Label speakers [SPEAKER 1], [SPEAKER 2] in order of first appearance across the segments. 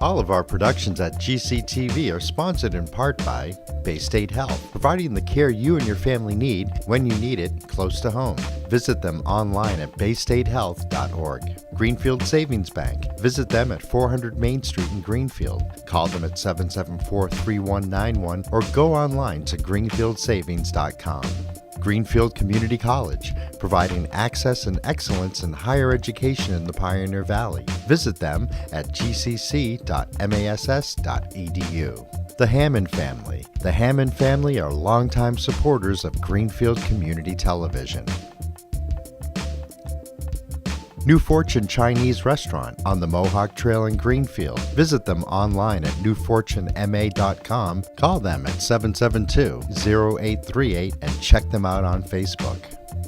[SPEAKER 1] All of our productions at GCTV are sponsored in part by Bay State Health, providing the care you and your family need when you need it close to home. Visit them online at baystatehealth.org. Greenfield Savings Bank. Visit them at 400 Main Street in Greenfield. Call them at 774-3191 or go online to greenfieldsavings.com. Greenfield Community College, providing access and excellence in higher education in the Pioneer Valley. Visit them at gcc.mass.edu. The Hammond Family. The Hammond family are longtime supporters of Greenfield Community Television. New Fortune Chinese Restaurant on the Mohawk Trail in Greenfield. Visit them online at newfortunema.com. Call them at 772-0838 and check them out on Facebook.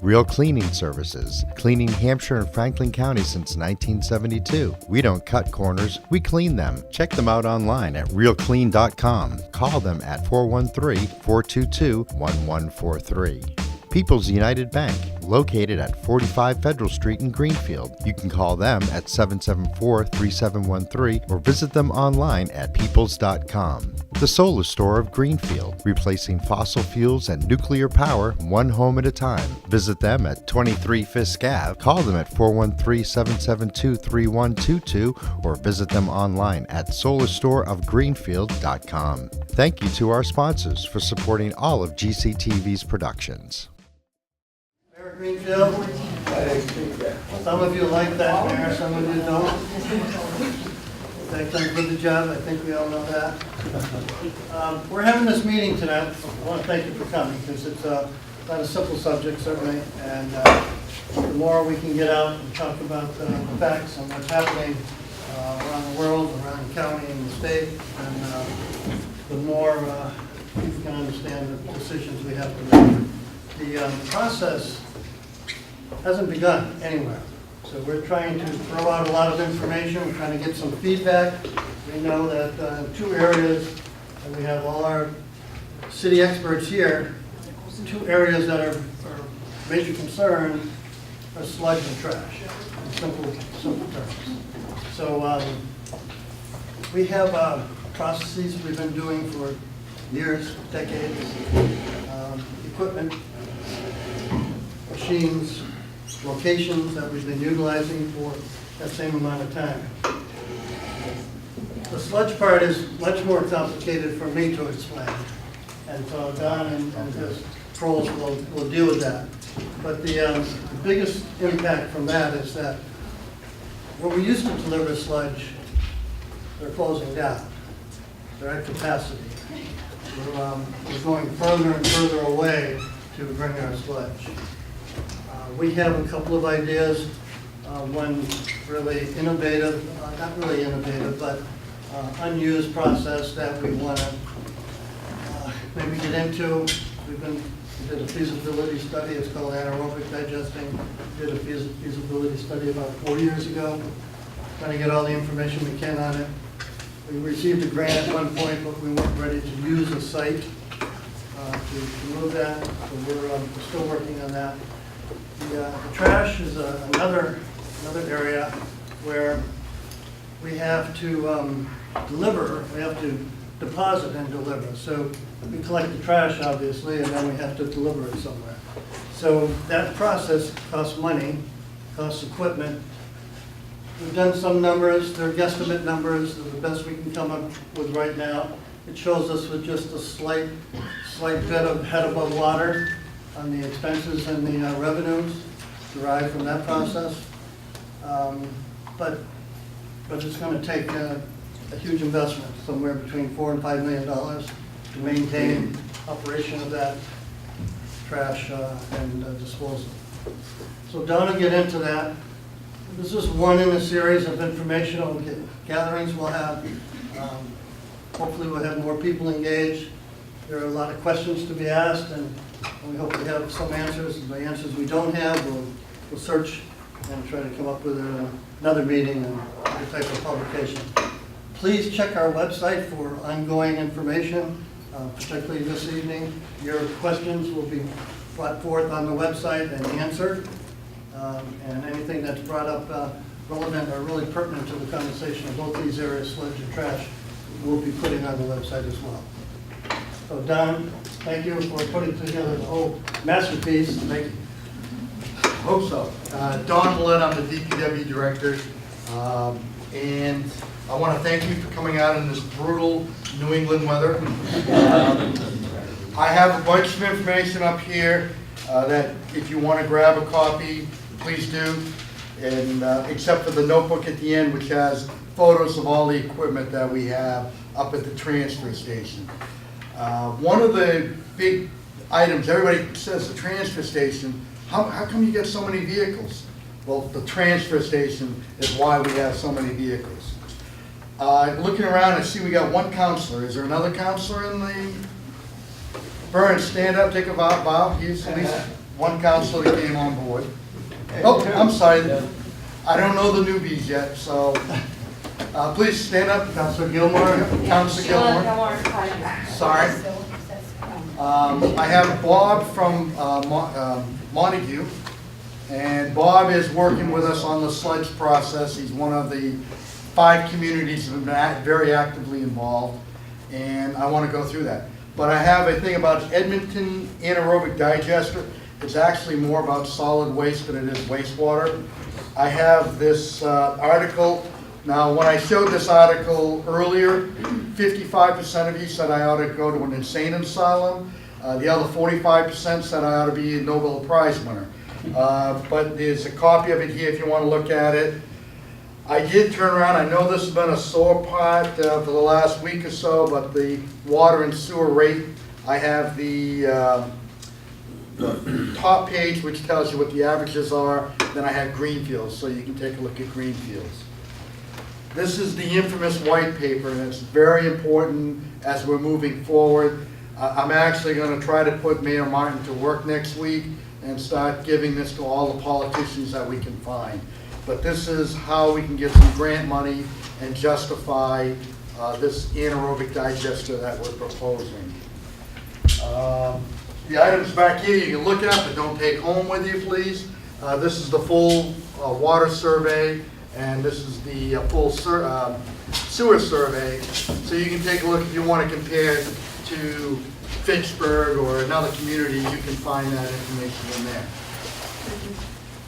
[SPEAKER 1] Real Cleaning Services, cleaning Hampshire and Franklin County since 1972. We don't cut corners, we clean them. Check them out online at realclean.com. Call them at 413-422-1143. People's United Bank, located at 45 Federal Street in Greenfield. You can call them at 774-3713 or visit them online at peoples.com. The Solar Store of Greenfield, replacing fossil fuels and nuclear power one home at a time. Visit them at 23 Fisk Ave. Call them at 413-772-3122 or visit them online at solarstoreofgreenfield.com. Thank you to our sponsors for supporting all of GCTV's productions.
[SPEAKER 2] Greenfield. Some of you like that, Mayor, some of you don't. They've done a good job, I think we all know that. We're having this meeting tonight. I want to thank you for coming because it's not a simple subject, certainly, and the more we can get out and talk about the facts and what's happening around the world, around the county and the state, and the more people can understand the decisions we have to make. The process hasn't begun anywhere. So we're trying to throw out a lot of information. We're trying to get some feedback. We know that two areas, and we have all our city experts here, two areas that are major concern are sludge and trash, in simple terms. So we have processes we've been doing for years, decades, equipment, machines, locations that we've been utilizing for that same amount of time. The sludge part is much more complicated for me to explain. And so Don and his pros will deal with that. But the biggest impact from that is that where we used to deliver sludge, they're closing down. They're at capacity. We're going further and further away to bring our sludge. We have a couple of ideas, one really innovative, not really innovative, but unused process that we want to maybe get into. We did a feasibility study, it's called anaerobic digesting. We did a feasibility study about 4 years ago, trying to get all the information we can on it. We received a grant at one point, but we weren't ready to use a site to move that, so we're still working on that. The trash is another area where we have to deliver, we have to deposit and deliver. So we collect the trash, obviously, and then we have to deliver it somewhere. So that process costs money, costs equipment. We've done some numbers, they're guesstimate numbers, they're the best we can come up with right now. It shows us with just a slight bit of head above water on the expenses and the revenues derived from that process. But it's going to take a huge investment, somewhere between $4 and $5 million to maintain operation of that trash and disposal. So Don will get into that. This is one in a series of informational gatherings we'll have. Hopefully we'll have more people engaged. There are a lot of questions to be asked, and we hope we have some answers. The answers we don't have, we'll search and try to come up with another meeting and other type of publication. Please check our website for ongoing information, particularly this evening. Your questions will be brought forth on the website and answered. And anything that's brought up relevant or really pertinent to the conversation of both these areas, sludge and trash, we'll be putting on the website as well. So Don, thank you for putting together the whole masterpiece.
[SPEAKER 3] Thank you. Hope so. Don Ouellette, I'm the DPW Director, and I want to thank you for coming out in this brutal New England weather. I have a bunch of information up here that if you want to grab a copy, please do, and except for the notebook at the end, which has photos of all the equipment that we have up at the transfer station. One of the big items, everybody says the transfer station, how come you get so many vehicles? Well, the transfer station is why we have so many vehicles. Looking around, I see we got one counselor. Is there another counselor in the? Burns, stand up, take a bow. He's at least one counselor that came on board. Oh, I'm sorry. I don't know the newbies yet, so please stand up. Counselor Gilmore. Counselor Gilmore. Sorry. I have Bob from Montague, and Bob is working with us on the sludge process. He's one of the 5 communities that have been very actively involved, and I want to go through that. But I have a thing about Edmonton anaerobic digester. It's actually more about solid waste than it is wastewater. I have this article. Now, when I showed this article earlier, 55% of you said I ought to go to an insane asylum. The other 45% said I ought to be a Nobel Prize winner. But there's a copy of it here if you want to look at it. I did turn around. I know this has been a sore part for the last week or so, but the water and sewer rate, I have the top page which tells you what the averages are. Then I have Greenfield, so you can take a look at Greenfields. This is the infamous white paper, and it's very important as we're moving forward. I'm actually going to try to put Mayor Martin to work next week and start giving this to all the politicians that we can find. But this is how we can get some grant money and justify this anaerobic digester that we're proposing. The items back here you can look at, but don't take home with you, please. This is the full water survey, and this is the full sewer survey. So you can take a look if you want to compare it to Fitchburg or another community. You can find that information in there.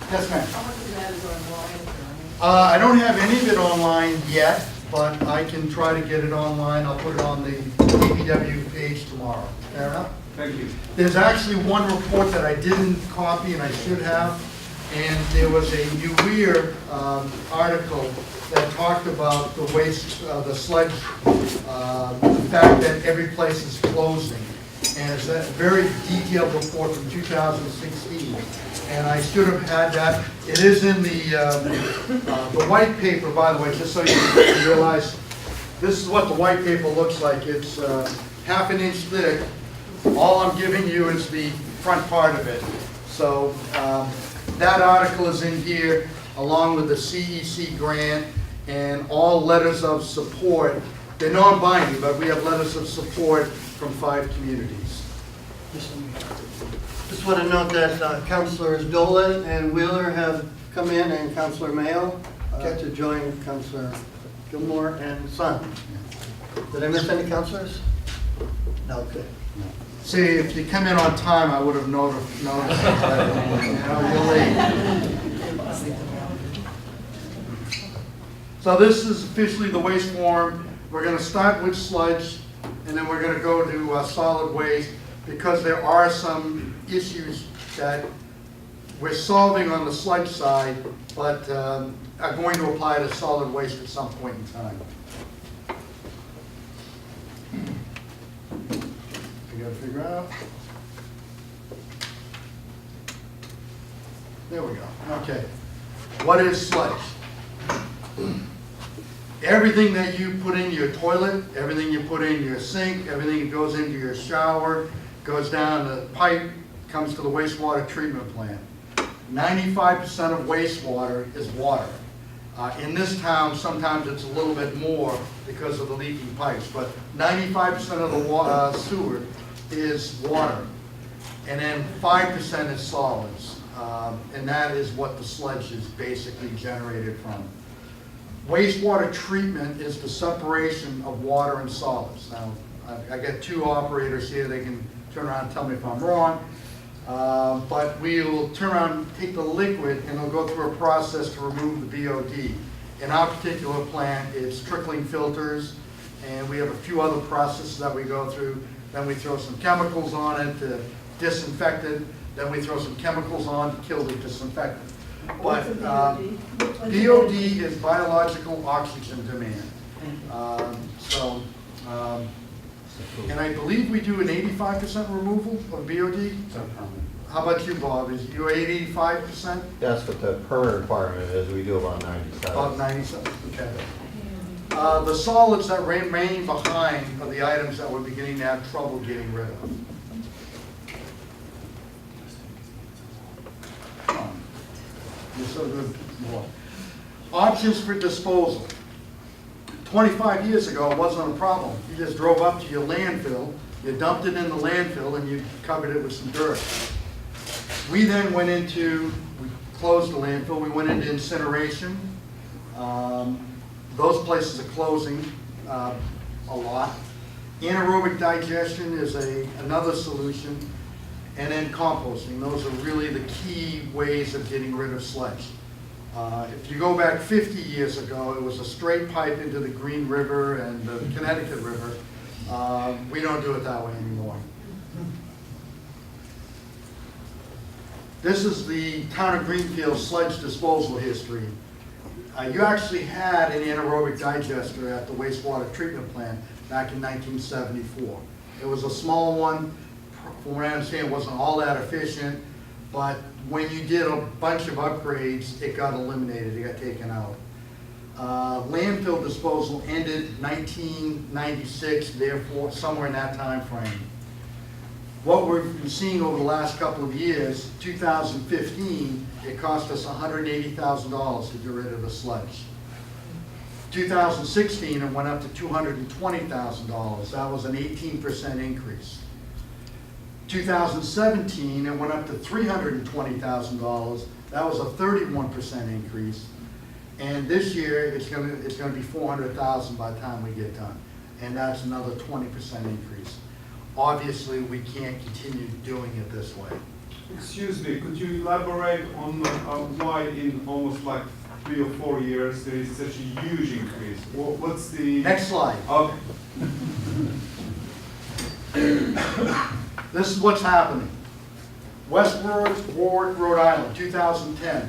[SPEAKER 3] Yes, ma'am.
[SPEAKER 4] How much of that is online?
[SPEAKER 3] I don't have any of it online yet, but I can try to get it online. I'll put it on the DPW page tomorrow. Fair enough?
[SPEAKER 5] Thank you.
[SPEAKER 3] There's actually one report that I didn't copy and I should have, and there was a UWEIR article that talked about the waste, the sludge, the fact that every place is closing. And it's a very detailed report from 2016. And I should have had that. It is in the white paper, by the way, just so you realize, this is what the white paper looks like. It's half an inch thick. All I'm giving you is the front part of it. So that article is in here, along with the CEC grant and all letters of support. They're non-binding, but we have letters of support from 5 communities.
[SPEAKER 2] Just want to note that Councilors Dolan and Wheeler have come in, and Councilor Mayo to join Councilor Gilmore and Son. Did I miss any councilors? No, good.
[SPEAKER 3] See, if you come in on time, I would have noticed that. You know, you're late. So this is officially the waste form. We're going to start with sludge, and then we're going to go to solid waste, because there are some issues that we're solving on the sludge side, but are going to apply to solid waste at some point in time. We got to figure out. There we go. Okay. What is sludge? Everything that you put in your toilet, everything you put in your sink, everything that goes into your shower, goes down the pipe, comes to the wastewater treatment plant. 95% of wastewater is water. In this town, sometimes it's a little bit more because of the leaking pipes, but 95% of the sewer is water. And then 5% is solids. and that is what the sludge is basically generated from. Wastewater treatment is the separation of water and solids. Now, I got two operators here, they can turn around and tell me if I'm wrong, but we will turn around, take the liquid, and it'll go through a process to remove the BOD. In our particular plant, it's trickling filters, and we have a few other processes that we go through. Then we throw some chemicals on it to disinfect it, then we throw some chemicals on to kill the disinfectant.
[SPEAKER 4] What's a
[SPEAKER 3] But
[SPEAKER 4] BOD?
[SPEAKER 3] BOD is biological oxygen demand. And I believe we do an 85% removal of BOD? How about you, Bob? Is you 85%?
[SPEAKER 5] That's what the permanent requirement is, we do about 97.
[SPEAKER 3] About 97, okay. The solids that remain behind are the items that we're beginning to have trouble getting rid of. You're so good. More. Options for disposal. 25 years ago, it wasn't a problem. You just drove up to your landfill, you dumped it in the landfill, and you covered it with some dirt. We then went into, we closed the landfill, we went into incineration. Those places are closing a lot. Anaerobic digestion is another solution. And then composting. Those are really the key ways of getting rid of sludge. If you go back 50 years ago, it was a straight pipe into the Green River and the Connecticut River. We don't do it that way anymore. This is the town of Greenfield sludge disposal history. You actually had an anaerobic digester at the wastewater treatment plant back in 1974. It was a small one. From what I understand, it wasn't all that efficient, but when you did a bunch of upgrades, it got eliminated, it got taken out. Landfill disposal ended 1996, therefore, somewhere in that time frame. What we've been seeing over the last couple of years, 2015, it cost us $180,000 to get rid of the sludge. 2016, it went up to $220,000. That was an 18% increase. 2017, it went up to $320,000. That was a 31% increase. And this year, it's going to be $400,000 by the time we get done. And that's another 20% increase. Obviously, we can't continue doing it this way.
[SPEAKER 6] Excuse me, could you elaborate on why in almost like 3 or 4 years there is such a huge increase? What's the...
[SPEAKER 3] Next slide.
[SPEAKER 6] Okay.
[SPEAKER 3] This is what's happening. Westward, Warwick, Rhode Island, 2010.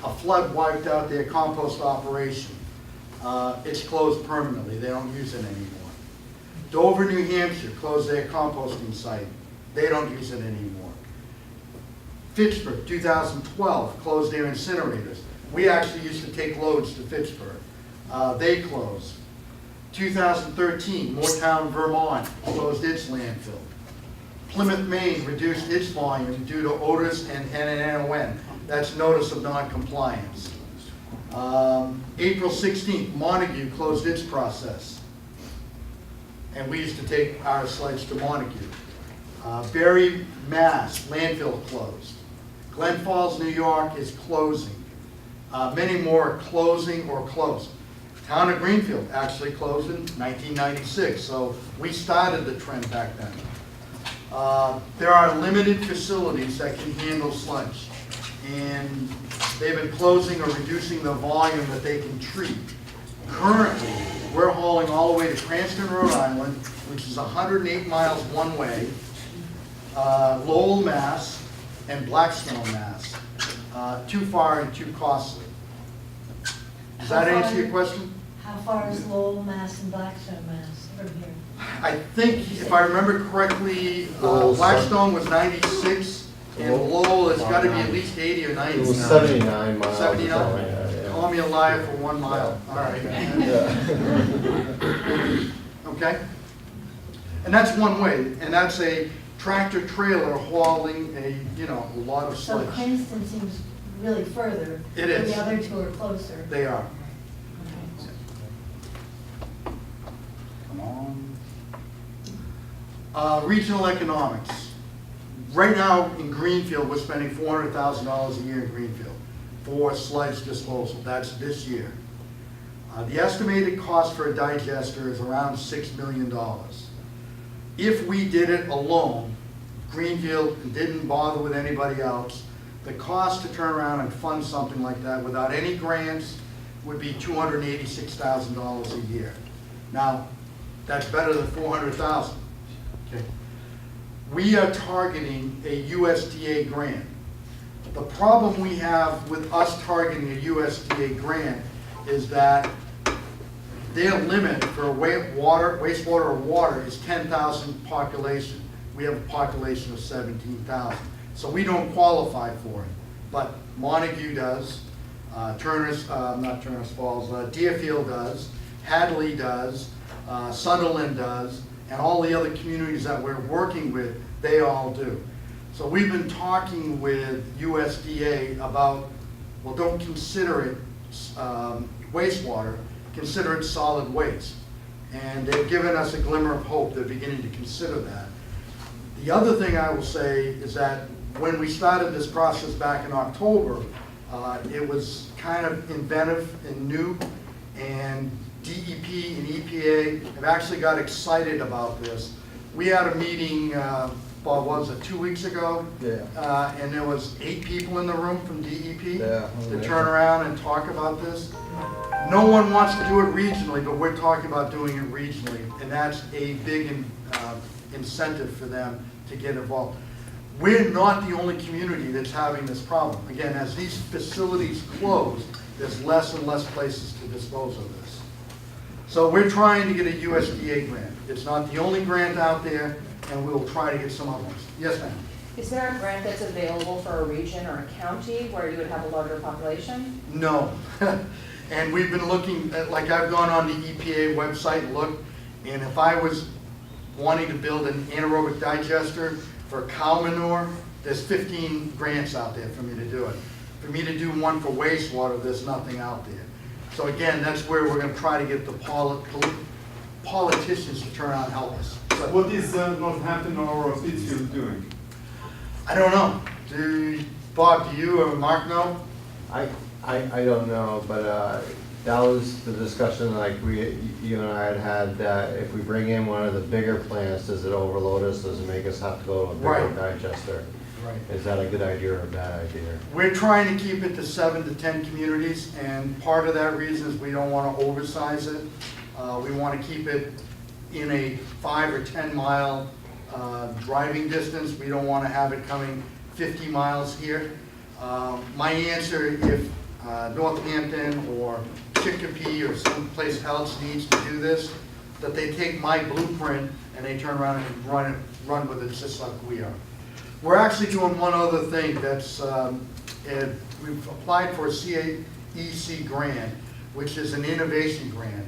[SPEAKER 3] A flood wiped out their compost operation. It's closed permanently. They don't use it anymore. Dover, New Hampshire closed their composting site. They don't use it anymore. Fitchburg, 2012, closed their incinerators. We actually used to take loads to Fitchburg. They closed. 2013, Moortown, Vermont closed its landfill. Plymouth, Maine reduced its volume due to odors and NNON. That's notice of non-compliance. April 16th, Montague closed its process. And we used to take our sludge to Montague. Berry, Mass, landfill closed. Glen Falls, New York is closing. Many more are closing or closed. Town of Greenfield actually closed in 1996, so we started the trend back then. There are limited facilities that can handle sludge, and they've been closing or reducing the volume that they can treat. Currently, we're hauling all the way to Cranston, Rhode Island, which is 108 miles one way, Lowell, Mass, and Blackstone, Mass. Too far and too costly. Does that answer your question?
[SPEAKER 4] How far is Lowell, Mass. and Blackstone, Mass. from here?
[SPEAKER 3] I think, if I remember correctly, Blackstone was 96, and Lowell, it's got to be at least 80 or 90.
[SPEAKER 5] It was 79 miles.
[SPEAKER 3] 79?
[SPEAKER 5] Something like that, yeah.
[SPEAKER 3] Call me a liar for 1 mile. All right. Okay? And that's one way, and that's a tractor trailer hauling a lot of
[SPEAKER 4] So
[SPEAKER 3] sludge.
[SPEAKER 4] Cranston seems really further.
[SPEAKER 3] It is.
[SPEAKER 4] The other two are closer.
[SPEAKER 3] They are.
[SPEAKER 4] Okay.
[SPEAKER 3] Come on. Regional economics. Right now, in Greenfield, we're spending $400,000 a year in Greenfield for sludge disposal. That's this year. The estimated cost for a digester is around $6 million. If we did it alone, Greenfield, and didn't bother with anybody else, the cost to turn around and fund something like that without any grants would be $286,000 a year. Now, that's better than $400,000. Okay. We are targeting a USDA grant. The problem we have with us targeting a USDA grant is that their limit for wastewater or water is 10,000 population. We have a population of 17,000. So we don't qualify for it. But Montague does, not Turner's Falls, Deerfield does, Hadley does, Sunderland does, and all the other communities that we're working with, they all do. So we've been talking with USDA about, well, don't consider it wastewater, consider it solid waste. And they've given us a glimmer of hope. They're beginning to consider that. The other thing I will say is that when we started this process back in October, it was kind of inventive and new, and DEP and EPA have actually got excited about this. We had a meeting, what was it, 2 weeks ago?
[SPEAKER 5] Yeah.
[SPEAKER 3] And there was 8 people in the room from DEP
[SPEAKER 5] Yeah.
[SPEAKER 3] to turn around and talk about this. No one wants to do it regionally, but we're talking about doing it regionally, and that's a big incentive for them to get involved. We're not the only community that's having this problem. Again, as these facilities close, there's less and less places to dispose of this. So we're trying to get a USDA grant. It's not the only grant out there, and we'll try to get some other ones. Yes, ma'am?
[SPEAKER 7] Is there a grant that's available for a region or a county where you would have a larger population?
[SPEAKER 3] No. And we've been looking, like I've gone on the EPA website and looked, and if I was wanting to build an anaerobic digester for cow manure, there's 15 grants out there for me to do it. For me to do one for wastewater, there's nothing out there. So again, that's where we're going to try to get the politicians to turn out and help us. So,
[SPEAKER 6] What is Northampton or Pittsfield doing?
[SPEAKER 3] I don't know. Bob, do you or Mark know?
[SPEAKER 5] I don't know, but that was the discussion like you and I had that if we bring in one of the bigger plants, does it overload us? Does it make us have to go to a bigger
[SPEAKER 3] Right.
[SPEAKER 5] digester?
[SPEAKER 3] Right.
[SPEAKER 5] Is that a good idea or a bad idea?
[SPEAKER 3] We're trying to keep it to 7 to 10 communities, and part of that reason is we don't want to oversize it. We want to keep it in a 5 or 10 mile driving distance. We don't want to have it coming 50 miles here. My answer, if Northampton or Chicopee or someplace else needs to do this, that they take my blueprint and they turn around and run with it just like we are. We're actually doing one other thing that's, we've applied for a CAEC grant, which is an innovation grant.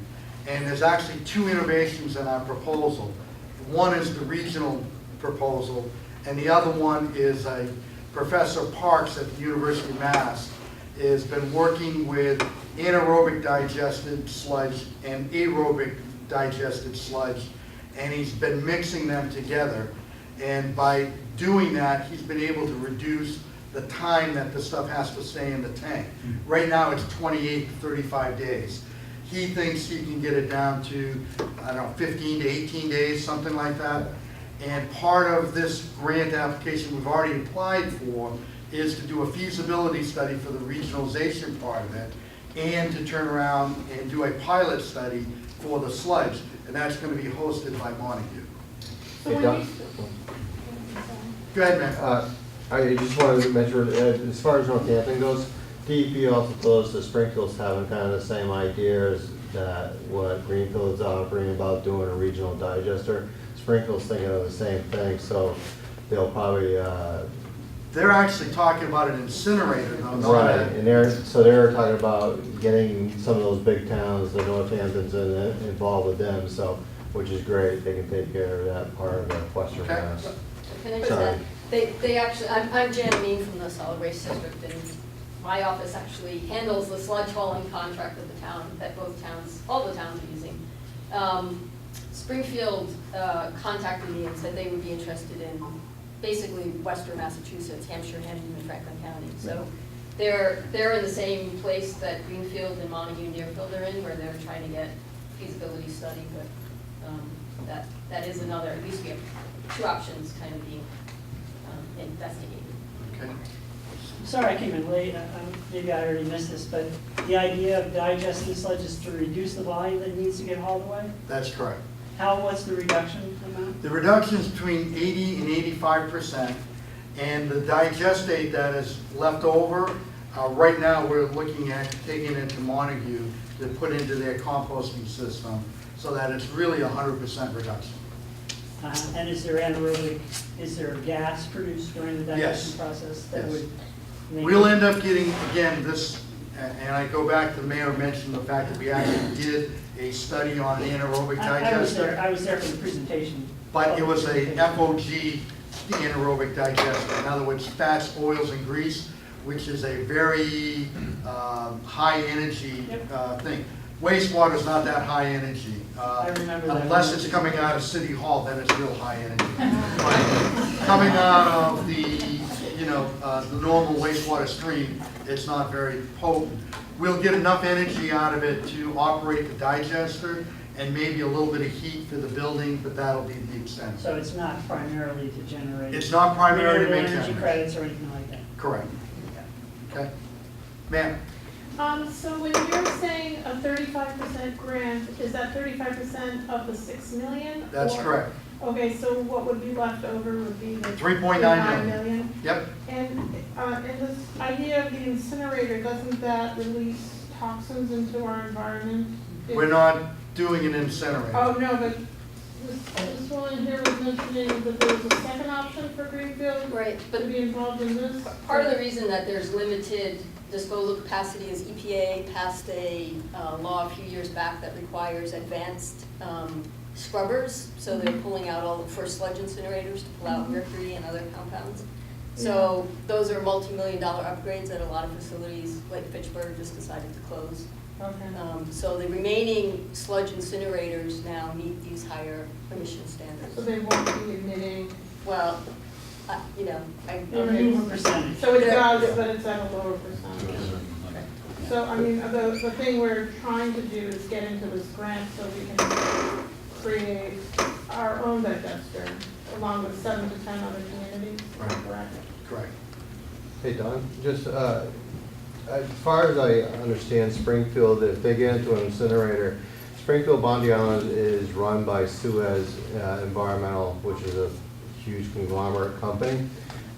[SPEAKER 3] And there's actually 2 innovations in our proposal. One is the regional proposal, and the other one is Professor Parks at the University of Mass has been working with anaerobic digested sludge and aerobic digested sludge, and he's been mixing them together. And by doing that, he's been able to reduce the time that the stuff has to stay in the tank. Right now, it's 28 to 35 days. He thinks he can get it down to, I don't know, 15 to 18 days, something like that. And part of this grant application we've already applied for is to do a feasibility study for the regionalization part of it, and to turn around and do a pilot study for the sludge. And that's going to be hosted by Montague.
[SPEAKER 7] So
[SPEAKER 5] Hey,
[SPEAKER 7] when
[SPEAKER 5] Doc.
[SPEAKER 7] you-
[SPEAKER 3] Go ahead, man.
[SPEAKER 5] I just wanted to mention, as far as Northampton goes, DEP also told us that Springfield's having kind of the same ideas that what Greenfield's offering about doing a regional digester. Springfield's thinking of the same thing, so they'll probably,
[SPEAKER 3] They're actually talking about an incinerator, though, not
[SPEAKER 5] right,
[SPEAKER 3] a-
[SPEAKER 5] and they're talking about getting some of those big towns, the Northamptons, involved with them, so, which is great, they can take care of that part of the Western
[SPEAKER 3] Okay.
[SPEAKER 5] Mass.
[SPEAKER 8] Can I just
[SPEAKER 5] Sorry.
[SPEAKER 8] add, they actually, I'm Jan Mean from the Solid Waste District, and my office actually handles the sludge hauling contract of the town, that both towns, all the towns are using. Springfield contacted me and said they would be interested in basically western Massachusetts, Hampshire, Hamden, and Franklin County. So they're in the same place that Greenfield and Montague and Deerfield are in, where they're trying to get feasibility study, but that is another, at least we have two options kind of being investigated.
[SPEAKER 3] Okay.
[SPEAKER 9] Sorry, I came in late, maybe I already missed this, but the idea of digesting sludge is to reduce the volume that needs to get hauled away?
[SPEAKER 3] That's correct.
[SPEAKER 9] What's the reduction amount?
[SPEAKER 3] The reduction is between 80 and 85%, and the digestate that is left over, right now, we're looking at taking it to Montague to put into their composting system, so that it's really 100% reduction.
[SPEAKER 9] And is there gas produced during the
[SPEAKER 3] Yes.
[SPEAKER 9] digestion process that
[SPEAKER 3] Yes.
[SPEAKER 9] would make?
[SPEAKER 3] We'll end up getting, again, this, and I go back to the mayor mentioned the fact that we actually did a study on an anaerobic
[SPEAKER 9] I was there
[SPEAKER 3] digester,
[SPEAKER 9] for the presentation.
[SPEAKER 3] but it was a FOG anaerobic digester. In other words, fats, oils, and grease, which is a very high energy thing. Wastewater is not that high energy.
[SPEAKER 9] I remember that.
[SPEAKER 3] Unless it's coming out of City Hall, then it's real high energy. But coming out of the normal wastewater stream, it's not very potent. We'll get enough energy out of it to operate the digester and maybe a little bit of heat for the building, but that'll be the extent.
[SPEAKER 9] So it's not primarily to generate?
[SPEAKER 3] It's not primarily to make
[SPEAKER 9] renewable energy
[SPEAKER 3] sense.
[SPEAKER 9] credits or anything like that?
[SPEAKER 3] Correct. Okay. Ma'am?
[SPEAKER 10] So when you're saying a 35% grant, is that 35% of the 6 million?
[SPEAKER 3] That's
[SPEAKER 10] Or-
[SPEAKER 3] correct.
[SPEAKER 10] Okay, so what would be left over would be the
[SPEAKER 3] 3.9
[SPEAKER 10] million?
[SPEAKER 3] Yep.
[SPEAKER 10] And this idea of the incinerator, doesn't that release toxins into our environment?
[SPEAKER 3] We're not doing an incinerator.
[SPEAKER 10] Oh, no, but this woman here was mentioning that there was a second option for Greenfield
[SPEAKER 8] Right,
[SPEAKER 10] to
[SPEAKER 8] but
[SPEAKER 10] be involved in this.
[SPEAKER 8] part of the reason that there's limited disposal capacity is EPA passed a law a few years back that requires advanced scrubbers, so they're pulling out all, for sludge incinerators to pull out mercury and other compounds. So those are multi-million-dollar upgrades that a lot of facilities, like Fitchburg, just decided to close.
[SPEAKER 10] Okay.
[SPEAKER 8] So the remaining sludge incinerators now meet these higher emission
[SPEAKER 10] So
[SPEAKER 8] standards.
[SPEAKER 10] they won't be emitting,
[SPEAKER 8] Well, I
[SPEAKER 9] The removal percentage.
[SPEAKER 10] so it does, but it's at a lower percentage. So, I mean, the thing we're trying to do is get into this grant so we can create our own digester along with 7 to 10 other communities,
[SPEAKER 3] Right.
[SPEAKER 10] correct?
[SPEAKER 3] Correct.
[SPEAKER 5] Hey, Don, just, as far as I understand Springfield, if they get into an incinerator, Springfield Bondi Island is run by Suez Environmental, which is a huge conglomerate company.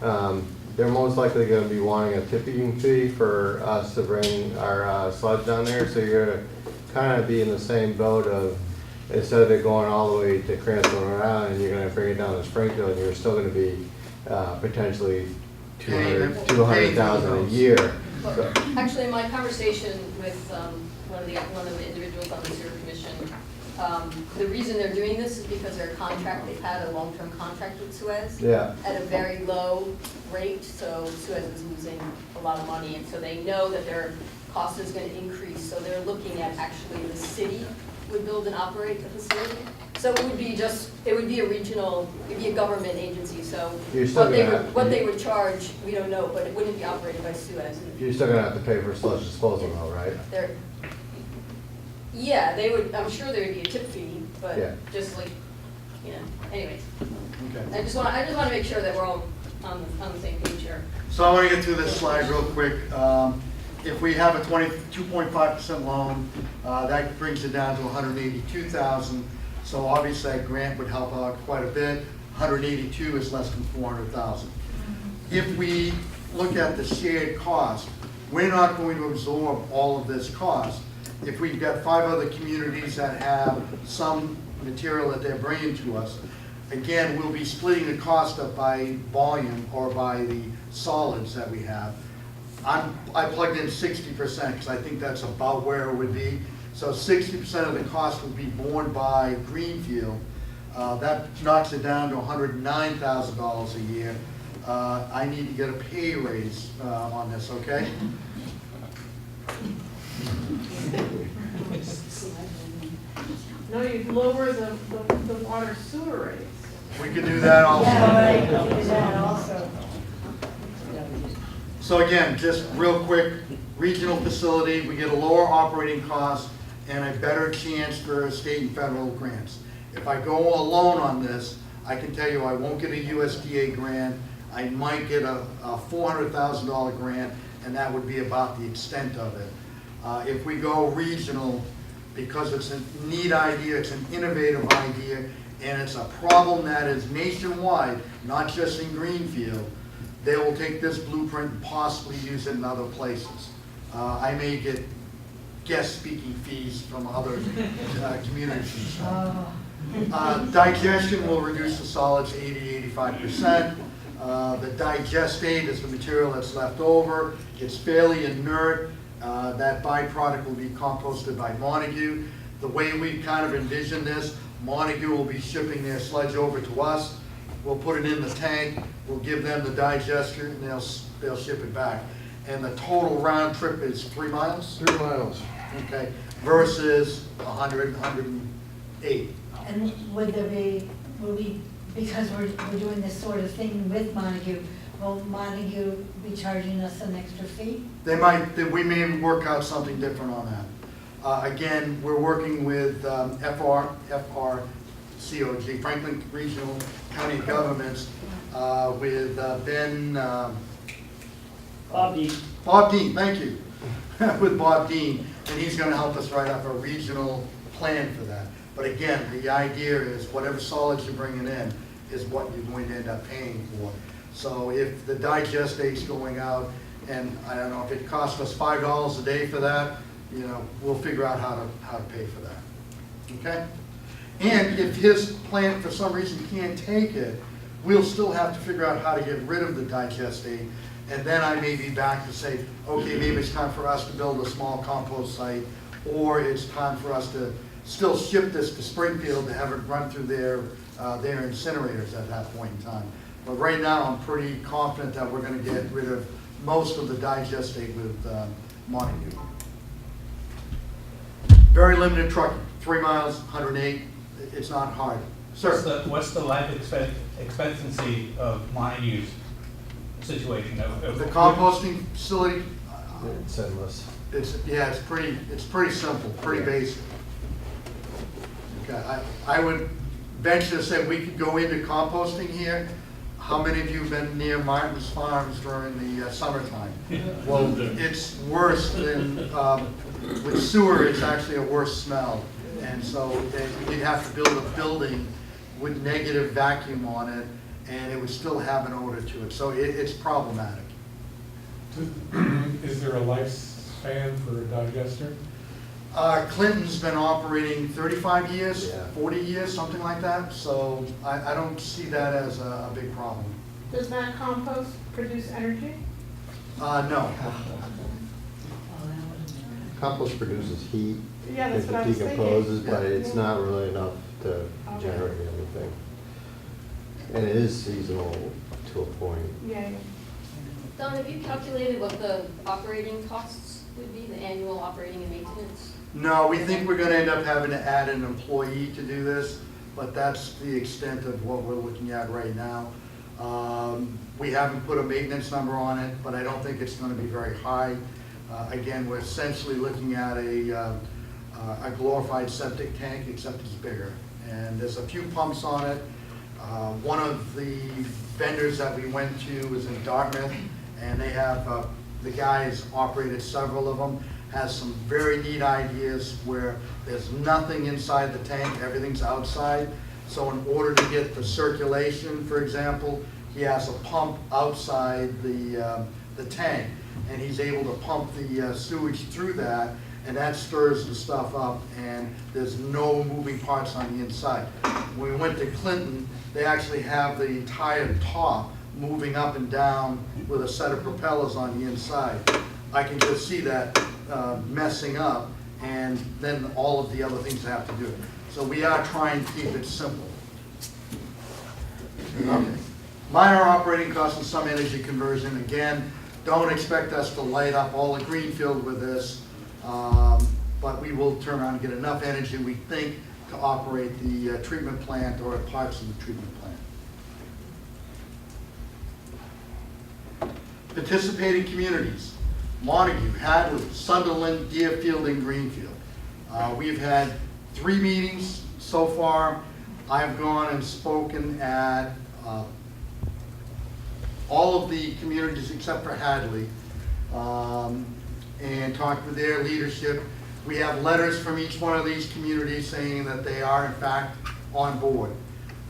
[SPEAKER 5] They're most likely gonna be wanting a tipping fee for us to bring our sludge down there, so you're gonna kind of be in the same boat of, instead of it going all the way to Cranston, Rhode Island, you're gonna bring it down to Springfield, and you're still gonna be potentially $200,000 a year. So-
[SPEAKER 8] Actually, in my conversation with one of the individuals on the sewer commission, the reason they're doing this is because their contract, they've had a long-term contract with Suez
[SPEAKER 5] Yeah,
[SPEAKER 8] at a very low rate, so Suez is losing a lot of money, and so they know that their cost is gonna increase, so they're looking at actually the city would build and operate the facility. So it would be a regional, it'd be a government agency, so
[SPEAKER 5] You're still
[SPEAKER 8] what they
[SPEAKER 5] gonna
[SPEAKER 8] would,
[SPEAKER 5] have-
[SPEAKER 8] what they would charge, we don't know, but it wouldn't be operated by Suez.
[SPEAKER 5] you're still gonna have to pay for sludge disposal though, right?
[SPEAKER 8] They're, yeah, they would, I'm sure there would be a tip fee, but
[SPEAKER 5] Yeah.
[SPEAKER 8] just like, anyways.
[SPEAKER 3] Okay.
[SPEAKER 8] I just wanna make sure that we're all on the same page here.
[SPEAKER 3] So I want to get through this slide real quick. If we have a 2.5% loan, that brings it down to 182,000. So obviously that grant would help out quite a bit. 182 is less than 400,000. If we look at the shared cost, we're not going to absorb all of this cost. If we've got 5 other communities that have some material that they're bringing to us, again, we'll be splitting the cost up by volume or by the solids that we have. I plugged in 60% because I think that's about where it would be. So 60% of the cost would be borne by Greenfield. That knocks it down to $109,000 a year. I need to get a pay raise on this, okay?
[SPEAKER 10] No, you'd lower the water sewer rates.
[SPEAKER 3] We could do that also.
[SPEAKER 4] Yeah, right, do that also.
[SPEAKER 3] So again, just real quick, regional facility, we get a lower operating cost and a better chance for state and federal grants. If I go alone on this, I can tell you I won't get a USDA grant. I might get a $400,000 grant, and that would be about the extent of it. If we go regional, because it's a neat idea, it's an innovative idea, and it's a problem that is nationwide, not just in Greenfield, they will take this blueprint and possibly use it in other places. I may get guest speaking fees from other communities. Digestion will reduce the solids 80–85%. The digestate is the material that's left over. It's fairly inert. That byproduct will be composted by Montague. The way we kind of envision this, Montague will be shipping their sludge over to us. We'll put it in the tank. We'll give them the digester, and they'll ship it back. And the total round trip is 3 miles?
[SPEAKER 11] 3 miles.
[SPEAKER 3] Okay, versus 100, 108.
[SPEAKER 4] And would there be, will we, because we're doing this sort of thing with Montague, will Montague be charging us an extra fee?
[SPEAKER 3] They might, we may work out something different on that. Again, we're working with FRCOG, Franklin Regional County Governments, with Ben,
[SPEAKER 9] Bob Dean.
[SPEAKER 3] Bob Dean, thank you, with Bob Dean, and he's gonna help us write up a regional plan for that. But again, the idea is whatever solids you're bringing in is what you're going to end up paying for. So if the digestate's going out, and I don't know, if it costs us $5 a day for that, you know, we'll figure out how to pay for that, okay? And if his plant for some reason can't take it, we'll still have to figure out how to get rid of the digestate, and then I may be back to say, okay, maybe it's time for us to build a small compost site, or it's time for us to still ship this to Springfield to have it run through their incinerators at that point in time. But right now, I'm pretty confident that we're gonna get rid of most of the digestate with Montague. Very limited trucking, 3 miles, 108, it's not hard. Sir?
[SPEAKER 12] What's the life expectancy of Montague's situation?
[SPEAKER 3] The composting facility,
[SPEAKER 5] It's endless.
[SPEAKER 3] it's pretty simple, pretty basic. Okay, I would venture to say we could go into composting here. How many of you have been near Martin's Farms during the summertime? Well, it's worse than, with sewer, it's actually a worse smell. And so we'd have to build a building with negative vacuum on it, and it would still have an odor to it. So it's problematic.
[SPEAKER 11] Is there a lifespan for a digester?
[SPEAKER 3] Clinton's been operating 35 years,
[SPEAKER 5] Yeah.
[SPEAKER 3] 40 years, something like that. So I don't see that as a big problem.
[SPEAKER 10] Does that compost produce energy?
[SPEAKER 3] No.
[SPEAKER 5] Compost produces heat.
[SPEAKER 10] Yeah, that's
[SPEAKER 5] if
[SPEAKER 10] what I
[SPEAKER 5] it
[SPEAKER 10] was thinking.
[SPEAKER 5] decomposes, but
[SPEAKER 3] Yeah.
[SPEAKER 5] it's not really enough to generate anything. And it is seasonal to a point.
[SPEAKER 10] Yeah.
[SPEAKER 8] Don, have you calculated what the operating costs would be, the annual operating and maintenance?
[SPEAKER 3] No, we think we're gonna end up having to add an employee to do this, but that's the extent of what we're looking at right now. We haven't put a maintenance number on it, but I don't think it's gonna be very high. Again, we're essentially looking at a glorified septic tank, except it's bigger. And there's a few pumps on it. One of the vendors that we went to was in Dartmouth, and they have, the guys operated several of them, has some very neat ideas where there's nothing inside the tank, everything's outside. So in order to get the circulation, for example, he has a pump outside the tank, and he's able to pump the sewage through that, and that stirs the stuff up, and there's no moving parts on the inside. When we went to Clinton, they actually have the entire top moving up and down with a set of propellers on the inside. I can just see that messing up, and then all of the other things I have to do. So we are trying to keep it simple. Minor operating costs and some energy conversion. Again, don't expect us to light up all of Greenfield with this, but we will turn around and get enough energy, we think, to operate the treatment plant or parts of the treatment plant. Participating communities, Montague, Hadley, Sunderland, Deerfield, and Greenfield. We've had 3 meetings so far. I've gone and spoken at all of the communities except for Hadley, and talked with their leadership. We have letters from each one of these communities saying that they are in fact on board.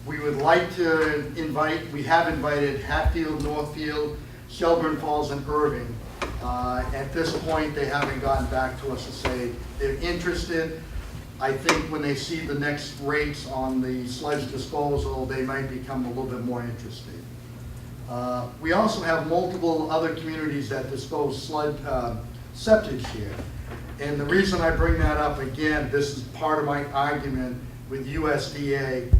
[SPEAKER 3] We would like to invite, we have invited Hatfield, Northfield, Shelburne Falls, and Irving. At this point, they haven't gotten back to us to say they're interested. I think when they see the next rates on the sludge disposal, they might become a little bit more interested. We also have multiple other communities that dispose sludge septic here. And the reason I bring that up, again, this is part of my argument with USDA.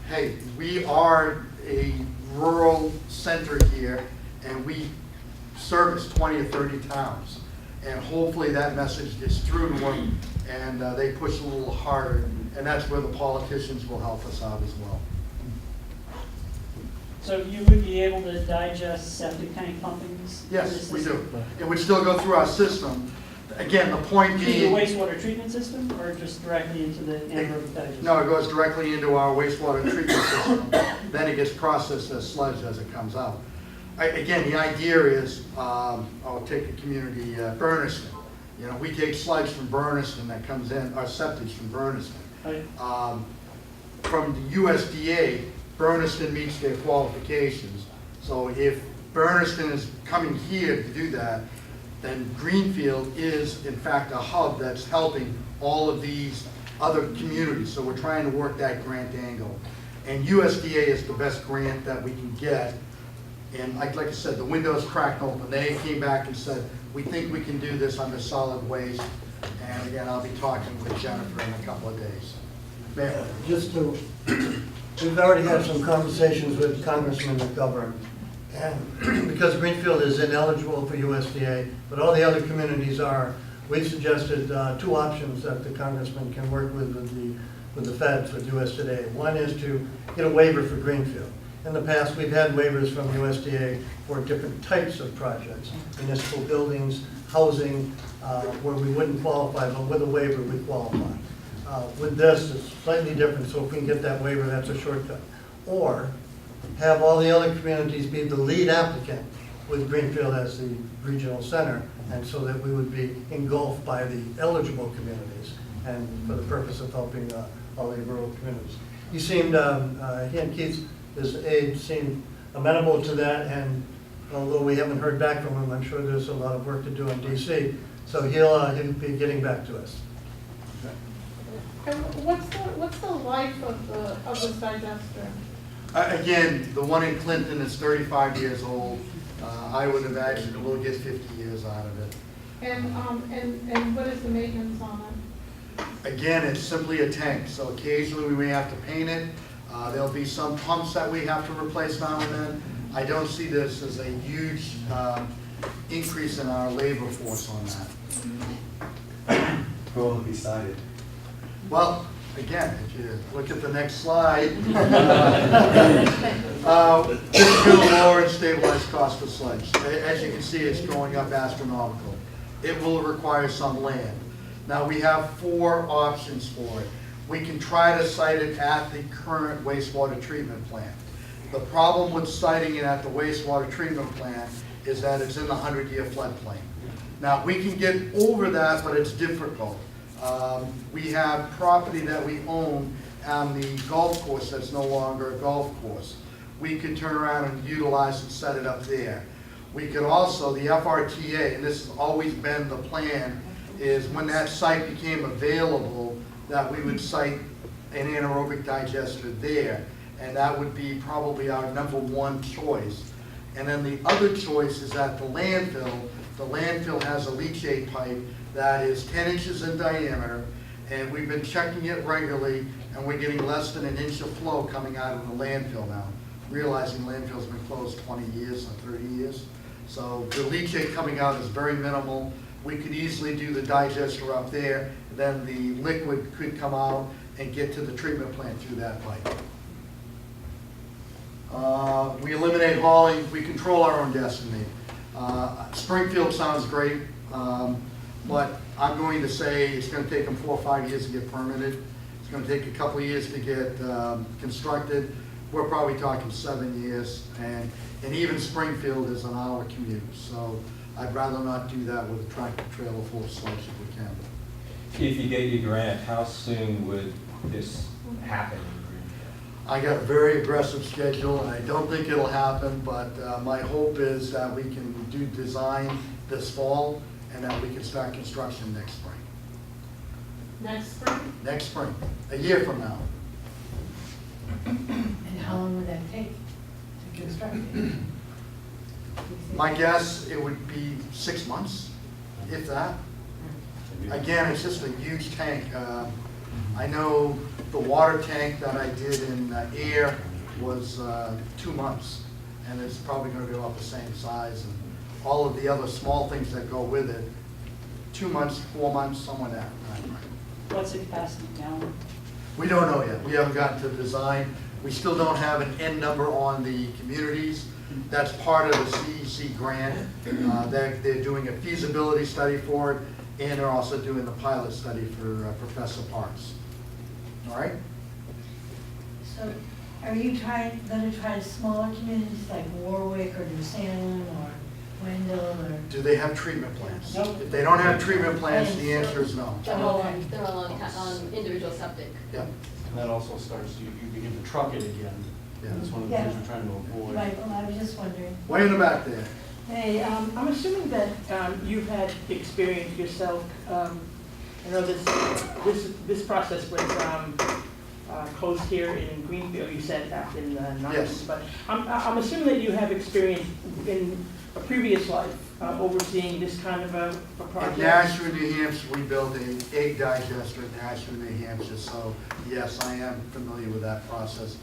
[SPEAKER 3] Hey, we are a rural center here, and we service 20 or 30 towns. And hopefully that message gets through to them, and they push a little harder, and that's where the politicians will help us out as well.
[SPEAKER 9] So you would be able to digest septic tank pumpings?
[SPEAKER 3] Yes, we do. It would still go through our system. Again, the point
[SPEAKER 9] Through the
[SPEAKER 3] being,
[SPEAKER 9] wastewater treatment system, or just directly into the anaerobic digester?
[SPEAKER 3] no, it goes directly into our wastewater treatment system. Then it gets processed as sludge as it comes out. Again, the idea is, I'll take a community, Berniston. You know, we take sludge from Berniston that comes in, our septic from Berniston.
[SPEAKER 9] Right.
[SPEAKER 3] From the USDA, Berniston meets their qualifications. So if Berniston is coming here to do that, then Greenfield is in fact a hub that's helping all of these other communities. So we're trying to work that grant angle. And USDA is the best grant that we can get. And like I said, the window's cracked open. They came back and said, we think we can do this under solid waste. And again, I'll be talking with Jennifer in a couple of days. Mayor.
[SPEAKER 2] Just to, we've already had some conversations with Congressman McGovern. And because Greenfield is ineligible for USDA, but all the other communities are, we've suggested 2 options that the congressman can work with the feds, with USDA. One is to get a waiver for Greenfield. In the past, we've had waivers from USDA for different types of projects, municipal buildings, housing, where we wouldn't qualify, but with a waiver we qualify. With this, it's slightly different, so if we can get that waiver, that's a shortcut. Or have all the other communities be the lead applicant with Greenfield as the regional center, and so that we would be engulfed by the eligible communities, and for the purpose of helping all the rural communities. He seemed, he and Keith, his aide, seemed amenable to that, and although we haven't heard back from him, I'm sure there's a lot of work to do in DC, so he'll be getting back to us.
[SPEAKER 10] And what's the life of this digester?
[SPEAKER 3] Again, the one in Clinton is 35 years old. I would imagine we'll get 50 years out of it.
[SPEAKER 10] And what is the maintenance on it?
[SPEAKER 3] Again, it's simply a tank, so occasionally we may have to paint it. There'll be some pumps that we have to replace now and then. I don't see this as a huge increase in our labor force on that.
[SPEAKER 5] Who will be cited?
[SPEAKER 3] Well, again, if you look at the next slide, this is going to lower and stabilize cost of sludge. As you can see, it's going up astronomical. It will require some land. Now, we have 4 options for it. We can try to site it at the current wastewater treatment plant. The problem with siting it at the wastewater treatment plant is that it's in the 100-year floodplain. Now, we can get over that, but it's difficult. We have property that we own on the golf course that's no longer a golf course. We could turn around and utilize and set it up there. We could also, the FRTA, and this has always been the plan, is when that site became available, that we would site an anaerobic digester there, and that would be probably our #1 choice. And then the other choice is at the landfill. The landfill has a leachate pipe that is 10 inches in diameter, and we've been checking it regularly, and we're getting less than 1 inch of flow coming out of the landfill now, realizing landfill's been closed 20 years or 30 years. So the leachate coming out is very minimal. We could easily do the digester up there, then the liquid could come out and get to the treatment plant through that pipe. We eliminate hauling, we control our own destiny. Springfield sounds great, but I'm going to say it's gonna take them 4 or 5 years to get permitted. It's gonna take a couple of years to get constructed. We're probably talking 7 years, and even Springfield is an hour commute, so I'd rather not do that with a tractor trailer full of sludge if we can.
[SPEAKER 13] If you get your grant, how soon would this happen in Greenfield?
[SPEAKER 3] I got a very aggressive schedule, and I don't think it'll happen, but my hope is that we can do design this fall, and that we can start construction next spring.
[SPEAKER 10] Next spring?
[SPEAKER 3] Next spring, a year from now.
[SPEAKER 4] And how long would that take to construct it?
[SPEAKER 3] My guess, it would be 6 months, if that. Again, it's just a huge tank. I know the water tank that I did in air was 2 months, and it's probably gonna be about the same size, and all of the other small things that go with it, 2 months, 4 months, somewhere in that time.
[SPEAKER 9] What's the capacity now?
[SPEAKER 3] We don't know yet. We haven't gotten to design. We still don't have an end number on the communities. That's part of the CEC grant. They're doing a feasibility study for it, and they're also doing the pilot study for Professor Parks. All right?
[SPEAKER 4] So are you gonna try smaller communities like Warwick or New Salem or Wendell or?
[SPEAKER 3] Do they have treatment plants?
[SPEAKER 9] Nope.
[SPEAKER 3] If they don't have treatment plants, the answer is no.
[SPEAKER 8] They're all on individual septic.
[SPEAKER 3] Yeah.
[SPEAKER 14] And that also starts, you begin to truck it again.
[SPEAKER 3] Yeah.
[SPEAKER 14] That's one of the things we're trying to avoid.
[SPEAKER 4] Right, well, I was just wondering.
[SPEAKER 3] Way in the back there.
[SPEAKER 10] Hey, I'm assuming that you've had experience yourself. I know this process was closed here in Greenfield, you said back in the 90s.
[SPEAKER 3] Yes.
[SPEAKER 10] But I'm assuming that you have experience in a previous life overseeing this kind of a
[SPEAKER 3] In
[SPEAKER 10] project.
[SPEAKER 3] Nashua, New Hampshire, we built an egg digester in Nashua, New Hampshire, so yes, I am familiar with that process.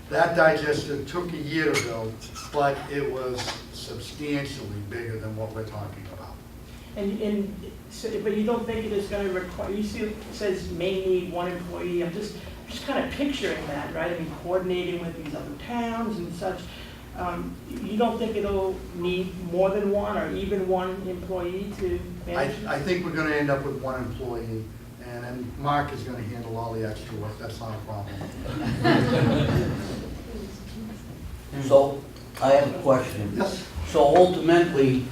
[SPEAKER 3] That digester took a year to build, but it was substantially bigger than what we're talking about.
[SPEAKER 10] But you don't think it is going to require, you see it says may need 1 employee, I'm just kind of picturing that, right? I mean, coordinating with these other towns and such. You don't think it'll need more than 1 or even 1 employee to manage?
[SPEAKER 3] I think we're gonna end up with 1 employee, and then Mark is gonna handle all the extra work, that's not a problem.
[SPEAKER 15] So, I have a question.
[SPEAKER 3] Yes.
[SPEAKER 15] So ultimately,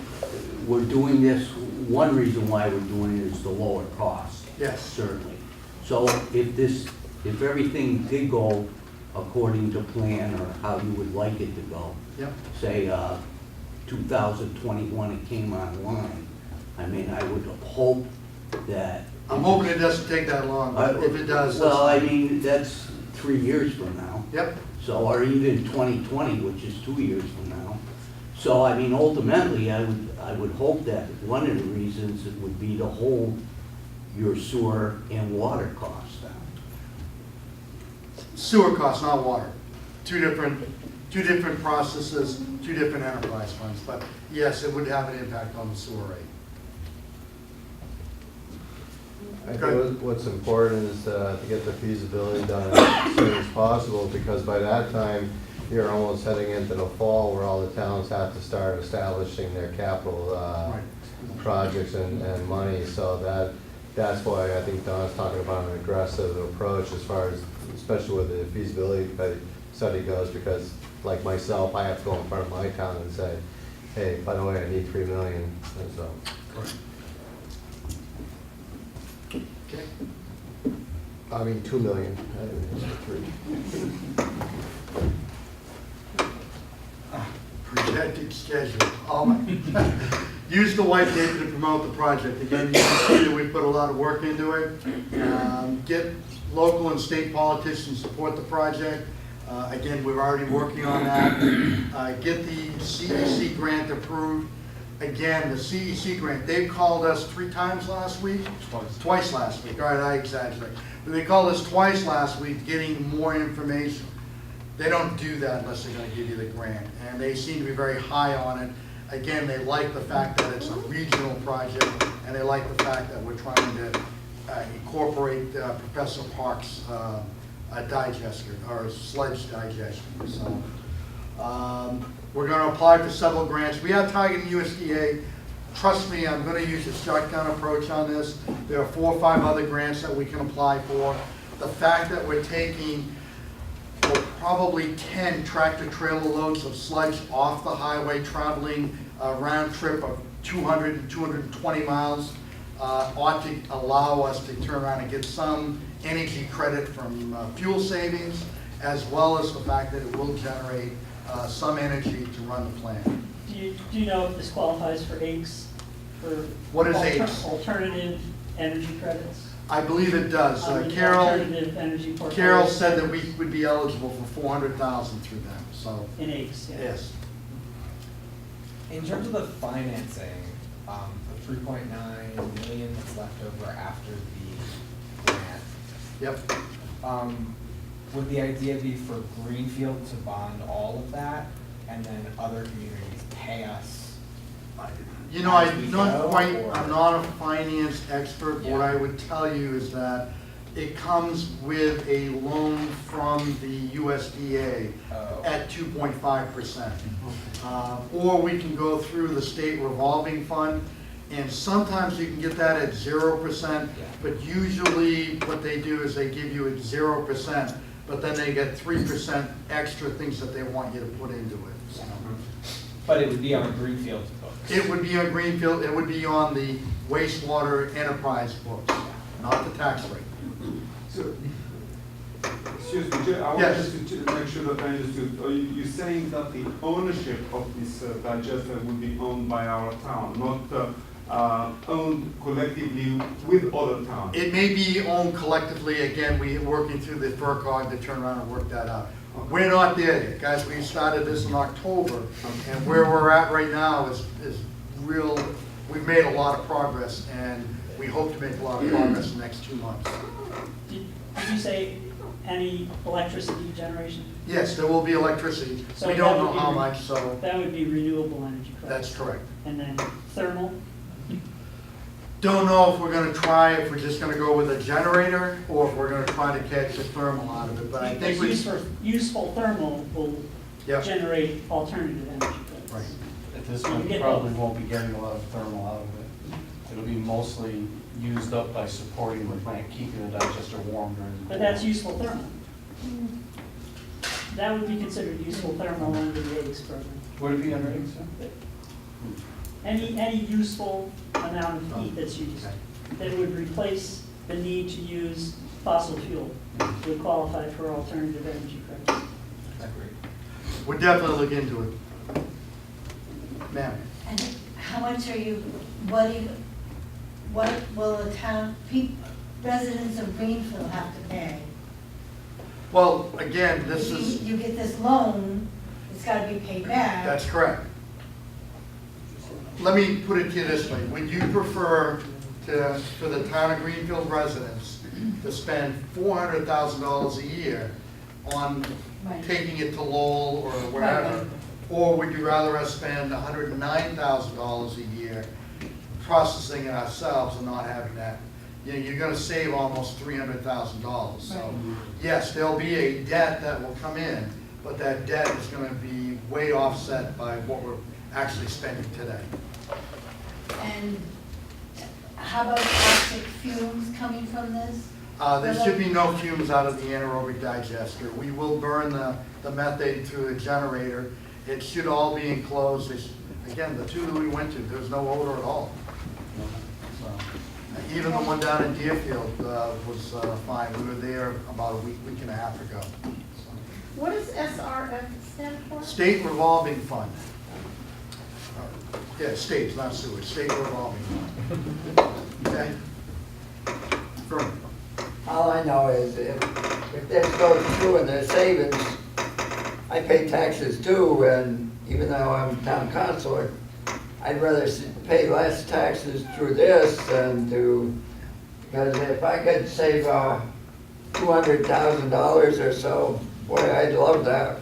[SPEAKER 15] we're doing this, one reason why we're doing it is to lower cost.
[SPEAKER 3] Yes.
[SPEAKER 15] Certainly. So if everything did go according to plan or how you would like it to go,
[SPEAKER 3] Yep.
[SPEAKER 15] say 2021 it came online, I mean, I would hope that.
[SPEAKER 3] I'm hoping it doesn't take that long, but if it does.
[SPEAKER 15] Well, I mean, that's 3 years from now.
[SPEAKER 3] Yep.
[SPEAKER 15] So, or even 2020, which is 2 years from now. So, I mean, ultimately, I would hope that one of the reasons it would be to hold your sewer and water costs down.
[SPEAKER 3] Sewer costs, not water. Two different processes, 2 different enterprise funds, but yes, it would have an impact on the sewer rate.
[SPEAKER 5] I think what's important is to get the feasibility done as soon as possible, because by that time, you're almost heading into the fall where all the towns have to start establishing their capital projects and money. So that's why I think Don's talking about an aggressive approach as far as, especially with the feasibility study goes, because like myself, I have to go in front of my town and say, hey, by the way, I need 3 million, and so.
[SPEAKER 3] Correct. Okay.
[SPEAKER 5] I mean, 2 million. I didn't say 3.
[SPEAKER 3] Projected schedule. Use the white paper to promote the project. Again, you can see that we put a lot of work into it. Get local and state politicians to support the project. Again, we're already working on that. Get the CEC grant approved. Again, the CEC grant, they called us 3 times last week? Twice last week. All right, I exaggerate. But they called us twice last week getting more information. They don't do that unless they're going to give you the grant. And they seem to be very high on it. Again, they like the fact that it's a regional project, and they like the fact that we're trying to incorporate Professor Park's digester, or sludge digestion. So we're going to apply for several grants. We are targeting USDA. Trust me, I'm going to use a shotgun approach on this. There are 4 or 5 other grants that we can apply for. The fact that we're taking probably 10 tractor trailer loads of sludge off the highway, traveling a round trip of 200 and 220 miles, ought to allow us to turn around and get some energy credit from fuel savings, as well as the fact that it will generate some energy to run the plant.
[SPEAKER 9] Do you know if this qualifies for AICS? For
[SPEAKER 3] What is AICS?
[SPEAKER 9] Alternative energy credits?
[SPEAKER 3] I believe it does.
[SPEAKER 9] Alternative energy portfolio.
[SPEAKER 3] Carol said that we would be eligible for $400,000 through them, so.
[SPEAKER 9] In AICS, yeah.
[SPEAKER 3] Yes.
[SPEAKER 16] In terms of the financing, the 3.9 million that's left over after the grant.
[SPEAKER 3] Yep.
[SPEAKER 16] Would the idea be for Greenfield to bond all of that, and then other communities pay us?
[SPEAKER 3] You know, I'm not a finance expert. What I would tell you is that it comes with a loan from the USDA at 2.5%. Or we can go through the state revolving fund, and sometimes you can get that at 0%, but usually what they do is they give you at 0%, but then they get 3% extra things that they want you to put into it. So.
[SPEAKER 16] But it would be on Greenfield's books.
[SPEAKER 3] It would be on Greenfield, it would be on the wastewater enterprise books, not the tax rate.
[SPEAKER 6] So, excuse me, Jay, I want just to make sure that I understood. Are you saying that the ownership of this digester would be owned by our town, not owned collectively with other towns?
[SPEAKER 3] It may be owned collectively. Again, we're working through the FERCog to turn around and work that out. We're not there yet, guys. We started this in October, and where we're at right now is real. We've made a lot of progress, and we hope to make a lot of progress in the next 2 months.
[SPEAKER 9] Did you say any electricity generation?
[SPEAKER 3] Yes, there will be electricity.
[SPEAKER 9] So
[SPEAKER 3] we don't know how much, so.
[SPEAKER 9] That would be renewable energy credits.
[SPEAKER 3] That's correct.
[SPEAKER 9] And then thermal?
[SPEAKER 3] Don't know if we're going to try, if we're just going to go with a generator, or if we're going to try to catch the thermal out of it. But I think
[SPEAKER 9] useful thermal will generate alternative energy credits.
[SPEAKER 3] Right.
[SPEAKER 14] At this point, you probably won't be getting a lot of thermal out of it. It'll be mostly used up by supporting the plant, keeping the digester warm during the.
[SPEAKER 9] But that's useful thermal. That would be considered useful thermal under the AICS program.
[SPEAKER 14] Would it be under AICS?
[SPEAKER 9] Any useful amount of heat that's used that would replace the need to use fossil fuel would qualify for alternative energy credits.
[SPEAKER 3] We'll definitely look into it. Ma'am.
[SPEAKER 4] And how much are you, what will the town, residents of Greenfield have to pay?
[SPEAKER 3] Well, again, this is.
[SPEAKER 4] You get this loan, it's got to be paid back.
[SPEAKER 3] That's correct. Let me put it to you this way. Would you prefer for the town of Greenfield residents to spend $400,000 a year on taking it to Lowell or wherever? Or would you rather us spend $109,000 a year processing it ourselves and not having that? You know, you're going to save almost $300,000. So yes, there'll be a debt that will come in, but that debt is going to be way offset by what we're actually spending today.
[SPEAKER 4] And how about toxic fumes coming from this?
[SPEAKER 3] There should be no fumes out of the anaerobic digester. We will burn the methane through the generator. It should all be enclosed. Again, the 2 that we went to, there's no odor at all. Even the one down in Deerfield was fine. We were there about a week and a half ago.
[SPEAKER 10] What does SRF stand for?
[SPEAKER 3] State Revolving Fund. Yeah, states, not sewage. State Revolving Fund. Okay? Furman.
[SPEAKER 17] All I know is if this goes through and there's savings, I pay taxes too, and even though I'm town councilor, I'd rather pay less taxes through this than because if I could save $200,000 or so, boy, I'd love that.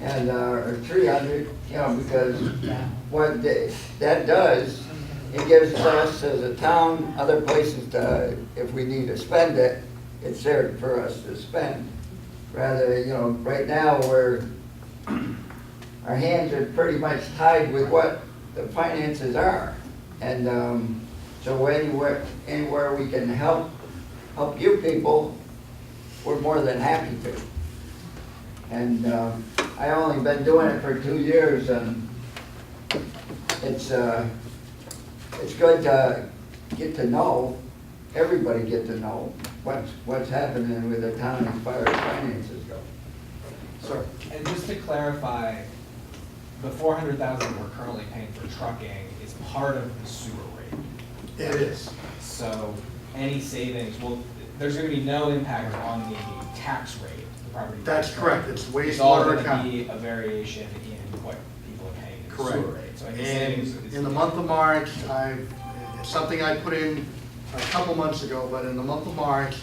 [SPEAKER 17] And or 300, because what that does it gives us as a town other places to, if we need to spend it, it's there for us to spend. Rather, you know, right now, our hands are pretty much tied with what the finances are. And so anywhere we can help you people, we're more than happy to. And I only been doing it for 2 years, and it's good to get to know, everybody get to know what's happening with the town as far as finances go.
[SPEAKER 3] Sir?
[SPEAKER 16] And just to clarify, the $400,000 we're currently paying for trucking is part of the sewer rate.
[SPEAKER 3] It is.
[SPEAKER 16] So any savings, well, there's gonna be no impact on the tax rate, the property tax.
[SPEAKER 3] That's correct. It's
[SPEAKER 16] It's all
[SPEAKER 3] wastewater
[SPEAKER 16] gonna
[SPEAKER 3] account.
[SPEAKER 16] be a variation in what people are paying in the
[SPEAKER 3] Correct.
[SPEAKER 16] sewer rate. So any savings
[SPEAKER 3] And
[SPEAKER 16] is.
[SPEAKER 3] in the month of March, it's something I put in a couple months ago, but in the month of March,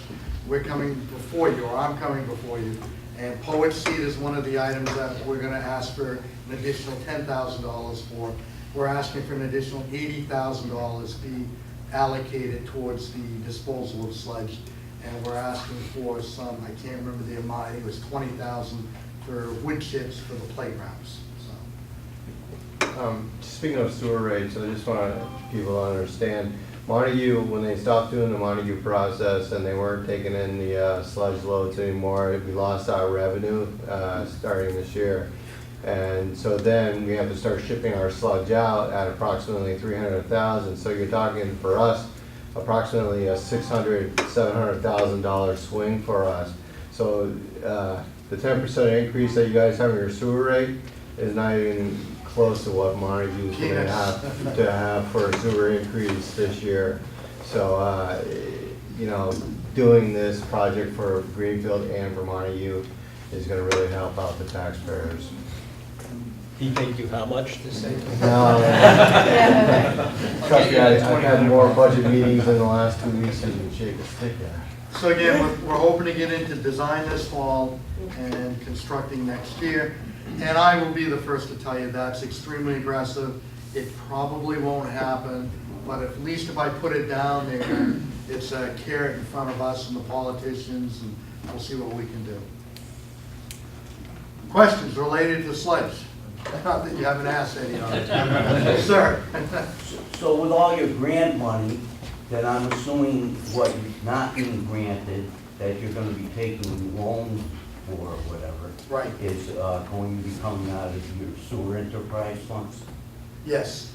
[SPEAKER 3] we're coming before you, or I'm coming before you. And Poet Seed is one of the items that we're gonna ask for an additional $10,000 for. We're asking for an additional $80,000 be allocated towards the disposal of sludge. And we're asking for some, I can't remember the amount, I think it was 20,000 for wood chips for the playgrounds, so.
[SPEAKER 5] Speaking of sewer rates, I just want people to understand, Montague, when they stopped doing the Montague process and they weren't taking in the sludge loads anymore, we lost our revenue starting this year. And so then we have to start shipping our sludge out at approximately 300,000. So you're talking for us approximately a $600,000, $700,000 swing for us. So the 10% increase that you guys have in your sewer rate is not even close to what Montague is going to have for a sewer increase this year. So you know, doing this project for Greenfield and for Montague is going to really help out the taxpayers.
[SPEAKER 13] He paid you how much to say?
[SPEAKER 5] No, trust me, I've had more budget meetings in the last 2 weeks than you can shake a stick at.
[SPEAKER 3] So again, we're hoping to get into design this fall and constructing next year. And I will be the first to tell you that's extremely aggressive. It probably won't happen, but at least if I put it down there, it's a carrot in front of us and the politicians, and we'll see what we can do. Questions related to sludge? Not that you haven't asked any of them. Sir?
[SPEAKER 15] So with all your grant money, then I'm assuming what is not being granted, that you're gonna be taking loans for or whatever.
[SPEAKER 3] Right.
[SPEAKER 15] Is going to be coming out of your sewer enterprise funds?
[SPEAKER 3] Yes.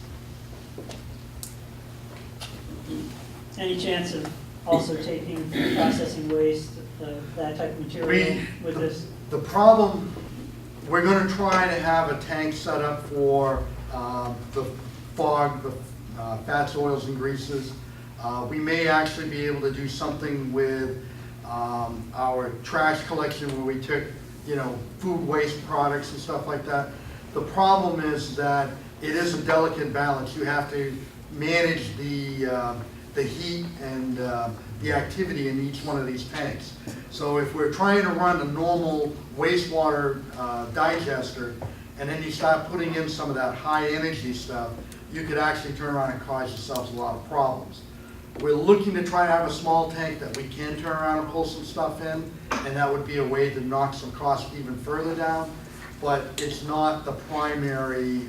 [SPEAKER 9] Any chance of also taking processing waste, that type of material with this?
[SPEAKER 3] The problem, we're gonna try to have a tank set up for the fog, the fats, oils, and greases. We may actually be able to do something with our trash collection where we took, you know, food waste products and stuff like that. The problem is that it is a delicate balance. You have to manage the heat and the activity in each one of these tanks. So if we're trying to run a normal wastewater digester, and then you start putting in some of that high energy stuff, you could actually turn around and cause yourselves a lot of problems. We're looking to try to have a small tank that we can turn around and pull some stuff in, and that would be a way to knock some costs even further down, but it's not the primary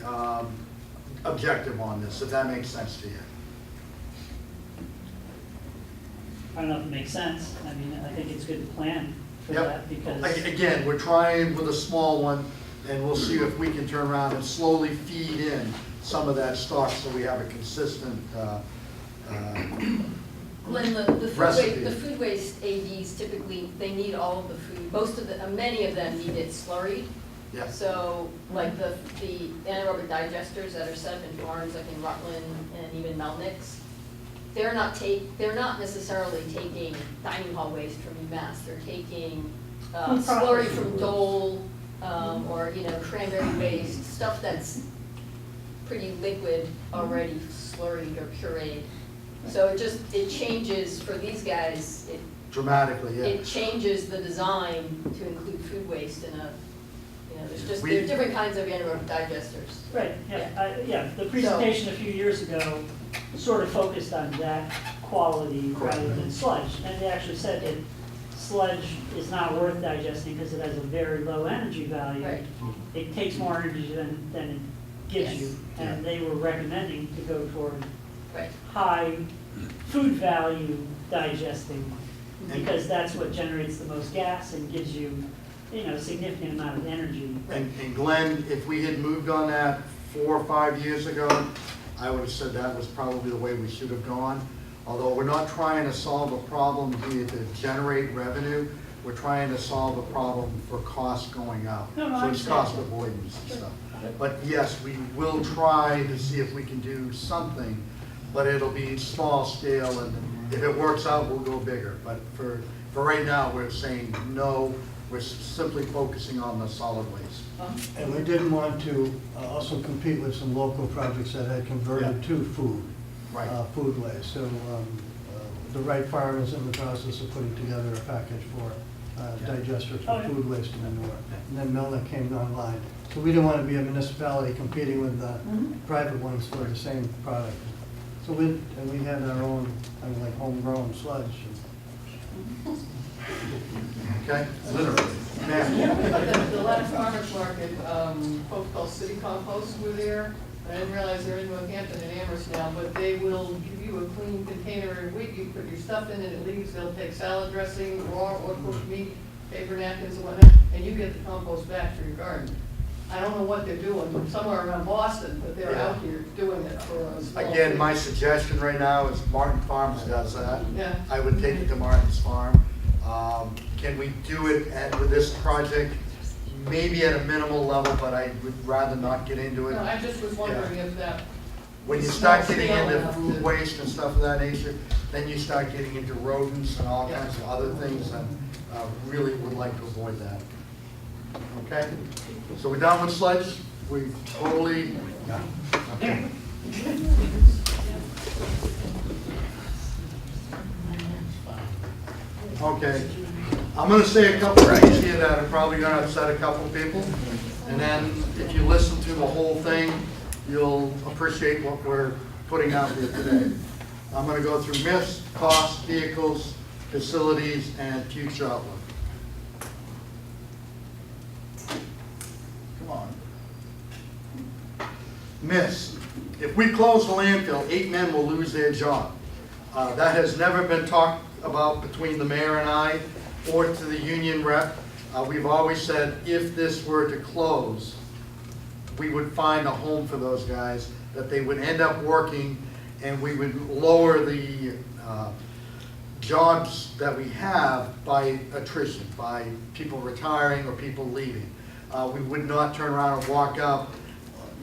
[SPEAKER 3] objective on this, if that makes sense to you.
[SPEAKER 9] I don't know if it makes sense. I mean, I think it's good to plan for that because.
[SPEAKER 3] Again, we're trying with a small one, and we'll see if we can turn around and slowly feed in some of that stock so we have a consistent
[SPEAKER 8] Glenn, the
[SPEAKER 3] recipe.
[SPEAKER 8] food waste ADs typically, they need all of the food, many of them need it slurried.
[SPEAKER 3] Yeah.
[SPEAKER 8] So like the anaerobic digesters that are set up in farms like in Rutland and even Melnick's, they're not necessarily taking dining hall waste from UMass, they're taking slurry from Dole, or, you know, cranberry waste, stuff that's pretty liquid already slurried or pureed. So it changes for these guys,
[SPEAKER 3] Dramatically, yeah.
[SPEAKER 8] it changes the design to include food waste in a, you know, there's different kinds of anaerobic digesters.
[SPEAKER 9] Right, yeah, the presentation a few years ago sort of focused on that quality rather than sludge. And they actually said that sludge is not worth digesting because it has a very low energy value.
[SPEAKER 8] Right.
[SPEAKER 9] It takes more energy than it gives
[SPEAKER 8] Yes.
[SPEAKER 9] you. And they were recommending to go toward
[SPEAKER 8] Right.
[SPEAKER 9] high food value digesting, because that's what generates the most gas and gives you, a significant amount of energy.
[SPEAKER 3] And Glenn, if we had moved on that 4 or 5 years ago, I would have said that was probably the way we should have gone. Although we're not trying to solve a problem here to generate revenue, we're trying to solve a problem for costs going up.
[SPEAKER 9] No,
[SPEAKER 3] So
[SPEAKER 9] I
[SPEAKER 3] it's cost
[SPEAKER 9] understand.
[SPEAKER 3] avoidance and stuff. But yes, we will try to see if we can do something, but it'll be small scale, and if it works out, we'll go bigger. But for right now, we're saying no, we're simply focusing on the solid waste.
[SPEAKER 2] And we didn't want to also compete with some local projects that had converted to food.
[SPEAKER 3] Right.
[SPEAKER 2] Food waste. So the Wright Farm is in the process of putting together a package for digesters
[SPEAKER 9] Oh,
[SPEAKER 2] for
[SPEAKER 9] yeah.
[SPEAKER 2] food waste and manure. And then Milner came online. So we didn't want to be a municipality competing with the private ones for the same product. So we had our own, like homegrown sludge.
[SPEAKER 3] Okay? Literally. Ma'am.
[SPEAKER 18] The last farmer's market, folks called City Compost were there. I didn't realize they're in Northampton and Amherst now, but they will give you a clean container every week. You put your stuff in and it leaves. They'll take salad dressing, raw or cooked meat, paper napkins and whatnot, and you get the compost back for your garden. I don't know what they're doing, somewhere around Boston, but they're out here doing it for us.
[SPEAKER 3] Again, my suggestion right now is Martin Farms does that.
[SPEAKER 18] Yeah.
[SPEAKER 3] I would take it to Martin's Farm. Can we do it with this project? Maybe at a minimal level, but I would rather not get into it.
[SPEAKER 18] No, I just was wondering if that.
[SPEAKER 3] When you
[SPEAKER 18] is
[SPEAKER 3] start
[SPEAKER 18] small
[SPEAKER 3] getting
[SPEAKER 18] scale
[SPEAKER 3] into
[SPEAKER 18] enough
[SPEAKER 3] food
[SPEAKER 18] to-
[SPEAKER 3] waste and stuff of that nature, then you start getting into rodents and all kinds of other things, and really would like to avoid that. Okay? So we're done with sludge? We totally, yeah. Okay. Okay. I'm gonna say a couple things here that are probably gonna upset a couple people. And then if you listen to the whole thing, you'll appreciate what we're putting out here today. I'm gonna go through myths, costs, vehicles, facilities, and future outlook. Come on. Myths. If we close the landfill, 8 men will lose their job. That has never been talked about between the mayor and I or to the union rep. We've always said if this were to close, we would find a home for those guys, that they would end up working, and we would lower the jobs that we have by attrition, by people retiring or people leaving. We would not turn around and walk up,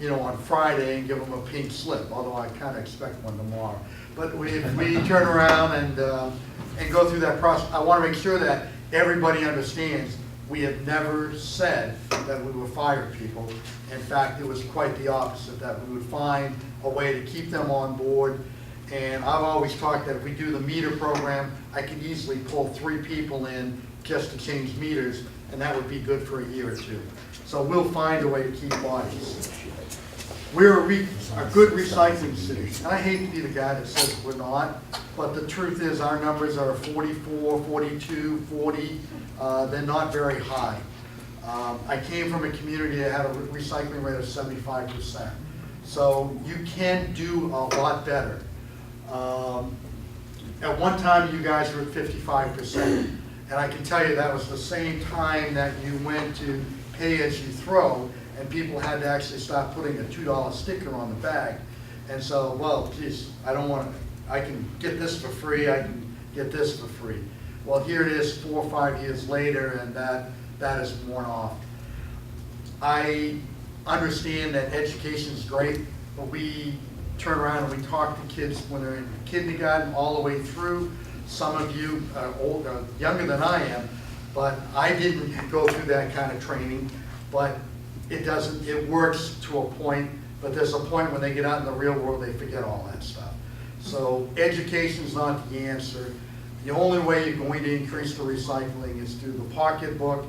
[SPEAKER 3] on Friday and give them a pink slip, although I kind of expect one tomorrow. But if we turn around and go through that process, I want to make sure that everybody understands we have never said that we would fire people. In fact, it was quite the opposite, that we would find a way to keep them on board. And I've always talked that if we do the meter program, I could easily pull 3 people in just to change meters, and that would be good for a year or 2. So we'll find a way to keep bodies. We're a good recycling city. And I hate to be the guy that says we're not, but the truth is our numbers are 44, 42, 40. They're not very high. I came from a community that had a recycling rate of 75%. So you can do a lot better. At one time, you guys were at 55%. And I can tell you that was the same time that you went to pay as you throw, and people had to actually start putting a $2 sticker on the bag. And so, well, geez, I can get this for free, I can get this for free. Well, here it is 4 or 5 years later, and that has worn off. I understand that education is great, but we turn around and we talk to kids when they're in kindergarten all the way through. Some of you are older, younger than I am, but I didn't go through that kind of training. But it works to a point, but there's a point when they get out in the real world, they forget all that stuff. So education's not the answer. The only way you're going to increase the recycling is through the pocketbook,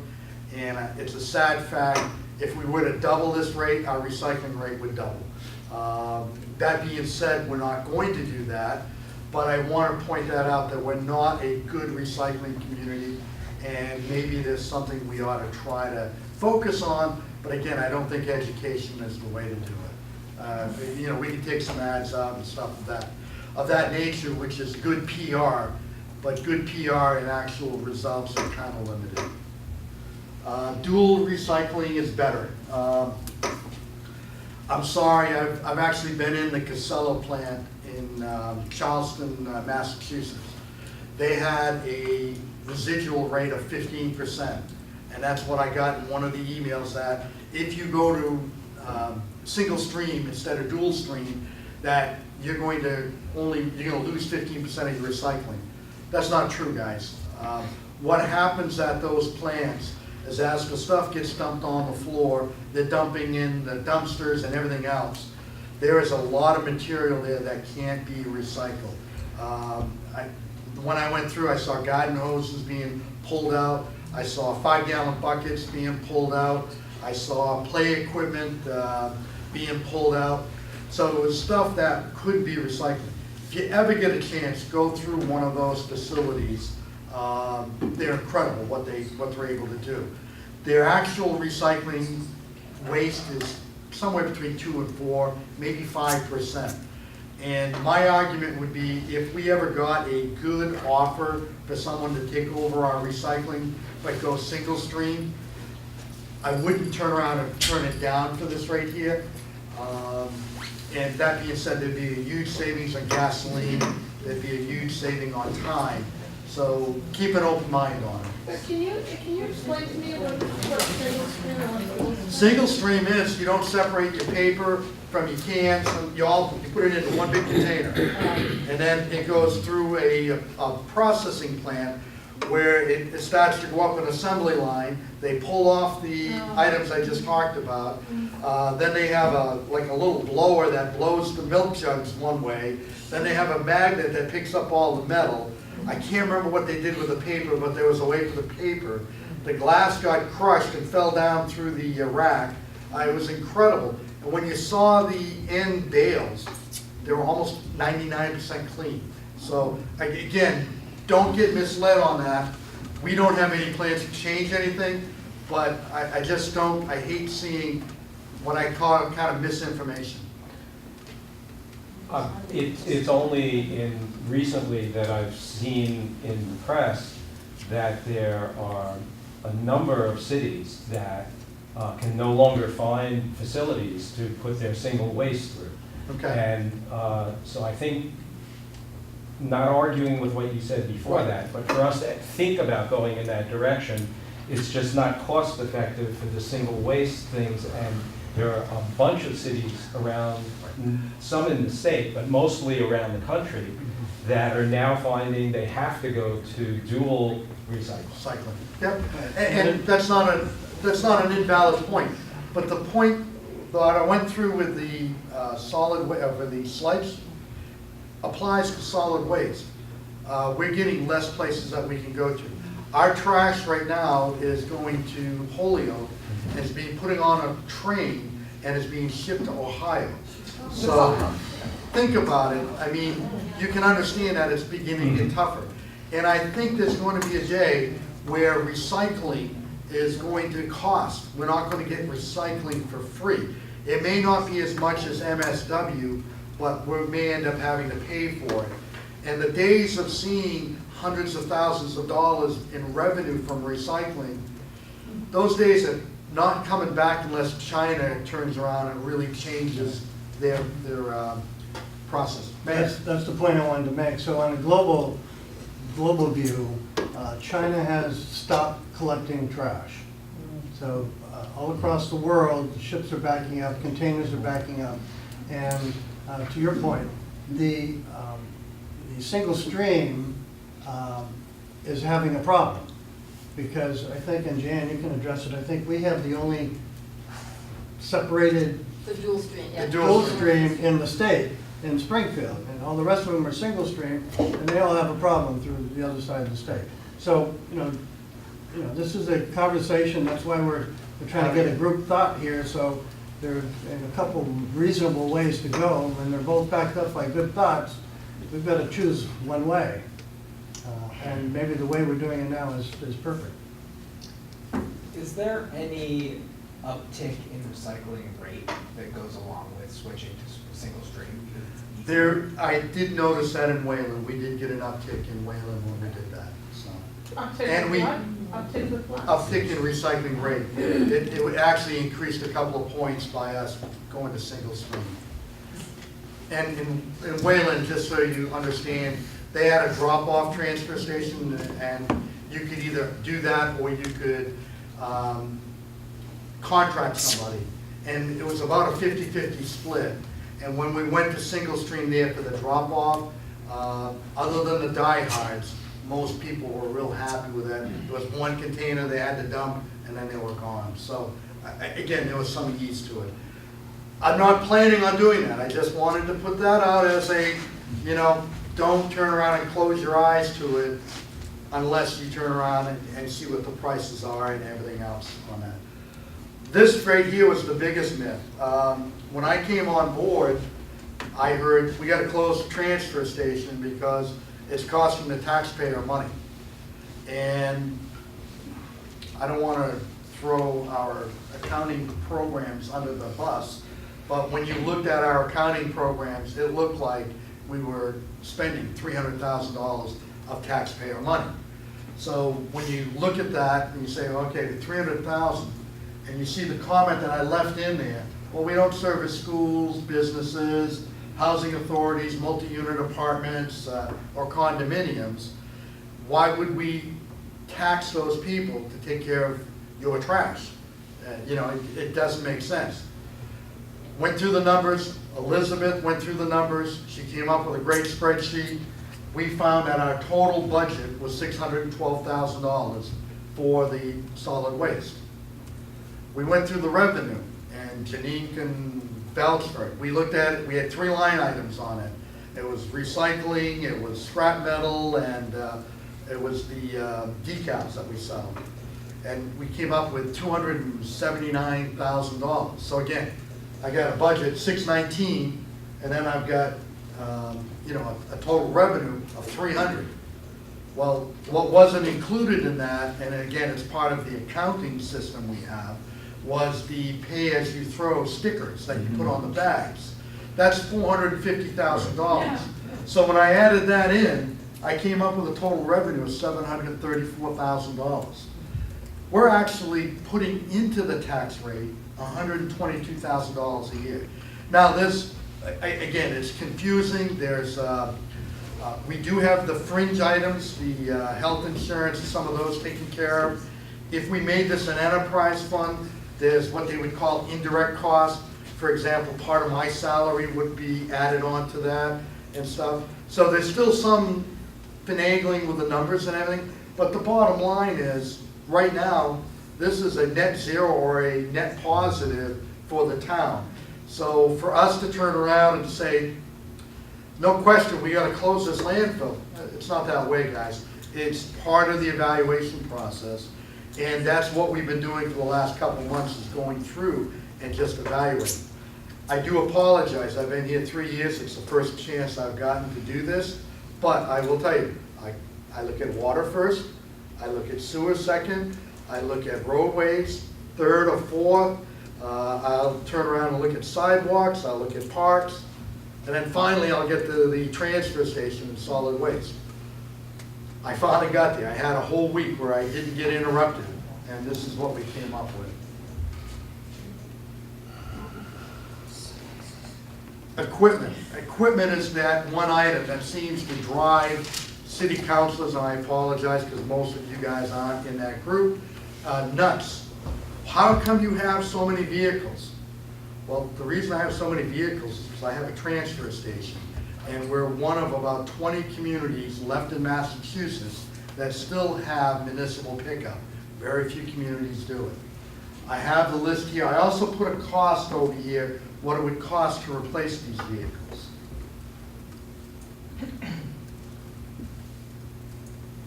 [SPEAKER 3] and it's a sad fact. If we were to double this rate, our recycling rate would double. That being said, we're not going to do that, but I want to point that out, that we're not a good recycling community, and maybe there's something we ought to try to focus on, but again, I don't think education is the way to do it. You know, we can take some ads out and stuff of that nature, which is good PR, but good PR and actual results are kind of limited. Dual recycling is better. I'm sorry, I've actually been in the Casella plant in Charleston, Massachusetts. They had a residual rate of 15%, and that's what I got in one of the emails, that if you go to single stream instead of dual stream, that you're going to lose 15% of your recycling. That's not true, guys. What happens at those plants is, as the stuff gets dumped on the floor, they're dumping in the dumpsters and everything else. There is a lot of material there that can't be recycled. When I went through, I saw garden hoses being pulled out. I saw 5-gallon buckets being pulled out. I saw play equipment being pulled out. So it was stuff that could be recycled. If you ever get a chance, go through one of those facilities. They're incredible what they're able to do. Their actual recycling waste is somewhere between 2 and 4, maybe 5%. And my argument would be, if we ever got a good offer for someone to take over our recycling, but go single stream, I wouldn't turn around and turn it down for this right here. And that being said, there'd be a huge savings on gasoline, there'd be a huge saving on time. So keep an open mind on it.
[SPEAKER 10] But can you explain to me what single stream and what
[SPEAKER 3] Single stream is, you don't separate your paper from your cans, so you put it into one big container. And then it goes through a processing plant where it starts to go up an assembly line. They pull off the items I just talked about. Then they have a little blower that blows the milk jugs one way. Then they have a magnet that picks up all the metal. I can't remember what they did with the paper, but there was a way for the paper. The glass got crushed and fell down through the rack. It was incredible. And when you saw the end bales, they were almost 99% clean. So again, don't get misled on that. We don't have any plans to change anything, but I just don't, I hate seeing what I call kind of misinformation.
[SPEAKER 13] It's only recently that I've seen in the press that there are a number of cities that can no longer find facilities to put their single waste through.
[SPEAKER 3] Okay.
[SPEAKER 13] And so I think, not arguing with what you said before that, but for us to think about going in that direction, it's just not cost effective for the single waste things. And there are a bunch of cities around, some in the state, but mostly around the country, that are now finding they have to go to dual
[SPEAKER 3] recycling. Yep, and that's not an invalid point. But the point that I went through with the the sludge applies to solid waste. We're getting less places that we can go to. Our trash right now is going to Holyoke, and it's being put on a train and is being shipped to Ohio. So think about it. I mean, you can understand that it's beginning to get tougher. And I think there's going to be a day where recycling is going to cost. We're not going to get recycling for free. It may not be as much as MSW, but we may end up having to pay for it. And the days of seeing hundreds of thousands of dollars in revenue from recycling, those days are not coming back unless China turns around and really changes their process.
[SPEAKER 2] That's the point I wanted to make. So on a global view, China has stopped collecting trash. So all across the world, ships are backing up, containers are backing up, and to your point, the single stream is having a problem, because I think, and Jan, you can address it, I think we have the only separated
[SPEAKER 8] The dual stream, yeah.
[SPEAKER 2] dual stream in the state, in Springfield, and all the rest of them are single stream, and they all have a problem through the other side of the state. So, this is a conversation, that's why we're trying to get a group thought here, so, there are a couple reasonable ways to go, and they're both backed up by good thoughts. We've got to choose one way. And maybe the way we're doing it now is perfect.
[SPEAKER 16] Is there any uptick in recycling rate that goes along with switching to single stream?
[SPEAKER 3] There, I did notice that in Wayland. We did get an uptick in Wayland when we did that, so. And we,
[SPEAKER 10] Uptick with what?
[SPEAKER 3] uptick in recycling rate. It actually increased a couple of points by us going to single stream. And in Wayland, just so you understand, they had a drop-off transfer station, and you could either do that or you could contract somebody. And it was about a 50-50 split. And when we went to single stream there for the drop-off, other than the diehards, most people were real happy with that. There was one container they had to dump, and then they were gone. So, again, there was some ease to it. I'm not planning on doing that. I just wanted to put that out as a, you know, don't turn around and close your eyes to it unless you turn around and see what the prices are and everything else on that. This right here was the biggest myth. When I came on board, I heard we got to close the transfer station because it's costing the taxpayer money. And I don't want to throw our accounting programs under the bus, but when you looked at our accounting programs, it looked like we were spending $300,000 of taxpayer money. So when you look at that and you say, okay, the $300,000, and you see the comment that I left in there, well, we don't service schools, businesses, housing authorities, multi-unit apartments, or condominiums. Why would we tax those people to take care of your trash? You know, it doesn't make sense. Went through the numbers, Elizabeth went through the numbers, she came up with a great spreadsheet. We found that our total budget was $612,000 for the solid waste. We went through the revenue, and Janine can vouch for it. We looked at it, we had 3 line items on it. It was recycling, it was scrap metal, and it was the decals that we sell. And we came up with $279,000. So again, I got a budget, $619, and then I've got you know, a total revenue of $300. Well, what wasn't included in that, and again, it's part of the accounting system we have, was the pay-as-you-throw stickers that you put on the bags. That's $450,000. So when I added that in, I came up with a total revenue of $734,000. We're actually putting into the tax rate $122,000 a year. Now this, again, it's confusing. There's, we do have the fringe items, the health insurance, some of those taken care of. If we made this an enterprise fund, there's what they would call indirect costs. For example, part of my salary would be added on to that and stuff. So there's still some finagling with the numbers and everything, but the bottom line is, right now, this is a net zero or a net positive for the town. So for us to turn around and say, no question, we gotta close this landfill, it's not that way, guys. It's part of the evaluation process. And that's what we've been doing for the last couple of months, is going through and just evaluating. I do apologize, I've been here 3 years, it's the first chance I've gotten to do this, but I will tell you, I look at water first, I look at sewer second, I look at roadways third or fourth, I'll turn around and look at sidewalks, I'll look at parks, and then finally I'll get to the transfer station and solid waste. I finally got there. I had a whole week where I didn't get interrupted, and this is what we came up with. Equipment. Equipment is that one item that seems to drive city councilors, and I apologize because most of you guys aren't in that group, nuts. How come you have so many vehicles? Well, the reason I have so many vehicles is because I have a transfer station. And we're one of about 20 communities left in Massachusetts that still have municipal pickup. Very few communities do it. I have the list here. I also put a cost over here, what it would cost to replace these vehicles.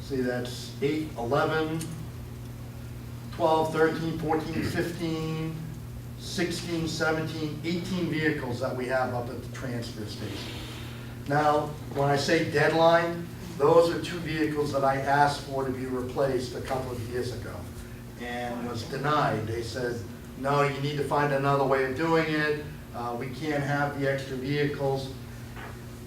[SPEAKER 3] See, that's 8, 11, 12, 13, 14, 15, 16, 17, 18 vehicles that we have up at the transfer station. Now, when I say deadline, those are 2 vehicles that I asked for to be replaced a couple of years ago and was denied. They said, no, you need to find another way of doing it. We can't have the extra vehicles.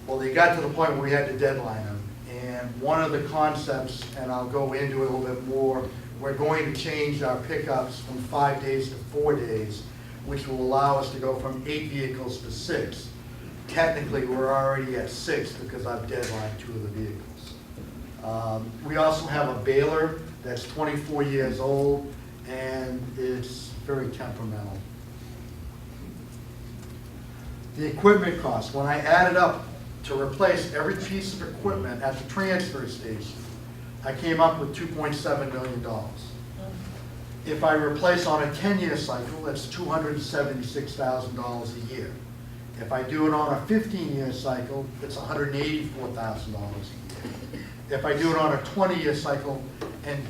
[SPEAKER 3] Well, they got to the point where we had to deadline them. And one of the concepts, and I'll go into it a little bit more, we're going to change our pickups from 5 days to 4 days, which will allow us to go from 8 vehicles to 6. Technically, we're already at 6 because I've deadlined 2 of the vehicles. We also have a baler that's 24 years old, and it's very temperamental. The equipment cost, when I added up to replace every piece of equipment at the transfer station, I came up with $2.7 million. If I replace on a 10-year cycle, that's $276,000 a year. If I do it on a 15-year cycle, it's $184,000 a year. If I do it on a 20-year cycle, and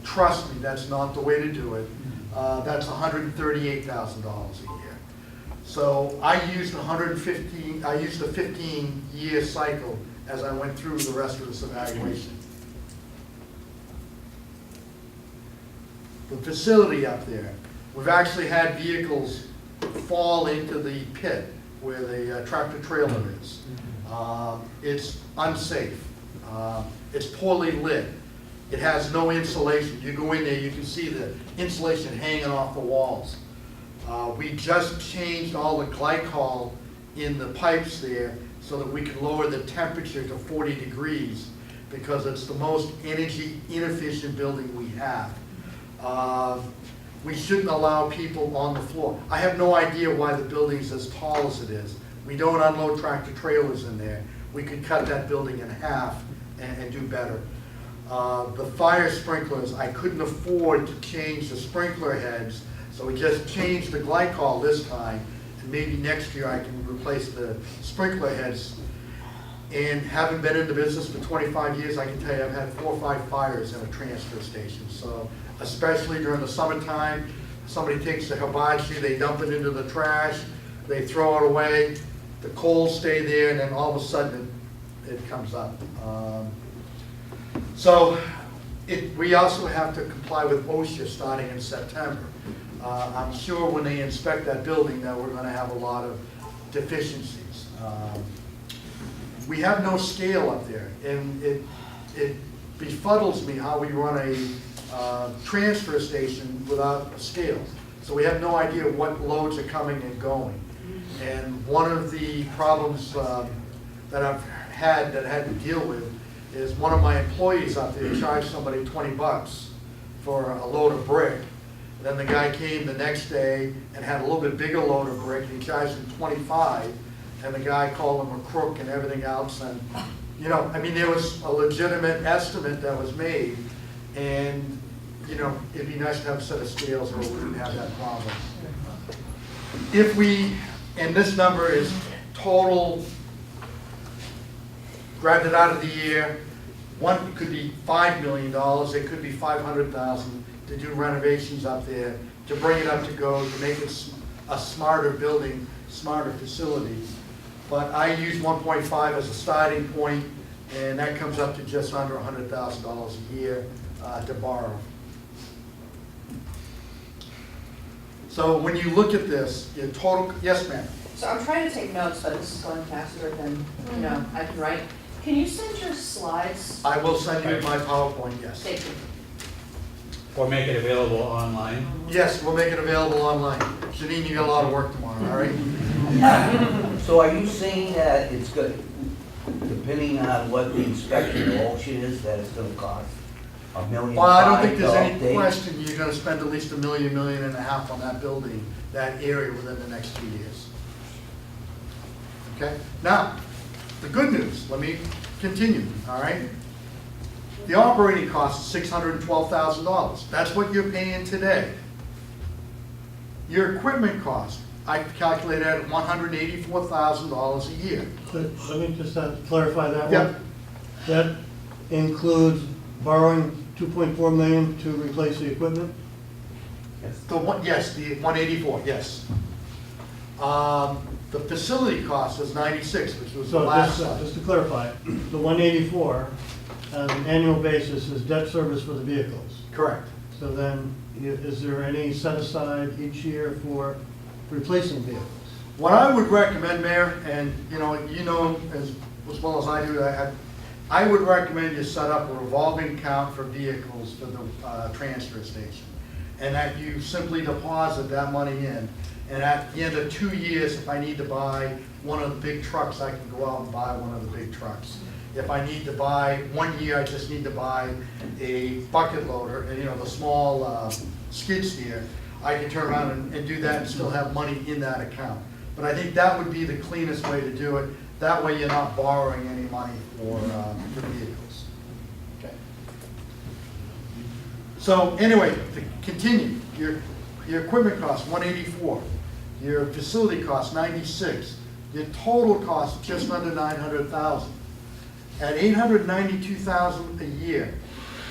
[SPEAKER 3] trust me, that's not the way to do it, that's $138,000 a year. So I used a 15-year cycle as I went through the rest of this evaluation. The facility up there, we've actually had vehicles fall into the pit where the tractor trailer is. It's unsafe. It's poorly lit. It has no insulation. You go in there, you can see the insulation hanging off the walls. We just changed all the glycol in the pipes there so that we can lower the temperature to 40 degrees because it's the most energy inefficient building we have. We shouldn't allow people on the floor. I have no idea why the building's as tall as it is. We don't unload tractor trailers in there. We could cut that building in half and do better. The fire sprinklers, I couldn't afford to change the sprinkler heads, so we just changed the glycol this time, and maybe next year I can replace the sprinkler heads. And having been in the business for 25 years, I can tell you I've had 4 or 5 fires in a transfer station. So especially during the summertime, somebody takes the hibachi, they dump it into the trash, they throw it away, the coals stay there, and then all of a sudden it comes up. We also have to comply with OSHA starting in September. I'm sure when they inspect that building that we're going to have a lot of deficiencies. We have no scale up there, and it befuddles me how we run a transfer station without a scale. So we have no idea what loads are coming and going. And one of the problems that I've had to deal with is one of my employees out there charged somebody $20 for a load of brick. Then the guy came the next day and had a little bit bigger load of brick, and he charged him $25, and the guy called him a crook and everything else. And, you know, I mean, there was a legitimate estimate that was made, and, you know, it'd be nice to have a set of scales where we wouldn't have that problem. And this number is total, grabbed it out of the air. One could be $5 million, it could be $500,000 to do renovations up there, to bring it up to go, to make it a smarter building, smarter facility. But I use 1.5 as a starting point, and that comes up to just under $100,000 a year to borrow. So when you look at this, your total, yes ma'am?
[SPEAKER 7] So I'm trying to take notes, but this is going faster than, you know, I can write. Can you send your slides?
[SPEAKER 3] I will send you my PowerPoint, yes.
[SPEAKER 7] Thank you.
[SPEAKER 12] Or make it available online.
[SPEAKER 3] Yes, we'll make it available online. Janine, you got a lot of work tomorrow, all right?
[SPEAKER 15] So are you saying that it's good, depending on what the inspection or auction is, that it's gonna cost $1.5 million?
[SPEAKER 3] Well, I don't think there's
[SPEAKER 15] to
[SPEAKER 3] any
[SPEAKER 15] update?
[SPEAKER 3] question you're gonna spend at least $1 million, $1.5 million on that building, that area within the next 2 years. Okay? Now, the good news, let me continue, all right? The operating cost is $612,000. That's what you're paying today. Your equipment cost, I calculated at $184,000 a year.
[SPEAKER 2] Let me just clarify that one.
[SPEAKER 3] Yep.
[SPEAKER 2] That includes borrowing $2.4 million to replace the equipment?
[SPEAKER 3] The one, yes, the 184, yes. The facility cost was 96, which was the
[SPEAKER 2] So
[SPEAKER 3] last
[SPEAKER 2] just,
[SPEAKER 3] slide.
[SPEAKER 2] just to clarify, the 184 on an annual basis is debt service for the vehicles.
[SPEAKER 3] Correct.
[SPEAKER 2] So then, is there any set aside each year for replacing vehicles?
[SPEAKER 3] What I would recommend, Mayor, and you know as well as I do, I would recommend you set up a revolving account for vehicles for the transfer station. And that you simply deposit that money in. And at the end of 2 years, if I need to buy one of the big trucks, I can go out and buy one of the big trucks. If I need to buy, 1 year, I just need to buy a bucket loader, and the small skid steer, I can turn around and do that and still have money in that account. But I think that would be the cleanest way to do it. That way you're not borrowing any money for vehicles. Okay. So anyway, to continue, your equipment cost, 184. Your facility cost, 96. Your total cost, just under 900,000. At 892,000 a year,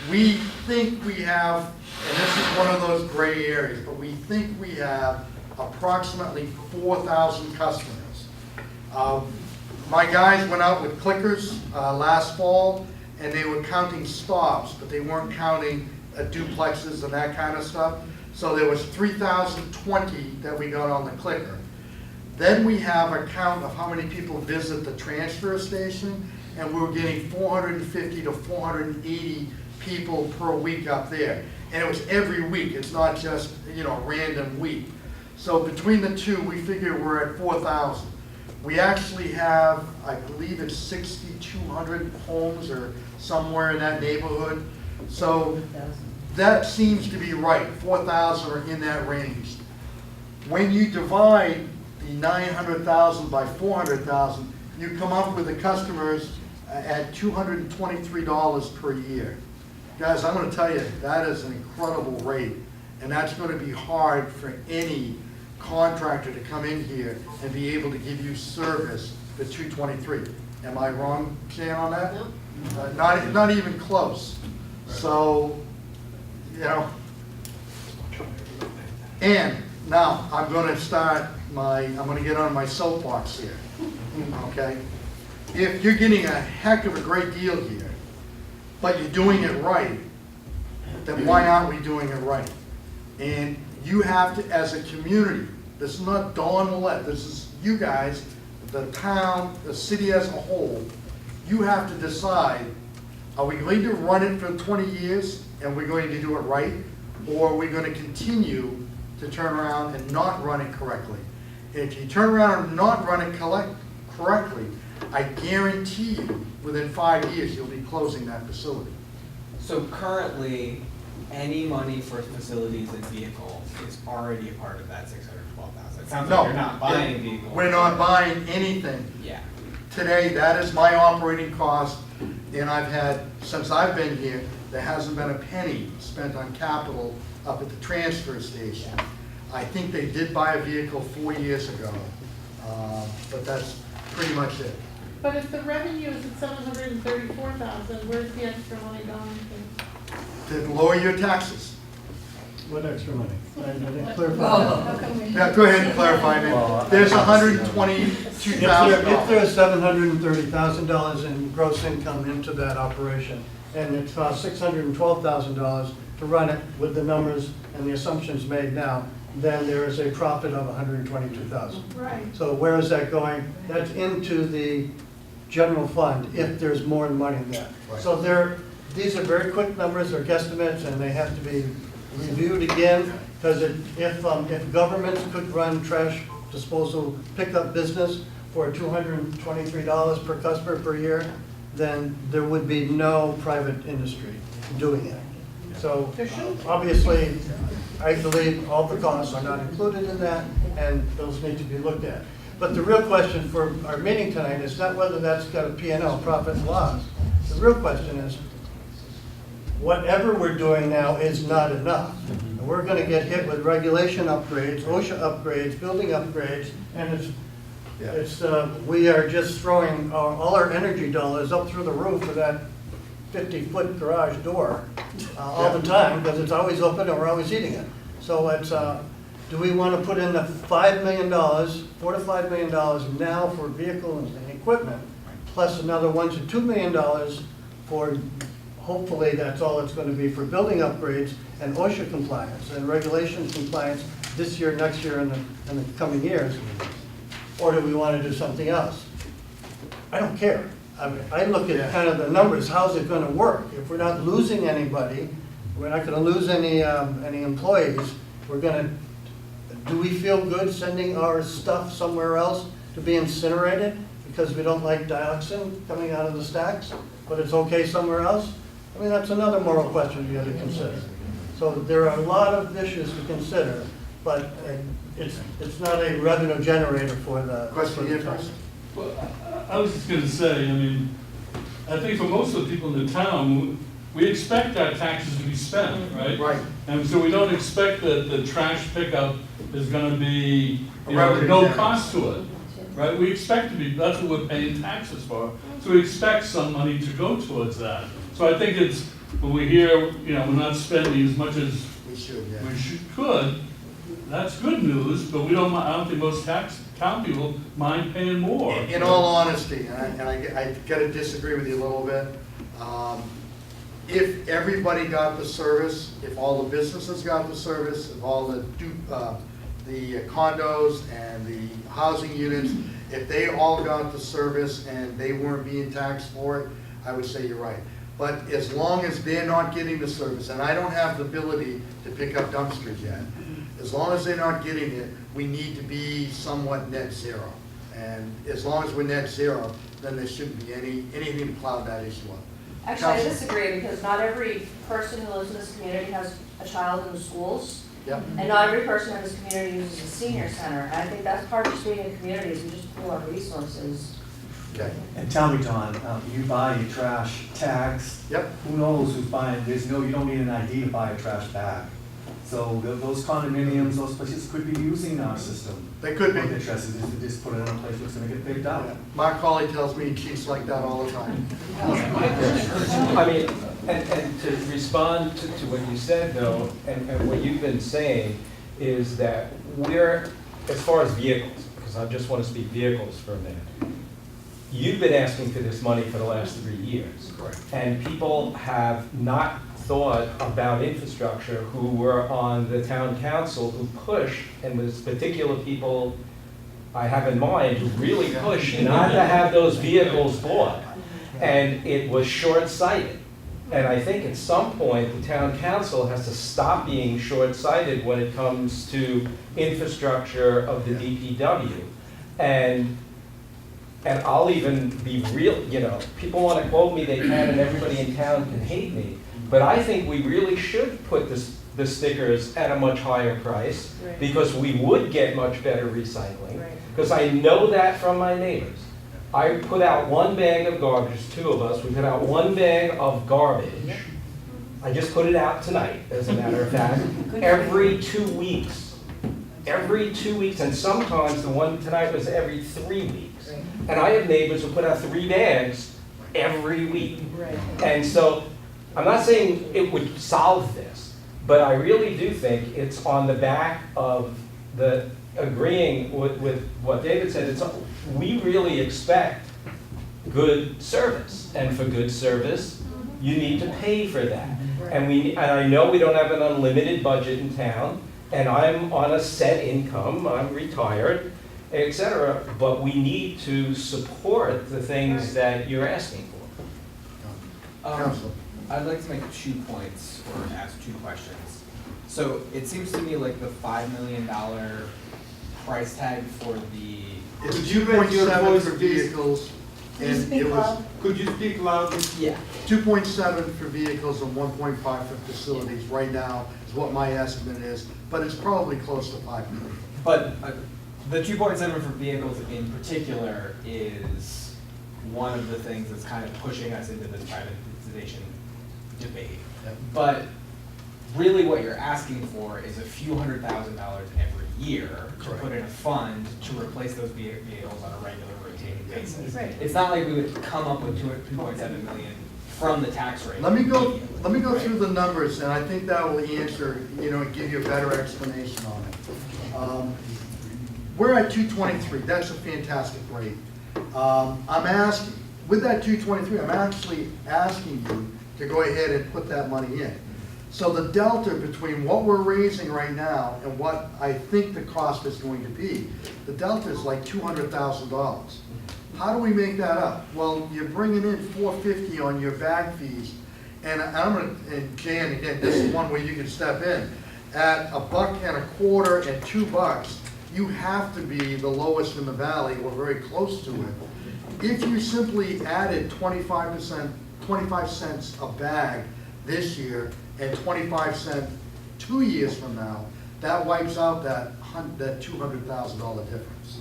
[SPEAKER 3] we think we have, and this is one of those gray areas, but we think we have approximately 4,000 customers. My guys went out with clickers last fall, and they were counting stops, but they weren't counting duplexes and that kind of stuff. So there was 3,020 that we got on the clicker. Then we have a count of how many people visit the transfer station, and we're getting 450 to 480 people per week up there. And it was every week, it's not just, random week. So between the two, we figure we're at 4,000. We actually have, I believe it's 6,200 homes or somewhere in that neighborhood. So that seems to be right, 4,000 are in that range. When you divide the 900,000 by 400,000, you come up with the customers at $223 per year. Guys, I'm going to tell you, that is an incredible rate, and that's going to be hard for any contractor to come in here and be able to give you service for $223. Am I wrong, Shan, on that?
[SPEAKER 8] No.
[SPEAKER 3] Not even close. So, and now I'm going to get on my soapbox here, okay? If you're getting a heck of a great deal here, but you're doing it right, then why aren't we doing it right? And you have to, as a community, this is not Dawn Ouellette, this is you guys, the town, the city as a whole, you have to decide, are we going to run it for 20 years and we're going to do it right? Or are we going to continue to turn around and not run it correctly? If you turn around and not run it correctly, I guarantee you, within 5 years, you'll be closing that facility.
[SPEAKER 16] So currently, any money for facilities and vehicles is already a part of that 612,000. It sounds like you're not buying vehicles.
[SPEAKER 3] We're not buying anything.
[SPEAKER 16] Yeah.
[SPEAKER 3] Today, that is my operating cost, and I've had, since I've been here, there hasn't been a penny spent on capital up at the transfer station. I think they did buy a vehicle 4 years ago, but that's pretty much it.
[SPEAKER 10] But if the revenue is at 734,000, where's the extra money going to?
[SPEAKER 3] To lower your taxes.
[SPEAKER 2] What extra money? I didn't clarify that.
[SPEAKER 3] Yeah, go ahead and clarify me. There's $122,000.
[SPEAKER 2] If there's $730,000 in gross income into that operation, and it costs $612,000 to run it with the numbers and the assumptions made now, then there is a profit of $122,000.
[SPEAKER 10] Right.
[SPEAKER 2] So where is that going? That's into the general fund if there's more money there.
[SPEAKER 3] Right.
[SPEAKER 2] So these are very quick numbers, they're guesstimates, and they have to be reviewed again, because if governments could run trash disposal pickup business for $223 per customer per year, then there would be no private industry doing it. So obviously, I believe all the costs are not included in that, and those need to be looked at. But the real question for our meeting tonight is not whether that's got a P&L, profit and loss. The real question is, whatever we're doing now is not enough. And we're going to get hit with regulation upgrades, OSHA upgrades, building upgrades, and we are just throwing all our energy dollars up through the roof of that 50-foot garage door all the time, because it's always open and we're always eating it. So it's, do we want to put in the $5 million, $4 to $5 million now for vehicle and equipment, plus another $1 to $2 million for, hopefully that's all it's going to be for building upgrades and OSHA compliance and regulation compliance this year, next year, and the coming years? Or do we want to do something else? I don't care. I mean, I look at kind of the numbers, how's it going to work? If we're not losing anybody, we're not going to lose any employees, we're going to, do we feel good sending our stuff somewhere else to be incinerated because we don't like dioxin coming out of the stacks, but it's okay somewhere else? I mean, that's another moral question you have to consider. So there are a lot of issues to consider, but it's not a revenue generator for the.
[SPEAKER 3] Question here first.
[SPEAKER 19] Well, I was just gonna say, I mean, I think for most of the people in the town, we expect our taxes to be spent, right?
[SPEAKER 3] Right.
[SPEAKER 19] And so we don't expect that the trash pickup is gonna be,
[SPEAKER 3] Revenue
[SPEAKER 19] no
[SPEAKER 3] generator.
[SPEAKER 19] cost to it, right? We expect to be, that's what we're paying taxes for. So we expect some money to go towards that. So I think it's, when we hear, we're not spending as much as
[SPEAKER 3] We should, yeah.
[SPEAKER 19] we could, that's good news, but I don't think most town people mind paying more.
[SPEAKER 3] In all honesty, and I gotta disagree with you a little bit, if everybody got the service, if all the businesses got the service, if all the condos and the housing units, if they all got the service and they weren't being taxed for it, I would say you're right. But as long as they're not getting the service, and I don't have the ability to pick up dumpsters yet, as long as they're not getting it, we need to be somewhat net zero. And as long as we're net zero, then there shouldn't be anything to cloud that issue up.
[SPEAKER 7] Actually, I
[SPEAKER 3] Council?
[SPEAKER 7] disagree, because not every person who lives in this community has a child in the schools.
[SPEAKER 3] Yep.
[SPEAKER 7] And not every person in this community uses a senior center. And I think that's part of just being a community, is we just pool our resources.
[SPEAKER 3] Okay.
[SPEAKER 20] And tell me, Don, you buy your trash tags.
[SPEAKER 3] Yep.
[SPEAKER 20] Who knows who's buying, you don't need an ID to buy a trash bag. So those condominiums, those places could be using our system.
[SPEAKER 3] They could be.
[SPEAKER 20] What they're interested is to just put it in a place where it's gonna get picked up.
[SPEAKER 3] Mark Hawley tells me chiefs like that all the time.
[SPEAKER 13] I mean, and to respond to what you said though, and what you've been saying, is that we're, as far as vehicles, because I just want to speak vehicles for a minute, you've been asking for this money for the last 3 years.
[SPEAKER 3] Correct.
[SPEAKER 13] And people have not thought about infrastructure who were on the town council who pushed, and there's particular people I have in mind who really pushed not to have those vehicles bought. And it was short-sighted. And I think at some point, the town council has to stop being short-sighted when it comes to infrastructure of the DPW. And I'll even be real, people want to quote me, they can, and everybody in town can hate me. But I think we really should put the stickers at a much higher price,
[SPEAKER 7] Right.
[SPEAKER 13] because we would get much better recycling.
[SPEAKER 7] Right.
[SPEAKER 13] Because I know that from my neighbors. I put out one bag of garbage, there's two of us, we put out one bag of garbage. I just put it out tonight, as a matter of fact, every 2 weeks. Every 2 weeks, and sometimes the one tonight was every 3 weeks. And I have neighbors who put out 3 bags every week. And so, I'm not saying it would solve this, but I really do think it's on the back of the agreeing with what David said. We really expect good service, and for good service, you need to pay for that. And I know we don't have an unlimited budget in town, and I'm on a set income, I'm retired, etc. But we need to support the things that you're asking for.
[SPEAKER 3] Council.
[SPEAKER 16] I'd like to make 2 points or ask 2 questions. So it seems to me like the $5 million price tag for the.
[SPEAKER 3] It's 2.7 for vehicles, and it was.
[SPEAKER 6] Could you speak louder?
[SPEAKER 16] Yeah.
[SPEAKER 3] 2.7 for vehicles and 1.5 for facilities right now is what my estimate is, but it's probably close to 5 million.
[SPEAKER 16] But the 2.7 for vehicles in particular is one of the things that's kind of pushing us into this privatization debate. But really what you're asking for is a few $100,000 every year to put in a fund to replace those vehicles on a regular rotating basis.
[SPEAKER 7] Right.
[SPEAKER 16] It's not like we would come up with 2.7 million from the tax rate.
[SPEAKER 3] Let me go Let me go through the numbers, and I think that will answer, give you a better explanation on it. We're at 223, that's a fantastic rate. I'm asking, with that 223, I'm actually asking you to go ahead and put that money in. So the delta between what we're raising right now and what I think the cost is going to be, the delta is like $200,000. How do we make that up? Well, you're bringing in $450 on your bag fees, and and Jan, again, this is one where you can step in. At $1.25 and $2, you have to be the lowest in the valley, or very close to it. If you simply added 25 cents a bag this year and 25 cents 2 years from now, that wipes out that $200,000 difference.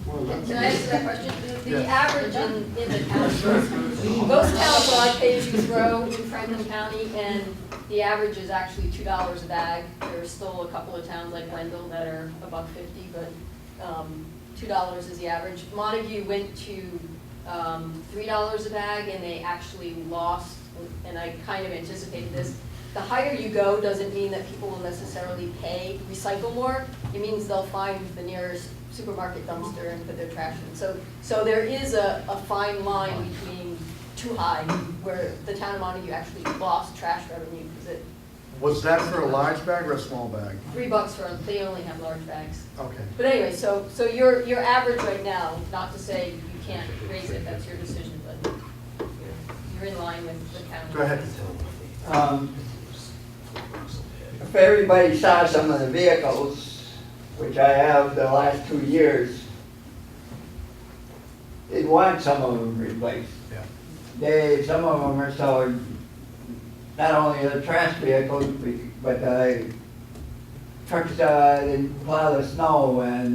[SPEAKER 8] Can I answer that question? The
[SPEAKER 3] Yes.
[SPEAKER 8] average in the county, most towns are like pay-as-you-throw in Franklin County, and the average is actually $2 a bag. There's still a couple of towns like Wendell that are $1.50, but $2 is the average. Montague went to $3 a bag, and they actually lost, and I kind of anticipated this. The higher you go doesn't mean that people will necessarily recycle more. It means they'll find the nearest supermarket dumpster and put their trash in. So there is a fine line between too high, where the town of Montague actually lost trash revenue because it.
[SPEAKER 3] Was that for a large bag or a small bag?
[SPEAKER 8] $3 for them, they only have large bags.
[SPEAKER 3] Okay.
[SPEAKER 8] But anyway, so your average right now, not to say you can't raise it, that's your decision, but you're in line with the county.
[SPEAKER 3] Go ahead.
[SPEAKER 17] If everybody saw some of the vehicles, which I have the last 2 years, they'd want some of them replaced.
[SPEAKER 3] Yeah.
[SPEAKER 17] Some of them are so, not only the trash vehicles, but the trucks that plow the snow and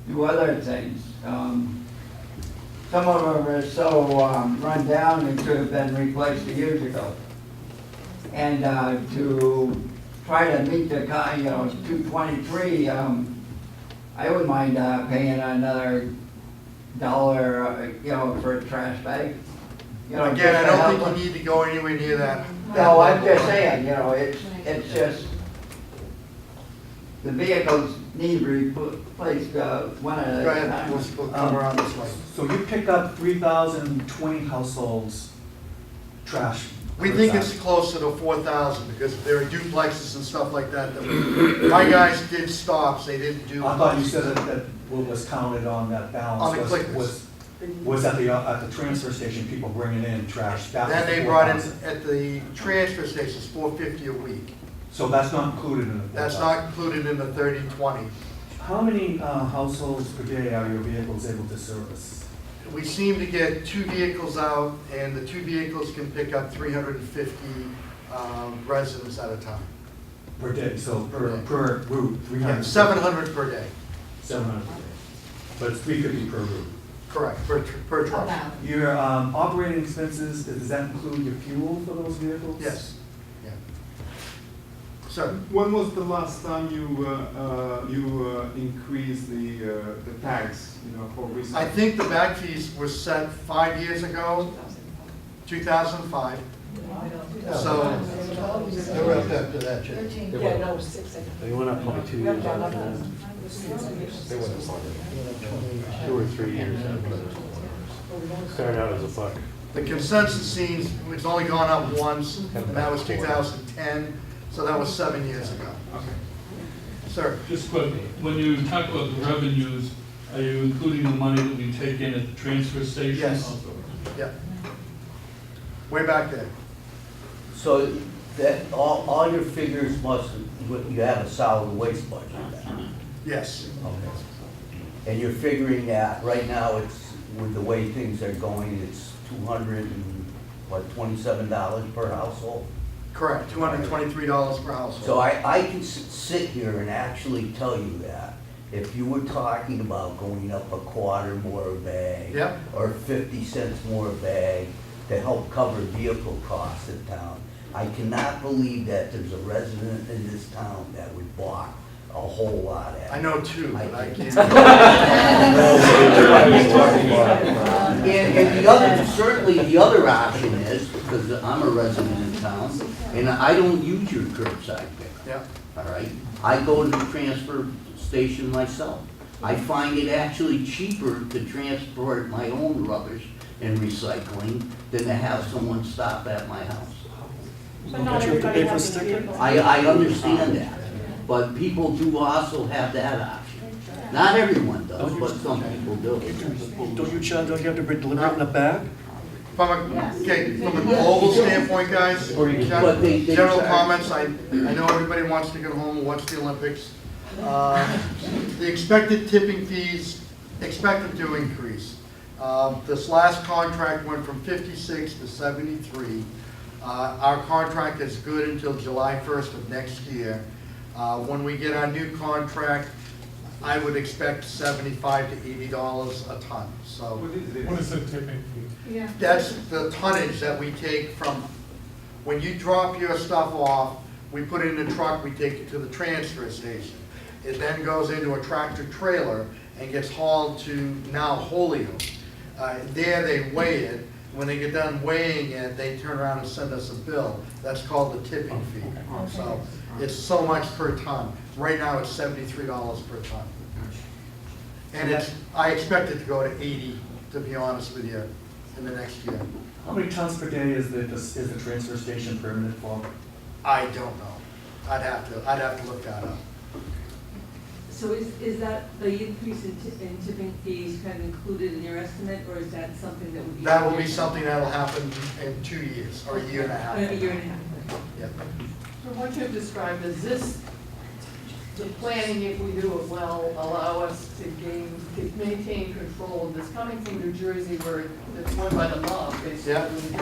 [SPEAKER 17] do other things. Some of them are so run down and should have been replaced years ago. And to try to meet the, 223, I wouldn't mind paying another $1, for a trash bag.
[SPEAKER 3] Again, I don't think you need to go anywhere near that.
[SPEAKER 17] No, I'm just saying, it's just, the vehicles need replaced one at a
[SPEAKER 3] Go ahead,
[SPEAKER 17] time.
[SPEAKER 3] we'll come around this way.
[SPEAKER 20] So you picked up 3,020 households trash.
[SPEAKER 3] We think it's closer to 4,000 because there are duplexes and stuff like that. My guys did stops, they didn't do.
[SPEAKER 20] I thought you said that what was counted on that balance
[SPEAKER 3] On the clickers.
[SPEAKER 20] was at the transfer station, people bringing in trash. That was
[SPEAKER 3] Then
[SPEAKER 20] the
[SPEAKER 3] they brought in,
[SPEAKER 20] 4,000.
[SPEAKER 3] at the transfer stations, $450 a week.
[SPEAKER 20] So that's not included in the 4,000.
[SPEAKER 3] That's not included in the 30/20.
[SPEAKER 20] How many households per day are your vehicles able to service?
[SPEAKER 3] We seem to get 2 vehicles out, and the 2 vehicles can pick up 350 residents at a time.
[SPEAKER 20] Per day, so
[SPEAKER 3] Per day.
[SPEAKER 20] per route, 300?
[SPEAKER 3] Yeah, 700 per day.
[SPEAKER 20] 700 per day. But it's 350 per route.
[SPEAKER 3] Correct, per truck.
[SPEAKER 20] Your operating expenses, does that include your fuel for those vehicles?
[SPEAKER 3] Yes. Yeah. Sir?
[SPEAKER 6] When was the last time you increased the tax, for recycling?
[SPEAKER 3] I think the back fees were set 5 years ago, 2005. So, they were up after that, Jim.
[SPEAKER 5] Yeah, no, They went up probably 2 years after that. They went up 2 or 3 years after that. Started out as $1.
[SPEAKER 3] The consensus seems it's only gone up once, and that was 2010, so that was 7 years ago.
[SPEAKER 19] Okay.
[SPEAKER 3] Sir?
[SPEAKER 19] Just quick, when you talk about the revenues, are you including the money that we take in at the transfer station?
[SPEAKER 3] Yes.
[SPEAKER 19] Also?
[SPEAKER 3] Yeah. Way back there.
[SPEAKER 15] So that, all your figures you have a solid waste budget then?
[SPEAKER 3] Yes.
[SPEAKER 15] Okay. And you're figuring that right now it's, with the way things are going, it's $227 per household?
[SPEAKER 3] Correct, $223 per household.
[SPEAKER 15] So I can sit here and actually tell you that if you were talking about going up a quarter more a bag,
[SPEAKER 3] Yep.
[SPEAKER 15] or 50 cents more a bag to help cover vehicle costs in town, I cannot believe that there's a resident in this town that would balk a whole lot at it.
[SPEAKER 3] I know 2, but I can't.
[SPEAKER 15] And the other, certainly the other option is, because I'm a resident in town, and I don't use your curbside pickup.
[SPEAKER 3] Yeah.
[SPEAKER 15] All right? I go to the transfer station myself. I find it actually cheaper to transport my own rubbish and recycling than to have someone stop at my house.
[SPEAKER 10] But not everybody has a vehicle.
[SPEAKER 15] I understand that, but people do also have that option. Not everyone does, but some people do.
[SPEAKER 20] Don't you have to deliver it in a bag?
[SPEAKER 3] From a global standpoint, guys, general comments, I know everybody wants to get home and watch the Olympics. The expected tipping fees, expected to increase. This last contract went from 56 to 73. Our contract is good until July 1st of next year. When we get our new contract, I would expect $75 to $80 a ton, so.
[SPEAKER 11] What is the tipping fee?
[SPEAKER 10] Yeah.
[SPEAKER 3] That's the tonnage that we take from, when you drop your stuff off, we put it in a truck, we take it to the transfer station. It then goes into a tractor trailer and gets hauled to now Holyoke. There they weigh it. When they get done weighing it, they turn around and send us a bill. That's called the tipping fee. So it's so much per ton. Right now it's $73 per ton. And I expect it to go to 80, to be honest with you, in the next year.
[SPEAKER 20] How many tons per day is the transfer station permanent for?
[SPEAKER 3] I don't know. I'd have to look that up.
[SPEAKER 21] So is that the increase in tipping fees kind of included in your estimate, or is that something that would be?
[SPEAKER 3] That will be something that'll happen in 2 years, or a year and a half.
[SPEAKER 21] A year and a half.
[SPEAKER 3] Yeah.
[SPEAKER 18] From what you've described, is this, the planning, if we do it well, allow us to maintain control of this coming from New Jersey where it's won by the mob, basically?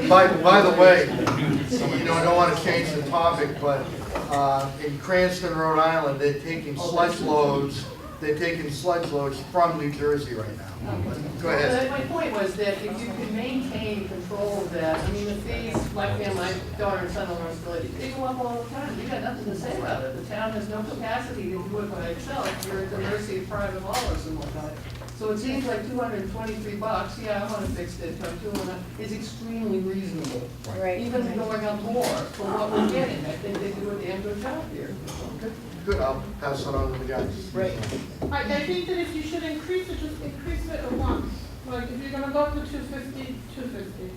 [SPEAKER 3] By the way, I don't want to change the topic, but in Cranston, Rhode Island, they're taking sludge loads from New Jersey right now. Go ahead.
[SPEAKER 18] My point was that if you can maintain control of that, I mean, the fees, like my daughter and son-in-law still, they go up all the time. You got nothing to say about it. The town has no capacity to do it by itself. You're at the mercy of private haulers and whatnot. So it seems like $223, yeah, I want to fix it, is extremely reasonable.
[SPEAKER 7] Right.
[SPEAKER 18] Even going up more for what we're getting. I think they do a damn good job here.
[SPEAKER 3] Good, I'll pass it on to the guys.
[SPEAKER 18] Right.
[SPEAKER 10] I think that if you should increase it, just increase it at once. Like, if you're gonna go up to 250, 250.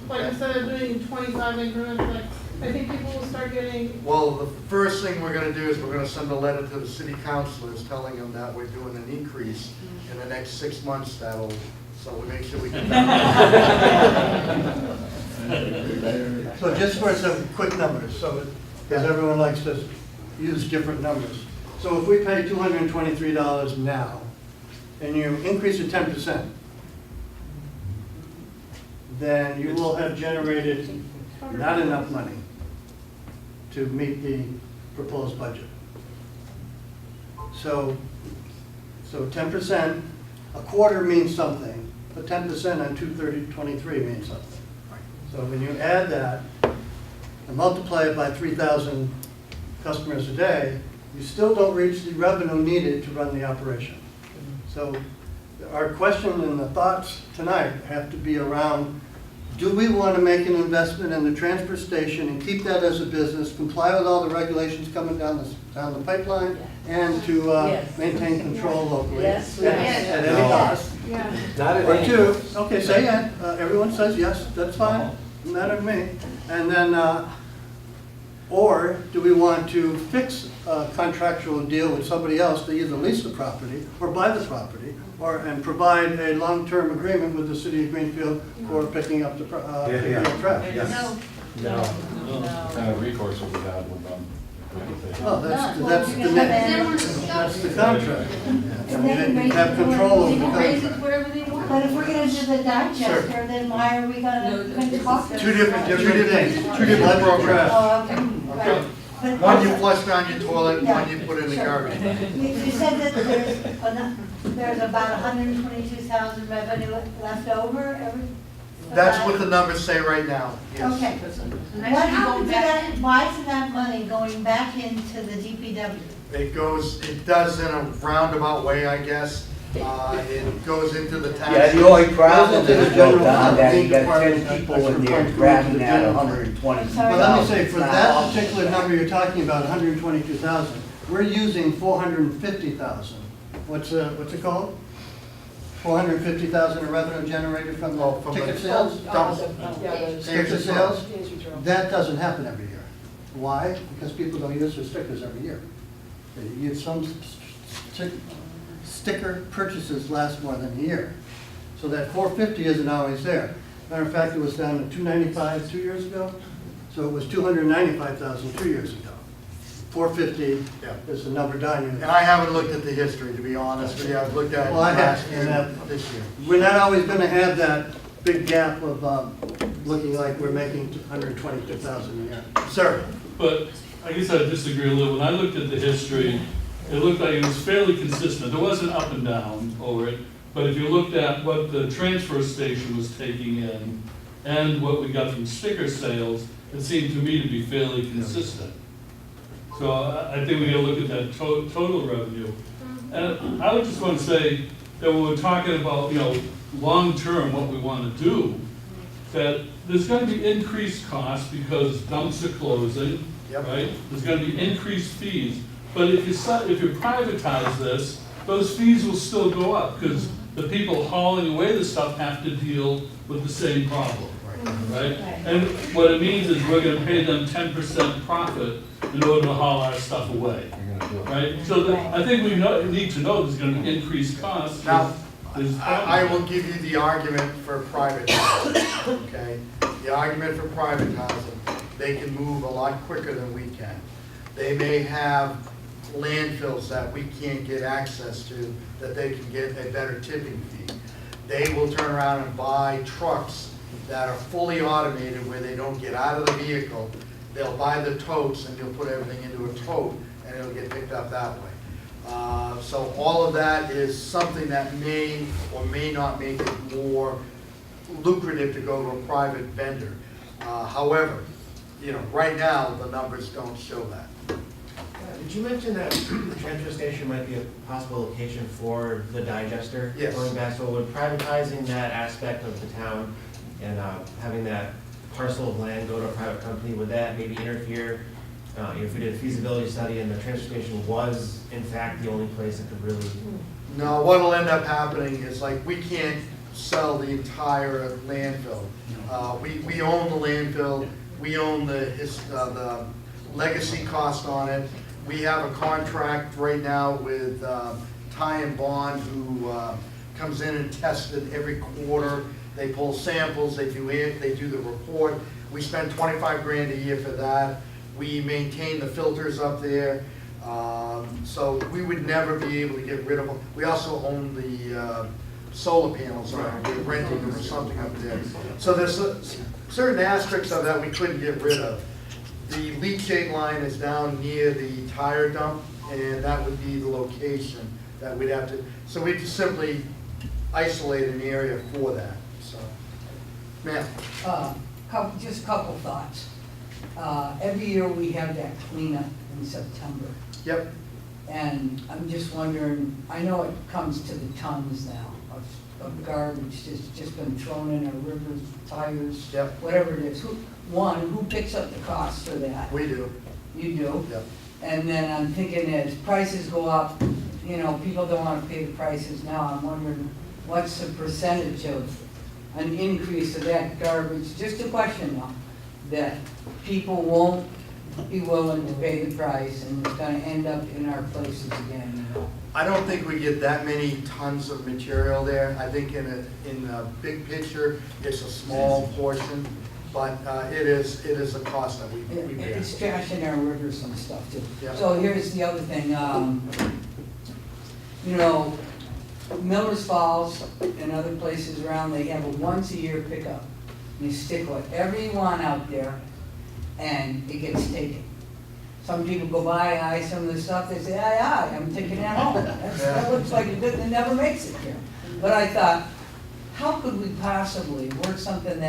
[SPEAKER 10] Like, instead of doing 25 increments, like, I think people will start getting.
[SPEAKER 3] Well, the first thing we're gonna do is we're gonna send a letter to the city councilors telling them that we're doing an increase in the next 6 months, so we make sure we get that.
[SPEAKER 2] So just for some quick numbers, because everyone likes to use different numbers. So if we pay $223 now, and you increase it 10%, then you will have generated not enough money to meet the proposed budget. So 10%, a quarter means something, but 10% on 223 means something. So when you add that and multiply it by 3,000 customers a day, you still don't reach the revenue needed to run the operation. So our question and the thoughts tonight have to be around, do we want to make an investment in the transfer station and keep that as a business, comply with all the regulations coming down the pipeline, and to maintain control locally?
[SPEAKER 7] Yes.
[SPEAKER 2] At any cost?
[SPEAKER 13] Not at
[SPEAKER 2] Or
[SPEAKER 13] any
[SPEAKER 2] two,
[SPEAKER 13] cost.
[SPEAKER 2] okay, say it, everyone says yes, that's fine, doesn't matter to me. And then, or do we want to fix a contractual deal with somebody else to either lease the property or buy the property, and provide a long-term agreement with the city of Greenfield for picking up the trash?
[SPEAKER 7] No.
[SPEAKER 14] No. Kind of recourse will be had with them.
[SPEAKER 2] Oh, that's the contract.
[SPEAKER 4] And they can raise
[SPEAKER 2] Have control
[SPEAKER 4] they
[SPEAKER 2] over the
[SPEAKER 4] can raise it
[SPEAKER 2] contract.
[SPEAKER 4] whatever they want. But if we're gonna do the digester, then why are we gonna talk?
[SPEAKER 3] Two different programs.
[SPEAKER 4] Oh, okay, right. But-
[SPEAKER 3] One you flush down your toilet, one you put in the garbage.
[SPEAKER 4] You said that there's about 122,000 revenue left over every.
[SPEAKER 3] That's what the numbers say right now, yes.
[SPEAKER 4] Okay. What happens to that, why is that money going back into the DPW?
[SPEAKER 3] It does in a roundabout way, I guess. It goes into the tax.
[SPEAKER 15] Yeah, the only problem
[SPEAKER 2] Goes into the
[SPEAKER 15] is, Joe,
[SPEAKER 2] general
[SPEAKER 15] Don,
[SPEAKER 2] fund,
[SPEAKER 15] that
[SPEAKER 2] the
[SPEAKER 15] you got
[SPEAKER 2] department,
[SPEAKER 15] 10 people
[SPEAKER 2] extra
[SPEAKER 15] in there
[SPEAKER 2] funds
[SPEAKER 15] grabbing
[SPEAKER 2] go to the
[SPEAKER 15] that
[SPEAKER 2] general fund.
[SPEAKER 15] 122,000.
[SPEAKER 2] But let me say, for that particular number you're talking about, 122,000, we're using 450,000. What's it called? 450,000 in revenue generated from the ticket sales? Ticket sales? That doesn't happen every year. Why? Because people don't use their stickers every year. You get some sticker purchases last more than a year. So that 450 isn't always there. Matter of fact, it was down to 295 2 years ago. So it was 295,000 2 years ago. 450 is the number down.
[SPEAKER 3] And I haven't looked at the history, to be honest with you. I've looked at it
[SPEAKER 2] Well, I have,
[SPEAKER 3] last year,
[SPEAKER 2] and
[SPEAKER 3] this year.
[SPEAKER 2] we're not always gonna have that big gap of looking like we're making 122,000 a year.
[SPEAKER 3] Sir?
[SPEAKER 19] But I guess I disagree a little. When I looked at the history, it looked like it was fairly consistent. There wasn't up and down over it, but if you looked at what the transfer station was taking in and what we got from sticker sales, it seemed to me to be fairly consistent. So I think we gotta look at that total revenue. And I would just want to say that when we're talking about, long-term, what we want to do, that there's going to be increased costs because dumps are closing, right? There's going to be increased fees. But if you privatize this, those fees will still go up because the people hauling away the stuff have to deal with the same problem, right? And what it means is we're going to pay them 10% profit in order to haul our stuff away, right? So I think we need to know there's going to be increased costs.
[SPEAKER 3] Now, I will give you the argument for privatizing, okay? The argument for privatizing, they can move a lot quicker than we can. They may have landfills that we can't get access to, that they can get a better tipping fee. They will turn around and buy trucks that are fully automated where they don't get out of the vehicle. They'll buy the totes and you'll put everything into a tote and it'll get picked up that way. So all of that is something that may or may not make it more lucrative to go to a private vendor. However, right now, the numbers don't show that.
[SPEAKER 1] Did you mention that the transfer station might be a possible location for the digester?
[SPEAKER 3] Yes.
[SPEAKER 1] Going back, so would privatizing that aspect of the town and having that parcel of land go to a private company, would that maybe interfere? If we did a feasibility study and the transfer station was in fact the only place that could really...
[SPEAKER 3] No, what'll end up happening is like, we can't sell the entire landfill. We own the landfill, we own the legacy cost on it. We have a contract right now with Ty and Bond, who comes in and tests it every quarter. They pull samples, they do the report. We spend 25 grand a year for that. We maintain the filters up there. So we would never be able to get rid of them. We also own the solar panels, we're renting them or something up there. So there's certain aspects of that we couldn't get rid of. The leachate line is down near the tire dump, and that would be the location that we'd have to, so we'd simply isolate an area for that, so. Ma'am?
[SPEAKER 22] Just a couple thoughts. Every year we have that cleanup in September.
[SPEAKER 3] Yep.
[SPEAKER 22] And I'm just wondering, I know it comes to the tons now of garbage that's just been thrown in our rivers, tires, whatever it is. Who picks up the cost for that?
[SPEAKER 3] We do.
[SPEAKER 22] You do?
[SPEAKER 3] Yep.
[SPEAKER 22] And then I'm thinking as prices go up, people don't want to pay the prices now. I'm wondering what's the percentage of an increase of that garbage? Just a question though, that people won't be willing to pay the price and it's going to end up in our places again.
[SPEAKER 3] I don't think we get that many tons of material there. I think in a big picture, it's a small portion, but it is a cost that we bear.
[SPEAKER 22] It's trash in our rivers and stuff too.
[SPEAKER 3] Yeah.
[SPEAKER 22] So here's the other thing. Miller's Falls and other places around, they have a once-a-year pickup. You stick whatever you want out there, and it gets taken. Some people go by, eye some of the stuff, they say, I'm taking that home. That looks like it never makes it here. But I thought, how could we possibly work something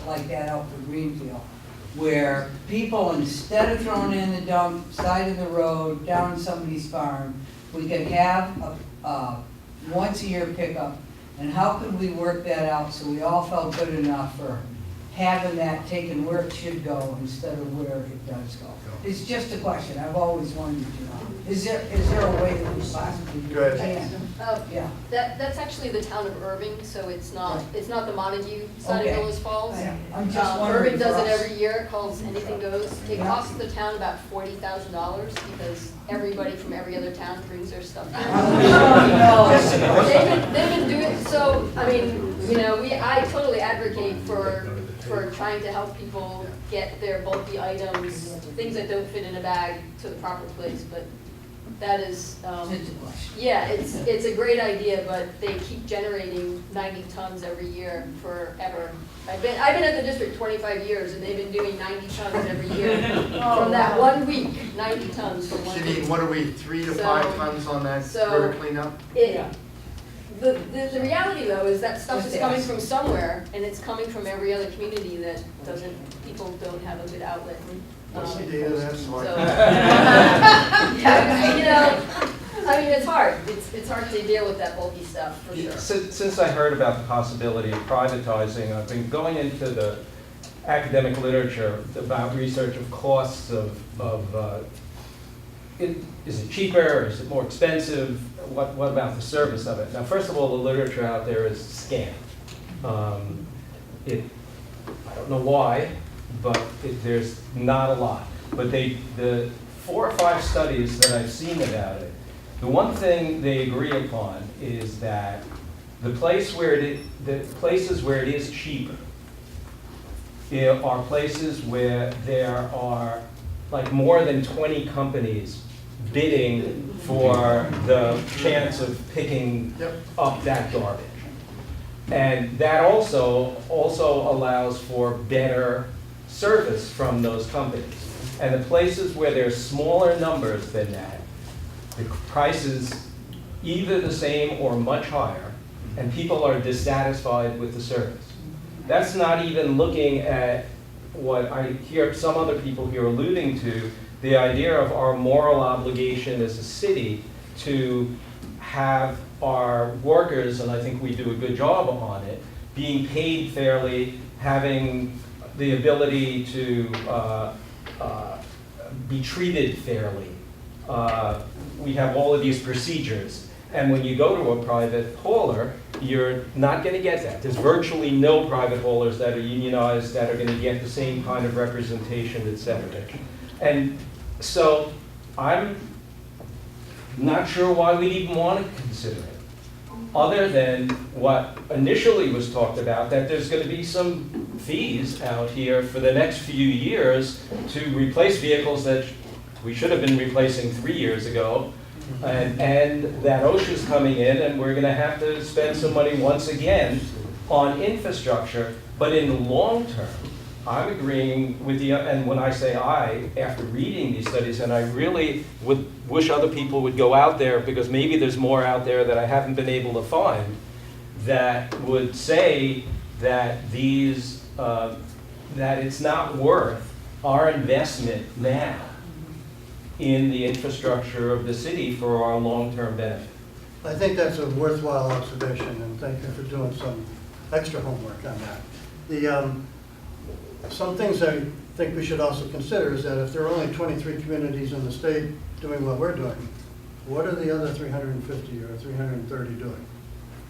[SPEAKER 22] like that out for Greenfield, where people, instead of throwing it in the dump, side of the road, down somebody's farm, we could have once a year pickup, and how could we work that out so we all felt good enough for having that taken where it should go instead of where it does go? It's just a question, I've always wondered, you know, is there a way that we possibly can? Yeah.
[SPEAKER 8] That's actually the town of Irving, so it's not the Montague side of
[SPEAKER 22] Okay.
[SPEAKER 8] Willis Falls.
[SPEAKER 22] I'm just wondering
[SPEAKER 8] Irving does
[SPEAKER 22] for
[SPEAKER 8] it
[SPEAKER 22] us.
[SPEAKER 8] every year, it calls Anything Goes. It
[SPEAKER 22] Yeah.
[SPEAKER 8] costs the town about $40,000 because everybody from every other town brings their stuff here. They've been doing, so, I mean, you know, I totally advocate for trying to help people get their bulky items, things that don't fit in a bag, to the proper place, but that is, yeah, it's a great idea, but they keep generating 90 tons every year forever. I've been at the district 25 years, and they've been doing 90 tons every year. From that 1 week, 90 tons for 1
[SPEAKER 3] You
[SPEAKER 8] week.
[SPEAKER 3] need, what are we, 3 to
[SPEAKER 8] So-
[SPEAKER 3] 5 tons on that
[SPEAKER 8] so
[SPEAKER 3] river cleanup?
[SPEAKER 8] The reality though is that stuff is coming from somewhere, and it's coming from every other community that people don't have a good outlet.
[SPEAKER 3] What's the data that's
[SPEAKER 8] So, yeah, you know, I mean, it's hard. It's hard to deal with that bulky stuff, for sure.
[SPEAKER 13] Since I heard about the possibility of privatizing, I've been going into the academic literature about research of costs of is it cheaper, is it more expensive, what about the service of it? Now, first of all, the literature out there is scant. I don't know why, but there's not a lot. But the 4 or 5 studies that I've seen about it, the one thing they agree upon is that the places where it is cheaper are places where there are like more than 20 companies bidding for the chance of picking up that garbage. And that also allows for better service from those companies. And the places where there's smaller numbers than that, the price is either the same or much higher, and people are dissatisfied with the service. That's not even looking at what I hear some other people here alluding to, the idea of our moral obligation as a city to have our workers, and I think we do a good job on it, being paid fairly, having the ability to be treated fairly. We have all of these procedures, and when you go to a private hauler, you're not going to get that. There's virtually no private haulers that are unionized that are going to get the same kind of representation, et cetera. And so I'm not sure why we'd even want to consider it, other than what initially was talked about, that there's going to be some fees out here for the next few years to replace vehicles that we should have been replacing 3 years ago, and that OSHA's coming in, and we're going to have to spend some money once again on infrastructure. But in the long term, I'm agreeing with you, and when I say I, after reading these studies, and I really would wish other people would go out there, because maybe there's more out there that I haven't been able to find, that would say that that it's not worth our investment now in the infrastructure of the city for our long-term benefit.
[SPEAKER 2] I think that's a worthwhile observation, and thank you for doing some extra homework on that. Some things I think we should also consider is that if there are only 23 communities in the state doing what we're doing, what are the other 350 or 330 doing?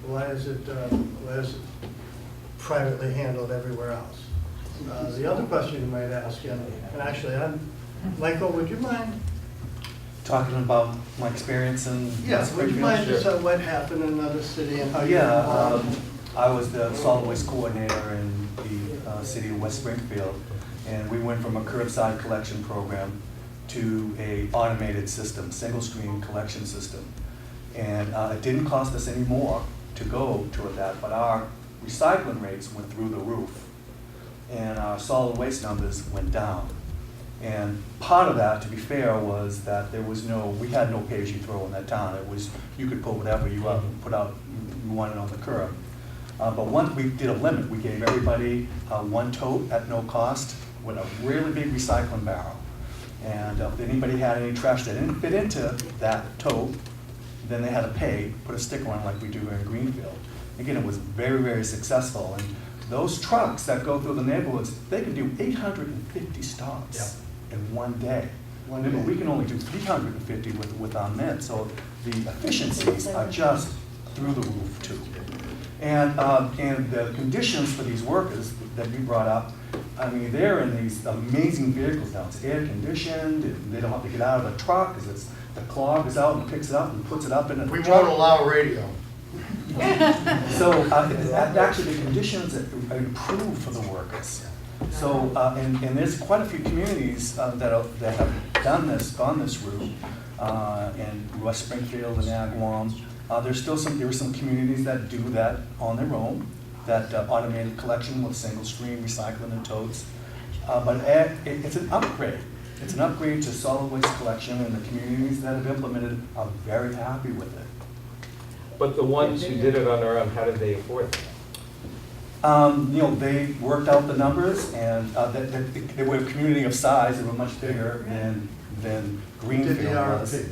[SPEAKER 2] Why is it privately handled everywhere else? The other question you might ask, and actually, Michael, would you mind?
[SPEAKER 20] Talking about my experience in
[SPEAKER 2] Would you mind just what happened in another city and how you
[SPEAKER 20] I was the solid waste coordinator in the city of West Springfield, and we went from a curbside collection program to a automated system, single stream collection system. And it didn't cost us any more to go to that, but our recycling rates went through the roof, and our solid waste numbers went down. And part of that, to be fair, was that we had no pay-as-you-throw in that town. It was, you could put whatever you put out, you wanted on the curb. But once we did a limit, we gave everybody one tote at no cost with a really big recycling barrel. And if anybody had any trash that didn't fit into that tote, then they had to pay, put a sticker on like we do in Greenfield. Again, it was very, very successful, and those trucks that go through the neighborhoods, they can do 850 stops in one day. Remember, we can only do 350 with our men, so the efficiencies are just through the roof too. And the conditions for these workers that you brought up, I mean, they're in these amazing vehicles now. It's air conditioned, and they don't have to get out of the truck because the clog is out and picks it up and puts it up in the truck.
[SPEAKER 3] We won't allow radio.
[SPEAKER 20] So actually, the conditions are improved for the workers. So and there's quite a few communities that have gone this route in West Springfield and Agawam. There are some communities that do that on their own, that automated collection with single stream recycling and totes. But it's an upgrade. It's an upgrade to solid waste collection, and the communities that have implemented it are very happy with it.
[SPEAKER 13] But the ones who did it on their own, how did they afford it?
[SPEAKER 20] They worked out the numbers, and they were a community of size. They were much bigger than Greenfield was.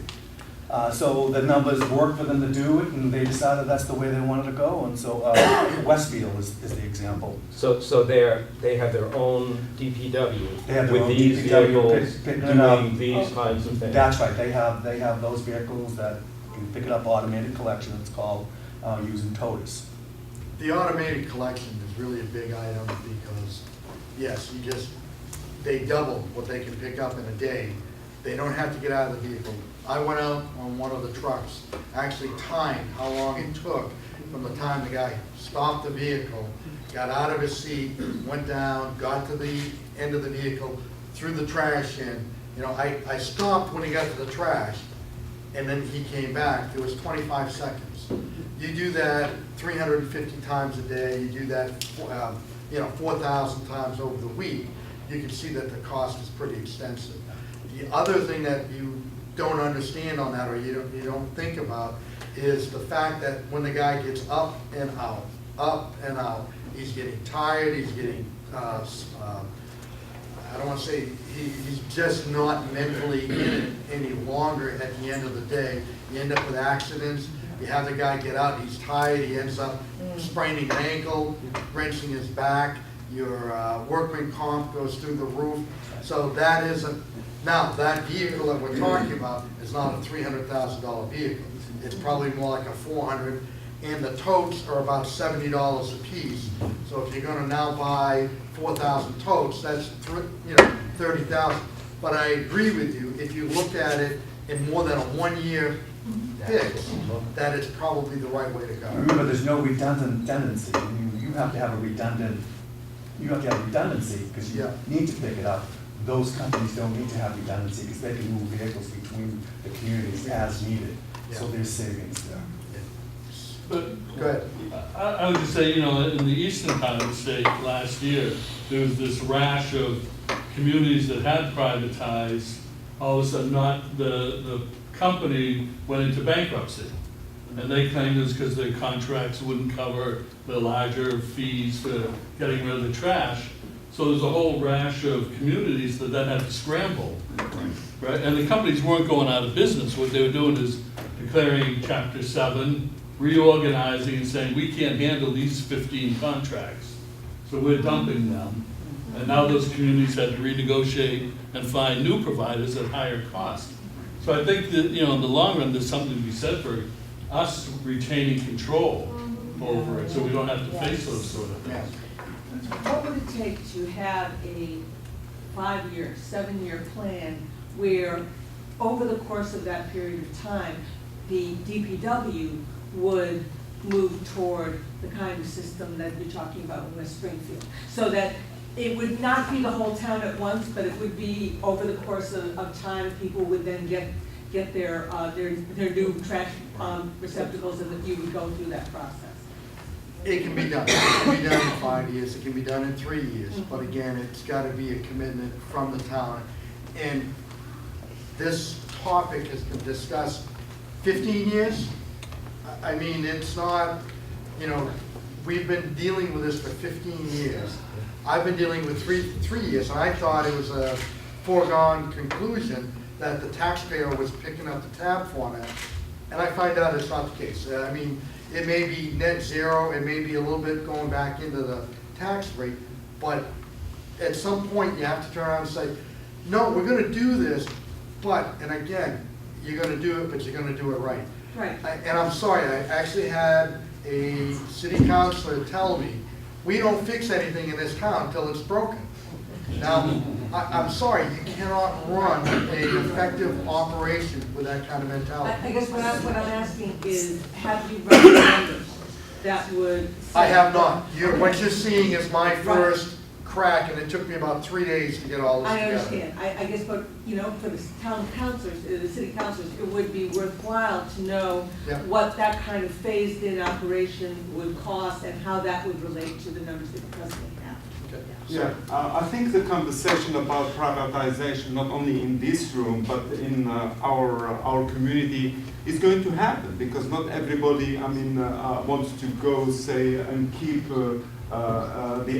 [SPEAKER 20] So the numbers worked for them to do it, and they decided that's the way they wanted to go. And so Westfield is the example.
[SPEAKER 13] So they have their own DPW
[SPEAKER 20] They have their
[SPEAKER 13] with
[SPEAKER 20] own
[SPEAKER 13] these
[SPEAKER 20] DPW
[SPEAKER 13] vehicles
[SPEAKER 20] picking up
[SPEAKER 13] doing these kinds of things.
[SPEAKER 20] That's right. They have those vehicles that can pick it up automated collection. It's called using toters.
[SPEAKER 3] The automated collection is really a big item because, yes, they double what they can pick up in a day. They don't have to get out of the vehicle. I went out on one of the trucks, actually timed how long it took from the time the guy stopped the vehicle, got out of his seat, went down, got to the end of the vehicle, threw the trash in. I stopped when he got to the trash, and then he came back. It was 25 seconds. You do that 350 times a day, you do that 4,000 times over the week, you can see that the cost is pretty extensive. The other thing that you don't understand on that, or you don't think about, is the fact that when the guy gets up and out, he's getting tired, he's getting, I don't want to say, he's just not mentally in it any longer at the end of the day. You end up with accidents. You have the guy get out, he's tired, he ends up spraining an ankle, wrenching his back, your workman comp goes through the roof. So that isn't, now that vehicle that we're talking about is not a $300,000 vehicle. It's probably more like a $400,000, and the totes are about $70 a piece. So if you're gonna now buy 4,000 totes, that's $30,000. But I agree with you, if you look at it in more than a 1 year fix, that is probably the right way to go.
[SPEAKER 20] Remember, there's no redundancy. You have to have a redundancy because you need to pick it up. Those companies don't need to have redundancy because they can move vehicles between the communities as needed. So there's savings there.
[SPEAKER 19] But
[SPEAKER 3] go ahead.
[SPEAKER 19] I would just say, in the eastern part of the state last year, there was this rash of communities that had privatized. All of a sudden, the company went into bankruptcy. And they claimed it was because their contracts wouldn't cover the larger fees for getting rid of the trash. So there's a whole rash of communities that then had to scramble, right? And the companies weren't going out of business. What they were doing is declaring Chapter 7, reorganizing and saying, we can't handle these 15 contracts. So we're dumping them. And now those communities had to renegotiate and find new providers at higher cost. So I think that, in the long run, there's something to be said for us retaining control over it, so we don't have to face those sort of things.
[SPEAKER 21] What would it take to have a 5-year, 7-year plan where over the course of that period of time, the DPW would move toward the kind of system that you're talking about in West Springfield? So that it would not be the whole town at once, but it would be over the course of time, people would then get their new trash receptacles, and that you would go through that process.
[SPEAKER 3] It can be done. It can be done in 5 years. It can be done in 3 years. But again, it's got to be a commitment from the town. And this topic has been discussed 15 years. I mean, it's not, we've been dealing with this for 15 years. I've been dealing with three years, and I thought it was a foregone conclusion that the taxpayer was picking up the tab for that. and I find out it's not the case. I mean, it may be net zero, it may be a little bit going back into the tax rate, but at some point, you have to turn around and say, no, we're gonna do this, but, and again, you're gonna do it, but you're gonna do it right.
[SPEAKER 21] Right.
[SPEAKER 3] And I'm sorry, I actually had a city councilor tell me, we don't fix anything in this town until it's broken. Now, I'm sorry, you cannot run an effective operation with that kind of mentality.
[SPEAKER 21] I guess what I'm asking is, have you run the numbers that would?
[SPEAKER 3] I have not. What you're seeing is my first crack, and it took me about 3 days to get all this together.
[SPEAKER 21] I understand. I guess, but, you know, for the town councilors, the city councilors, it would be worthwhile to know what that kind of phased-in operation would cost and how that would relate to the numbers that you presently have.
[SPEAKER 6] Yeah, I think the conversation about privatization, not only in this room, but in our community, is going to happen, because not everybody, I mean, wants to go, say, and keep the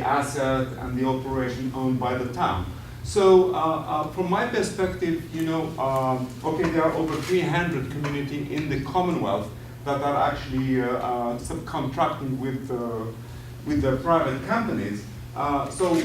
[SPEAKER 6] asset and the operation owned by the town. So from my perspective, you know, okay, there are over 300 communities in the Commonwealth that are actually subcontracting with the private companies. So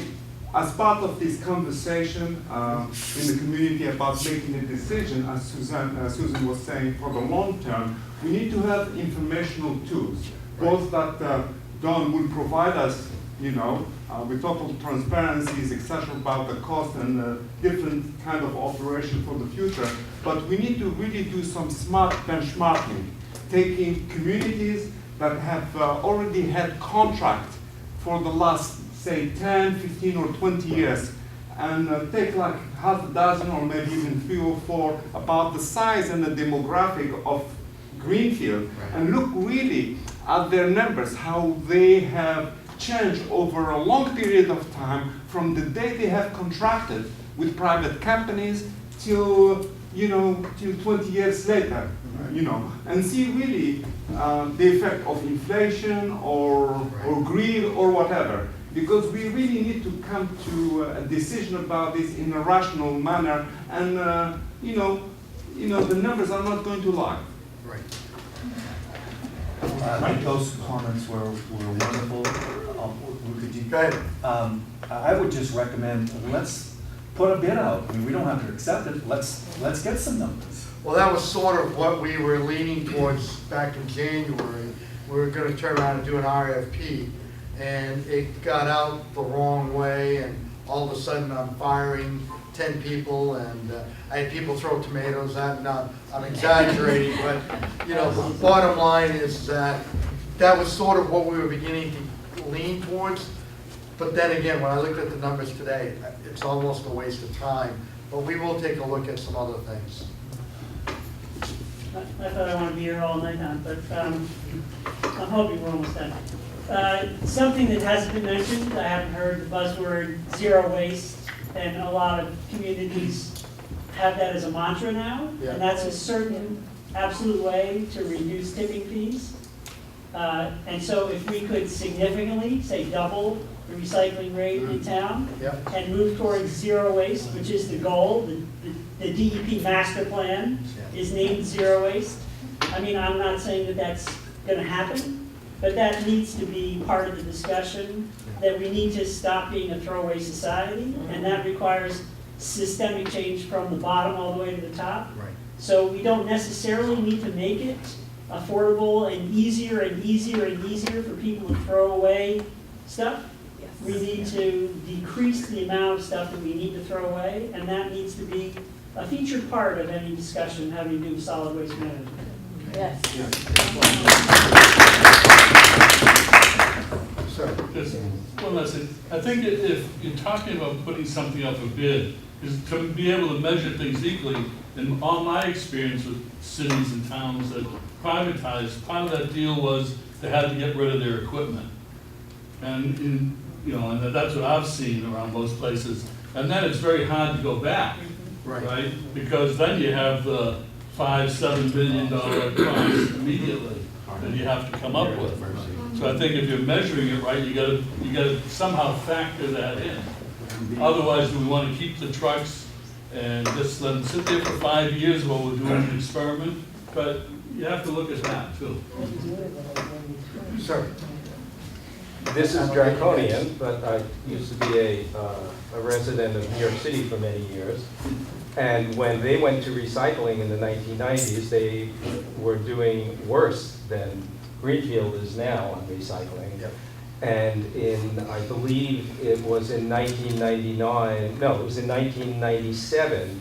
[SPEAKER 6] as part of this conversation in the community about making a decision, as Susan was saying, for the long term, we need to have informational tools, both that Don will provide us, you know, with total transparencies, etc., about the cost and different kind of operation for the future. But we need to really do some smart benchmarking, taking communities that have already had contract for the last, say, 10, 15, or 20 years, and take like half a dozen or maybe even 3 or 4 about the size and the demographic of Greenfield, and look really at their numbers, how they have changed over a long period of time from the day they have contracted with private companies till, you know, till 20 years later, you know, and see really the effect of inflation or greed or whatever. Because we really need to come to a decision about this in a rational manner, and you know, the numbers are not going to lie.
[SPEAKER 3] Right.
[SPEAKER 20] I think those comments were wonderful. Go ahead. I would just recommend, let's put a bid out. I mean, we don't have to accept it. Let's get some numbers.
[SPEAKER 3] Well, that was sort of what we were leaning towards back in January. We were going to turn around and do an RFP, and it got out the wrong way, and all of a sudden I'm firing 10 people, and I had people throw tomatoes at me. I'm exaggerating, but you know, the bottom line is that was sort of what we were beginning to lean towards. But then again, when I looked at the numbers today, it's almost a waste of time. But we will take a look at some other things.
[SPEAKER 9] I thought I wanted to be here all night now, but I'm hoping we're almost done. Something that hasn't been mentioned, I haven't heard the buzzword zero waste, and a lot of communities have that as a mantra now, and that's a certain absolute way to reduce tipping fees. And so if we could significantly, say double the recycling rate in town, and move towards zero waste, which is the goal, the DEP master plan is named zero waste. I mean, I'm not saying that that's gonna happen, but that needs to be part of the discussion, that we need to stop being a throwaway society, and that requires systemic change from the bottom all the way to the top.
[SPEAKER 3] Right.
[SPEAKER 9] So we don't necessarily need to make it affordable and easier and easier and easier for people to throw away stuff. We need to decrease the amount of stuff that we need to throw away, and that needs to be a featured part of any discussion having to do with solid waste management.
[SPEAKER 7] Yes.
[SPEAKER 19] Just one last thing. I think if you're talking about putting something up for bid, is to be able to measure things equally. In all my experience with cities and towns that privatized, part of that deal was they had to get rid of their equipment. And and that's what I've seen around most places. And then it's very hard to go back, right? Because then you have the $5-7 billion cost immediately that you have to come up with. So I think if you're measuring it right, you gotta somehow factor that in. Otherwise, do we want to keep the trucks and just let them sit there for 5 years while we're doing an experiment? But you have to look at that too.
[SPEAKER 3] Sir?
[SPEAKER 13] This is draconian, but I used to be a resident of New York City for many years. And when they went to recycling in the 1990s, they were doing worse than Greenfield is now on recycling.
[SPEAKER 3] Yep.
[SPEAKER 13] And I believe it was in 1999, no, it was in 1997,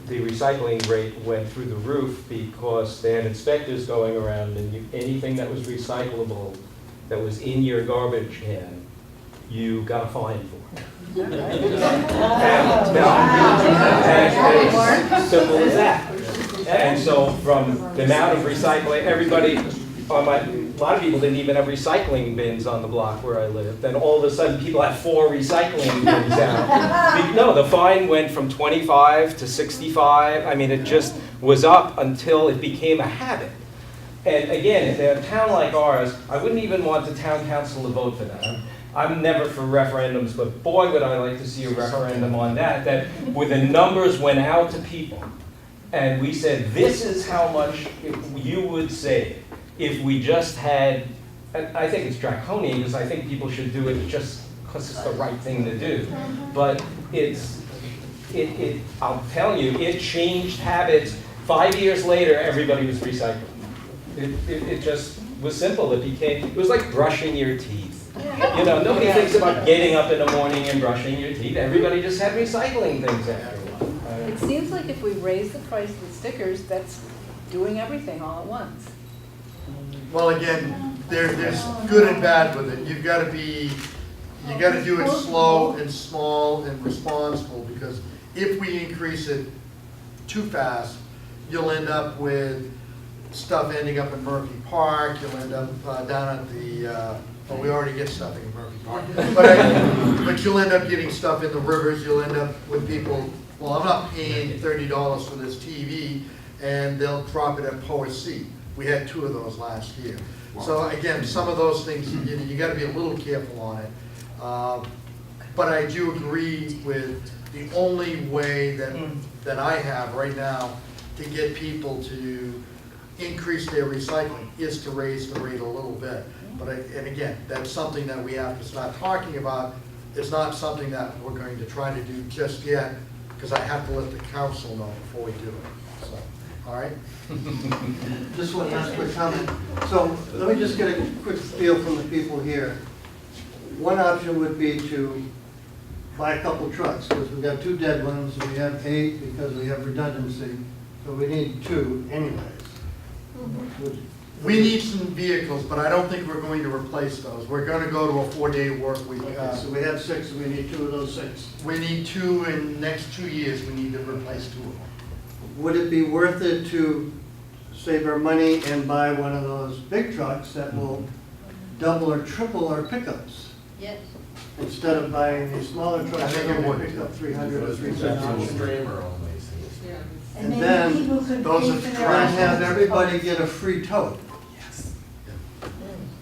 [SPEAKER 13] the recycling rate went through the roof because they had inspectors going around, and anything that was recyclable that was in your garbage can, you got a fine for. And simple as that. And so from the amount of recycling, everybody, a lot of people didn't even have recycling bins on the block where I lived. Then all of a sudden, people had 4 recycling bins out. No, the fine went from 25 to 65. I mean, it just was up until it became a habit. And again, in a town like ours, I wouldn't even want the town council to vote for that. I'm never for referendums, but boy, would I like to see a referendum on that, where the numbers went out to people. And we said, this is how much you would save if we just had, and I think it's draconian because I think people should do it just because it's the right thing to do. But I'll tell you, it changed habits. 5 years later, everybody was recycling. It just was simple. It was like brushing your teeth. You know, nobody thinks about getting up in the morning and brushing your teeth. Everybody just had recycling things after a while.
[SPEAKER 12] It seems like if we raise the price of the stickers, that's doing everything all at once.
[SPEAKER 3] Well, again, there's good and bad with it. You gotta do it slow and small and responsible, because if we increase it too fast, you'll end up with stuff ending up in Murphy Park, you'll end up down at the, well, we already get stuff in Murphy Park. But you'll end up getting stuff in the rivers, you'll end up with people, well, I'm not paying $30 for this TV, and they'll drop it at Poet C. We had 2 of those last year. So again, some of those things, you gotta be a little careful on it. But I do agree with the only way that I have right now to get people to increase their recycling is to raise the rate a little bit. But and again, that's something that we have to start talking about. It's not something that we're going to try to do just yet, because I have to let the council know before we do it. So, all right?
[SPEAKER 2] Just one last quick comment. So let me just get a quick feel from the people here. One option would be to buy a couple trucks, because we've got 2 dead ones, we have 8 because we have redundancy, so we need 2 anyways.
[SPEAKER 3] We need some vehicles, but I don't think we're going to replace those. We're going to go to a 4-day work week.
[SPEAKER 2] Okay, so we have 6, and we need 2 of those 6.
[SPEAKER 3] We need 2 in the next 2 years. We need to replace 2 of them.
[SPEAKER 2] Would it be worth it to save our money and buy one of those big trucks that will double or triple our pickups?
[SPEAKER 8] Yes.
[SPEAKER 2] Instead of buying these smaller trucks
[SPEAKER 3] I think
[SPEAKER 2] that
[SPEAKER 3] it
[SPEAKER 2] only
[SPEAKER 3] would.
[SPEAKER 2] pick up 300 or 350.
[SPEAKER 4] And
[SPEAKER 2] And
[SPEAKER 4] maybe people
[SPEAKER 2] then
[SPEAKER 4] could
[SPEAKER 3] those
[SPEAKER 4] pay
[SPEAKER 3] are
[SPEAKER 4] for
[SPEAKER 2] try
[SPEAKER 4] their
[SPEAKER 2] and have
[SPEAKER 4] own.
[SPEAKER 2] everybody get a free tote.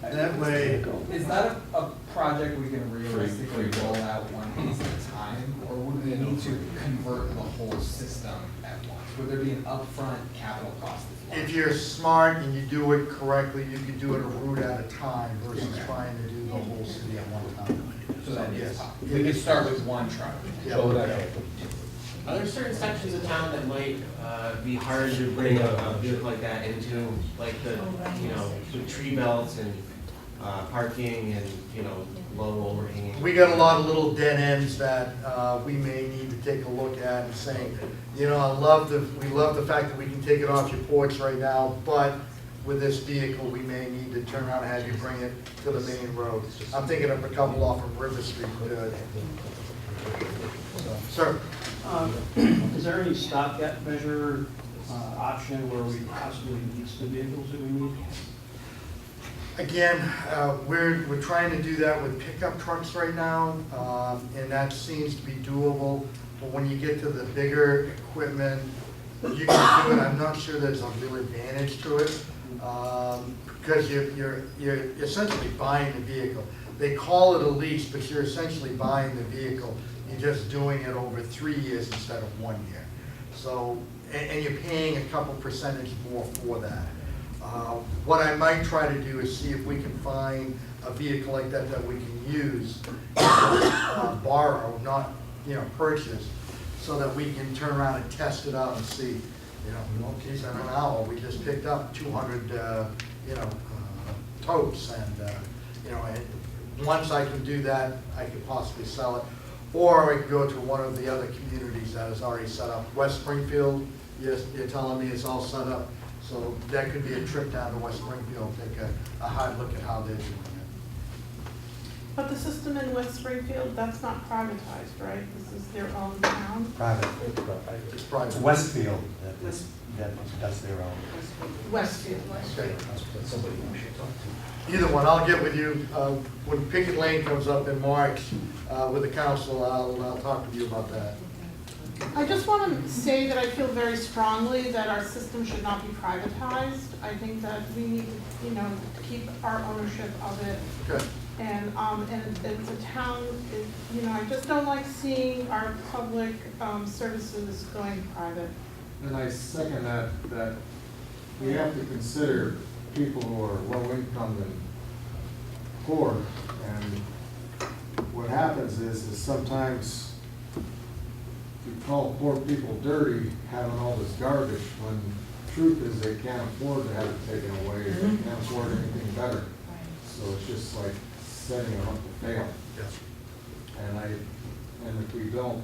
[SPEAKER 2] That way,
[SPEAKER 16] Is that a project we can realistically roll out one piece at a time, or would we need to convert the whole system at once? Would there be an upfront capital cost as well?
[SPEAKER 3] If you're smart and you do it correctly, you can do it a route at a time versus trying to do the whole city at one time.
[SPEAKER 16] So that is
[SPEAKER 3] Yes.
[SPEAKER 16] possible. We could start with one truck.
[SPEAKER 3] Yeah.
[SPEAKER 1] Are there certain sections of town that might be hard to bring a vehicle like that into, like the, you know, the tree belts and parking and, you know, low overhanging?
[SPEAKER 3] We got a lot of little dead ends that we may need to take a look at and saying, you know, we love the fact that we can take it off your porch right now, but with this vehicle, we may need to turn around and have you bring it to the main road. I'm thinking of a couple off of River Street. Sir?
[SPEAKER 23] Is there any stopgap measure option where we possibly lease the vehicles that we need?
[SPEAKER 3] Again, we're trying to do that with pickup trucks right now, and that seems to be doable. But when you get to the bigger equipment, you can do it. I'm not sure there's a real advantage to it, because you're essentially buying the vehicle. They call it a lease, but you're essentially buying the vehicle. You're just doing it over 3 years instead of 1 year. So, and you're paying a couple percentage more for that. What I might try to do is see if we can find a vehicle like that that we can use, borrow, not, purchase, so that we can turn around and test it out and see, geez, I don't know, we just picked up 200, totes, and, and once I can do that, I could possibly sell it. Or I could go to one of the other communities that is already set up. West Springfield, you're telling me it's all set up. So that could be a trip down to West Springfield, take a hard look at how they're doing it.
[SPEAKER 10] But the system in West Springfield, that's not privatized, right? This is their own town?
[SPEAKER 20] Private.
[SPEAKER 3] It's private.
[SPEAKER 20] It's Westfield that does their own.
[SPEAKER 10] Westfield.
[SPEAKER 3] Okay. Either one, I'll get with you. When Picket Lane comes up in March with the council, I'll talk with you about that.
[SPEAKER 10] I just want to say that I feel very strongly that our system should not be privatized. I think that we need to, keep our ownership of it.
[SPEAKER 3] Okay.
[SPEAKER 10] And it's a town, I just don't like seeing our public services going private.
[SPEAKER 5] And I second that we have to consider people who are low income and poor. And what happens is sometimes you call poor people dirty having all this garbage, when the truth is they can't afford to have it taken away, or they can't afford anything better. So it's just like setting them up to fail.
[SPEAKER 3] Yes.
[SPEAKER 5] And if we don't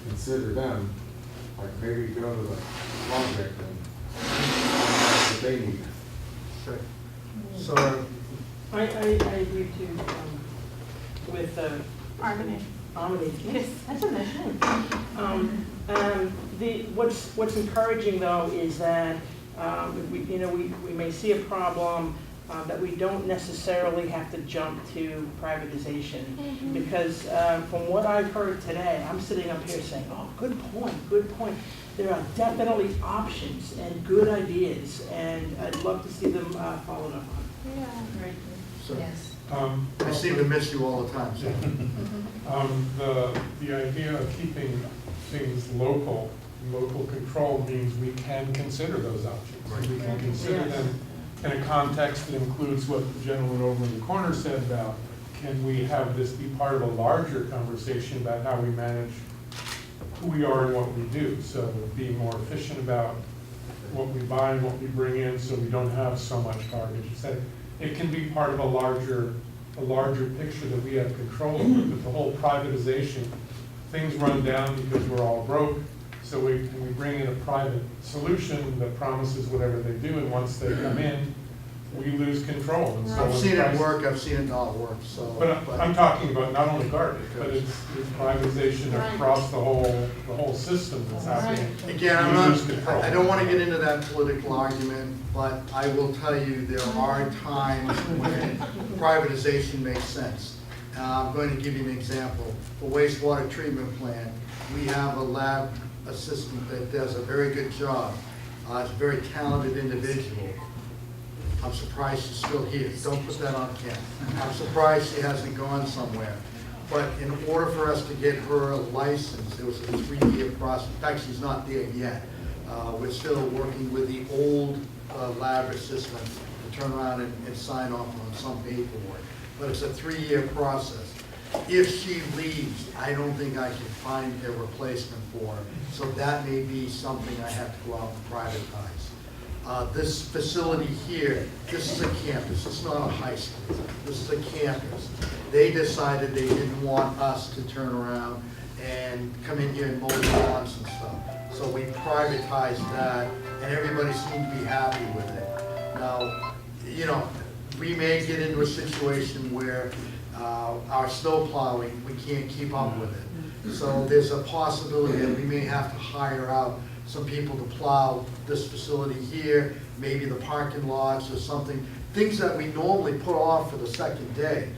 [SPEAKER 5] consider them, like maybe go to the project and what they need.
[SPEAKER 3] Okay. So
[SPEAKER 9] I agree too, with,
[SPEAKER 10] Harmony.
[SPEAKER 9] Harmony.
[SPEAKER 10] Yes, that's a nice name.
[SPEAKER 9] What's encouraging though is that, we may see a problem, that we don't necessarily have to jump to privatization. Because from what I've heard today, I'm sitting up here saying, oh, good point. There are definitely options and good ideas, and I'd love to see them followed up on.
[SPEAKER 10] Yeah.
[SPEAKER 4] Right.
[SPEAKER 3] So,
[SPEAKER 4] Yes.
[SPEAKER 3] I seem to miss you all the time. So.
[SPEAKER 11] The idea of keeping things local control means we can consider those options.
[SPEAKER 3] Right.
[SPEAKER 11] We can consider them in a context that includes what the gentleman over in the corner said about, can we have this be part of a larger conversation about how we manage who we are and what we do? So being more efficient about what we buy and what we bring in, so we don't have so much garbage. It can be part of a larger picture that we have control over. But the whole privatization, things run down because we're all broke. So we bring in a private solution that promises whatever they do, and once they come in, we lose control. And so
[SPEAKER 3] I've seen it work, I've seen it not work, so.
[SPEAKER 11] But I'm talking about not only garbage, but it's privatization across the whole system that's happening.
[SPEAKER 3] Again, I don't want to get into that political argument, but I will tell you there are times when privatization makes sense. I'm going to give you an example. The wastewater treatment plant, we have a lab assistant that does a very good job. It's a very talented individual. I'm surprised she's still here. Don't put that on camera. I'm surprised she hasn't gone somewhere. But in order for us to get her a license, it was a 3-year process. In fact, she's not there yet. We're still working with the old lab assistant to turn around and sign off on some paperwork. But it's a 3-year process. If she leaves, I don't think I can find a replacement for her. So that may be something I have to go out and privatize. This facility here, this is a campus. It's not a high school. This is a campus. They decided they didn't want us to turn around and come in here and mow the lawns and stuff. So we privatized that, and everybody seemed to be happy with it. Now, we may get into a situation where our snow plowing, we can't keep up with it. So there's a possibility that we may have to hire out some people to plow this facility here, maybe the parking lots or something. Things that we normally put off for the second day,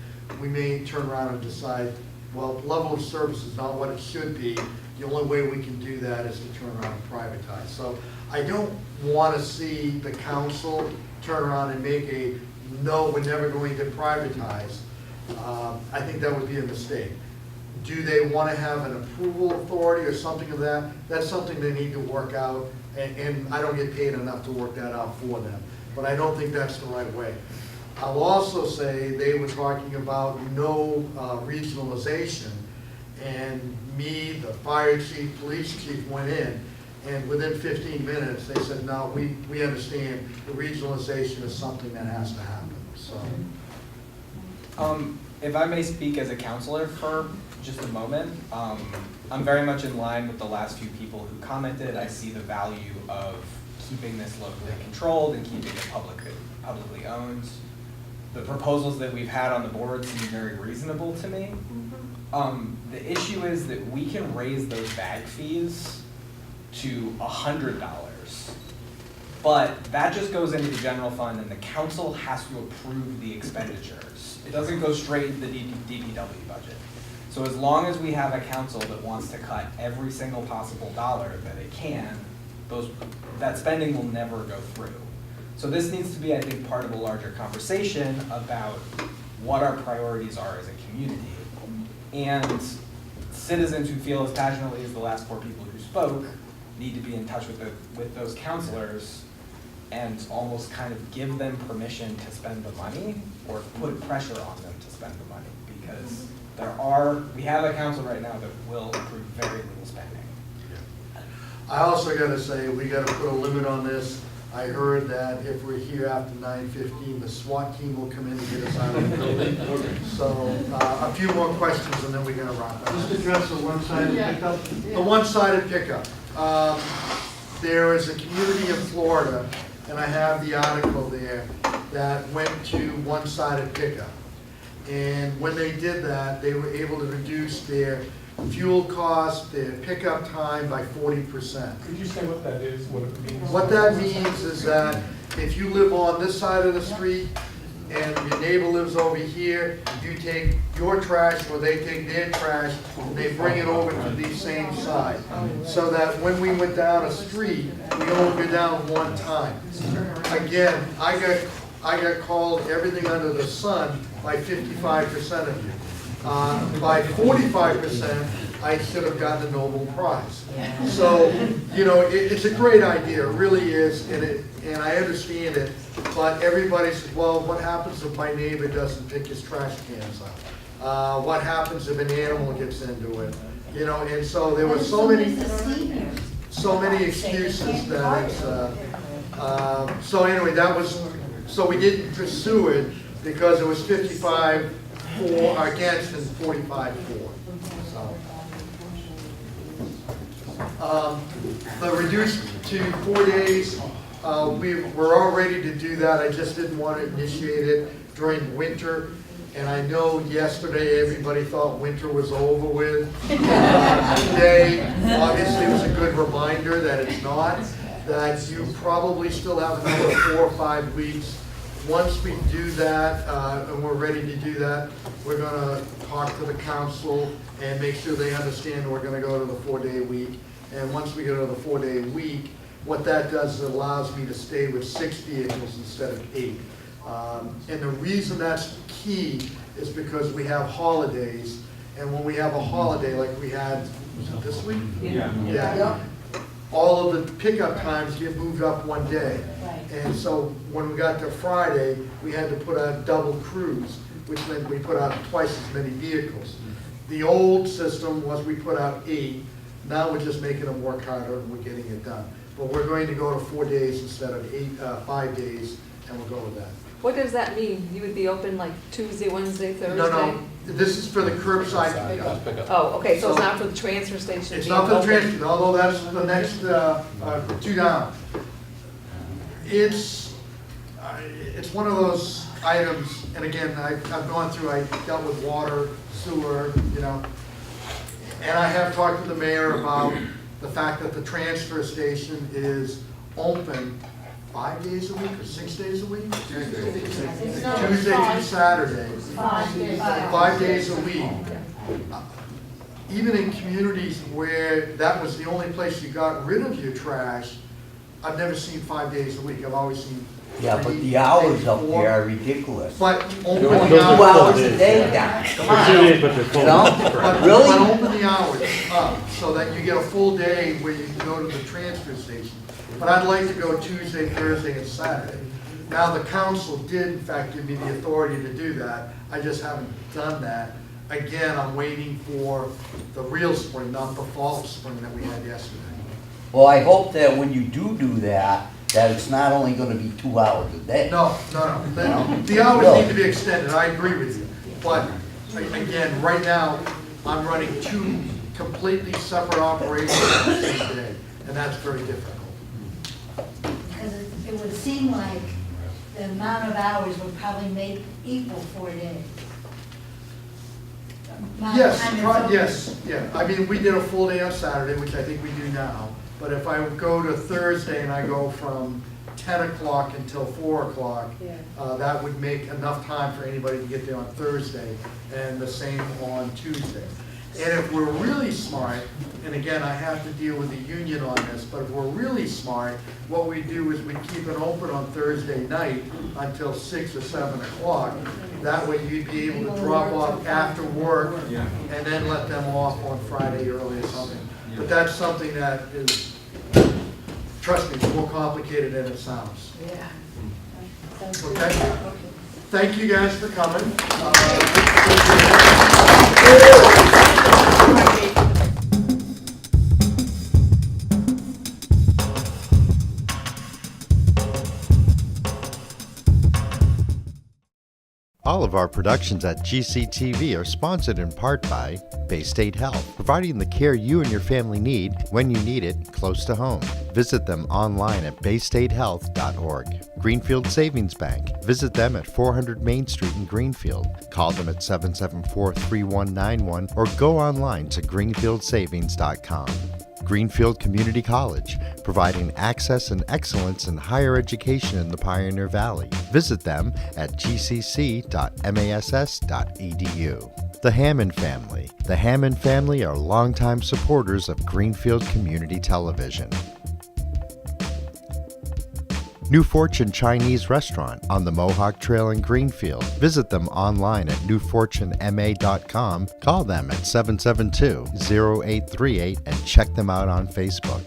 [SPEAKER 3] we may turn around and decide, well, level of service is not what it should be. The only way we can do that is to turn around and privatize. So I don't want to see the council turn around and make a, no, we're never going to privatize. I think that would be a mistake. Do they want to have an approval authority or something of that? That's something they need to work out, and I don't get paid enough to work that out for them. but I don't think that's the right way. I'll also say they were talking about no regionalization, and me, the fire chief, police chief went in, and within 15 minutes, they said, no, we understand the regionalization is something that has to happen, so.
[SPEAKER 16] If I may speak as a counselor for just a moment, I'm very much in line with the last few people who commented. I see the value of keeping this locally controlled and keeping it publicly owned. The proposals that we've had on the board seem very reasonable to me. The issue is that we can raise those bag fees to $100, but that just goes into the general fund and the council has to approve the expenditures. It doesn't go straight into the DPW budget. So as long as we have a council that wants to cut every single possible dollar that it can, that spending will never go through. So this needs to be, I think, part of a larger conversation about what our priorities are as a community. And citizens who feel as passionately as the last 4 people who spoke need to be in touch with those counselors and almost kind of give them permission to spend the money or put pressure on them to spend the money, because we have a council right now that will approve very little spending.
[SPEAKER 3] I also gotta say, we gotta put a limit on this. I heard that if we're here after 9:15, the SWAT team will come in and get us out of the building. So, a few more questions and then we're gonna wrap up.
[SPEAKER 2] Just address the one-sided pickup.
[SPEAKER 3] The one-sided pickup. There is a community in Florida, and I have the article there, that went to one-sided pickup. And when they did that, they were able to reduce their fuel cost, their pickup time by 40%.
[SPEAKER 11] Could you say what that is, what it means?
[SPEAKER 3] What that means is that if you live on this side of the street and your neighbor lives over here, you take your trash or they take their trash and they bring it over to the same side. So that when we went down a street, we only go down one time. Again, I got called everything under the sun by 55% of you. By 45%, I should have gotten a Nobel Prize. So, you know, it's a great idea, it really is, and I understand it, but everybody says, well, what happens if my neighbor doesn't pick his trash cans up? What happens if an animal gets into it? You know, and so there were so many excuses that it's, so anyway, so we didn't pursue it because it was 55 for against and 45 for. So, the reduced to 4 days, we're all ready to do that. I just didn't want to initiate it during winter. And I know yesterday everybody thought winter was over with. Today, obviously, was a good reminder that it's not, that you probably still have another 4 or 5 weeks. Once we do that, and we're ready to do that, we're gonna talk to the council and make sure they understand we're gonna go to the 4-day week. And once we go to the 4-day week, what that does is it allows me to stay with 6 vehicles instead of 8. And the reason that's key is because we have holidays, and when we have a holiday like we had, was it this week? Yeah. All of the pickup times get moved up 1 day. And so when we got to Friday, we had to put out double crews, which meant we put out twice as many vehicles. The old system was we put out 8. Now we're just making them work harder and we're getting it done. But we're going to go to 4 days instead of 5 days, and we'll go with that.
[SPEAKER 14] What does that mean? You would be open like Tuesday, Wednesday, Thursday?
[SPEAKER 3] No, this is for the curbside pickup.
[SPEAKER 14] Oh, okay, so it's not for the transfer station?
[SPEAKER 3] It's
[SPEAKER 14] being
[SPEAKER 3] not for the
[SPEAKER 14] open?
[SPEAKER 3] transfer, although that's the next 2 down. It's one of those items, and again, I've gone through, I dealt with water, sewer, you know, and I have talked to the mayor about the fact that the transfer station is open 5 days a week or 6 days a week? Tuesday through Saturday. 5 days a week. Even in communities where that was the only place you got rid of your trash, I've never seen 5 days a week. I've always seen 3,
[SPEAKER 15] Yeah, but the hours
[SPEAKER 3] maybe
[SPEAKER 15] up
[SPEAKER 3] 4.
[SPEAKER 15] there are ridiculous.
[SPEAKER 3] But open
[SPEAKER 15] They're
[SPEAKER 3] the
[SPEAKER 15] 2 hours a day down. Come on.
[SPEAKER 3] But
[SPEAKER 15] Really?
[SPEAKER 3] open the hours up so that you get a full day where you can go to the transfer station. But I'd like to go Tuesday, Thursday, and Saturday. Now, the council did in fact give me the authority to do that, I just haven't done that. Again, I'm waiting for the real spring, not the false spring that we had yesterday.
[SPEAKER 15] Well, I hope that when you do that, that it's not only gonna be 2 hours a day.
[SPEAKER 3] No. The hours need to be extended, I agree with you. But again, right now, I'm running 2 completely separate operations on the same day, and that's very difficult.
[SPEAKER 4] Because it would seem like the amount of hours would probably make equal 4 days.
[SPEAKER 3] Yes, yeah. I mean, we did a full day on Saturday, which I think we do now. But if I go to Thursday and I go from 10 o'clock until 4 o'clock, that would make enough time for anybody to get there on Thursday, and the same on Tuesday. And if we're really smart, and again, I have to deal with the union on this, but if we're really smart, what we do is we keep it open on Thursday night until 6 or 7 o'clock. That way you'd be able to drop off after work and then let them off on Friday early or something. But that's something that is, trust me, it's more complicated than it sounds.
[SPEAKER 4] Yeah.
[SPEAKER 3] Okay? Thank you guys for coming.
[SPEAKER 17] All of our productions at GCTV are sponsored in part by Bay State Health, providing the care you and your family need when you need it close to home. Visit them online at baystatehealth.org. Greenfield Savings Bank. Visit them at 400 Main Street in Greenfield. Call them at 774-3191 or go online to greenfieldsavings.com. Greenfield Community College, providing access and excellence in higher education in the Pioneer Valley. Visit them at gcc.mass.edu. The Hammond Family. The Hammond family are longtime supporters of Greenfield Community Television. New Fortune Chinese Restaurant on the Mohawk Trail in Greenfield. Visit them online at newfortunema.com. Call them at 772-0838 and check them out on Facebook.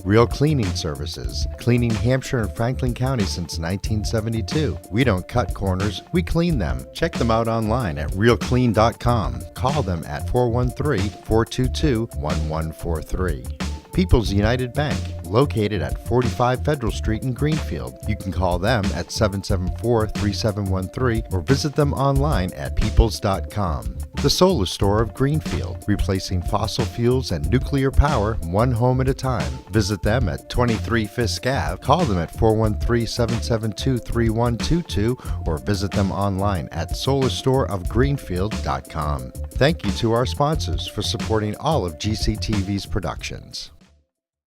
[SPEAKER 17] Real Cleaning Services, cleaning Hampshire and Franklin County since 1972. We don't cut corners, we clean them. Check them out online at realclean.com. Call them at 413-422-1143. People's United Bank, located at 45 Federal Street in Greenfield. You can call them at 774-3713 or visit them online at peoples.com. The Solar Store of Greenfield, replacing fossil fuels and nuclear power one home at a time. Visit them at 23 Fisk Ave. Call them at 413-772-3122 or visit them online at solarstoreofgreenfield.com. Thank you to our sponsors for supporting all of GCTV's productions.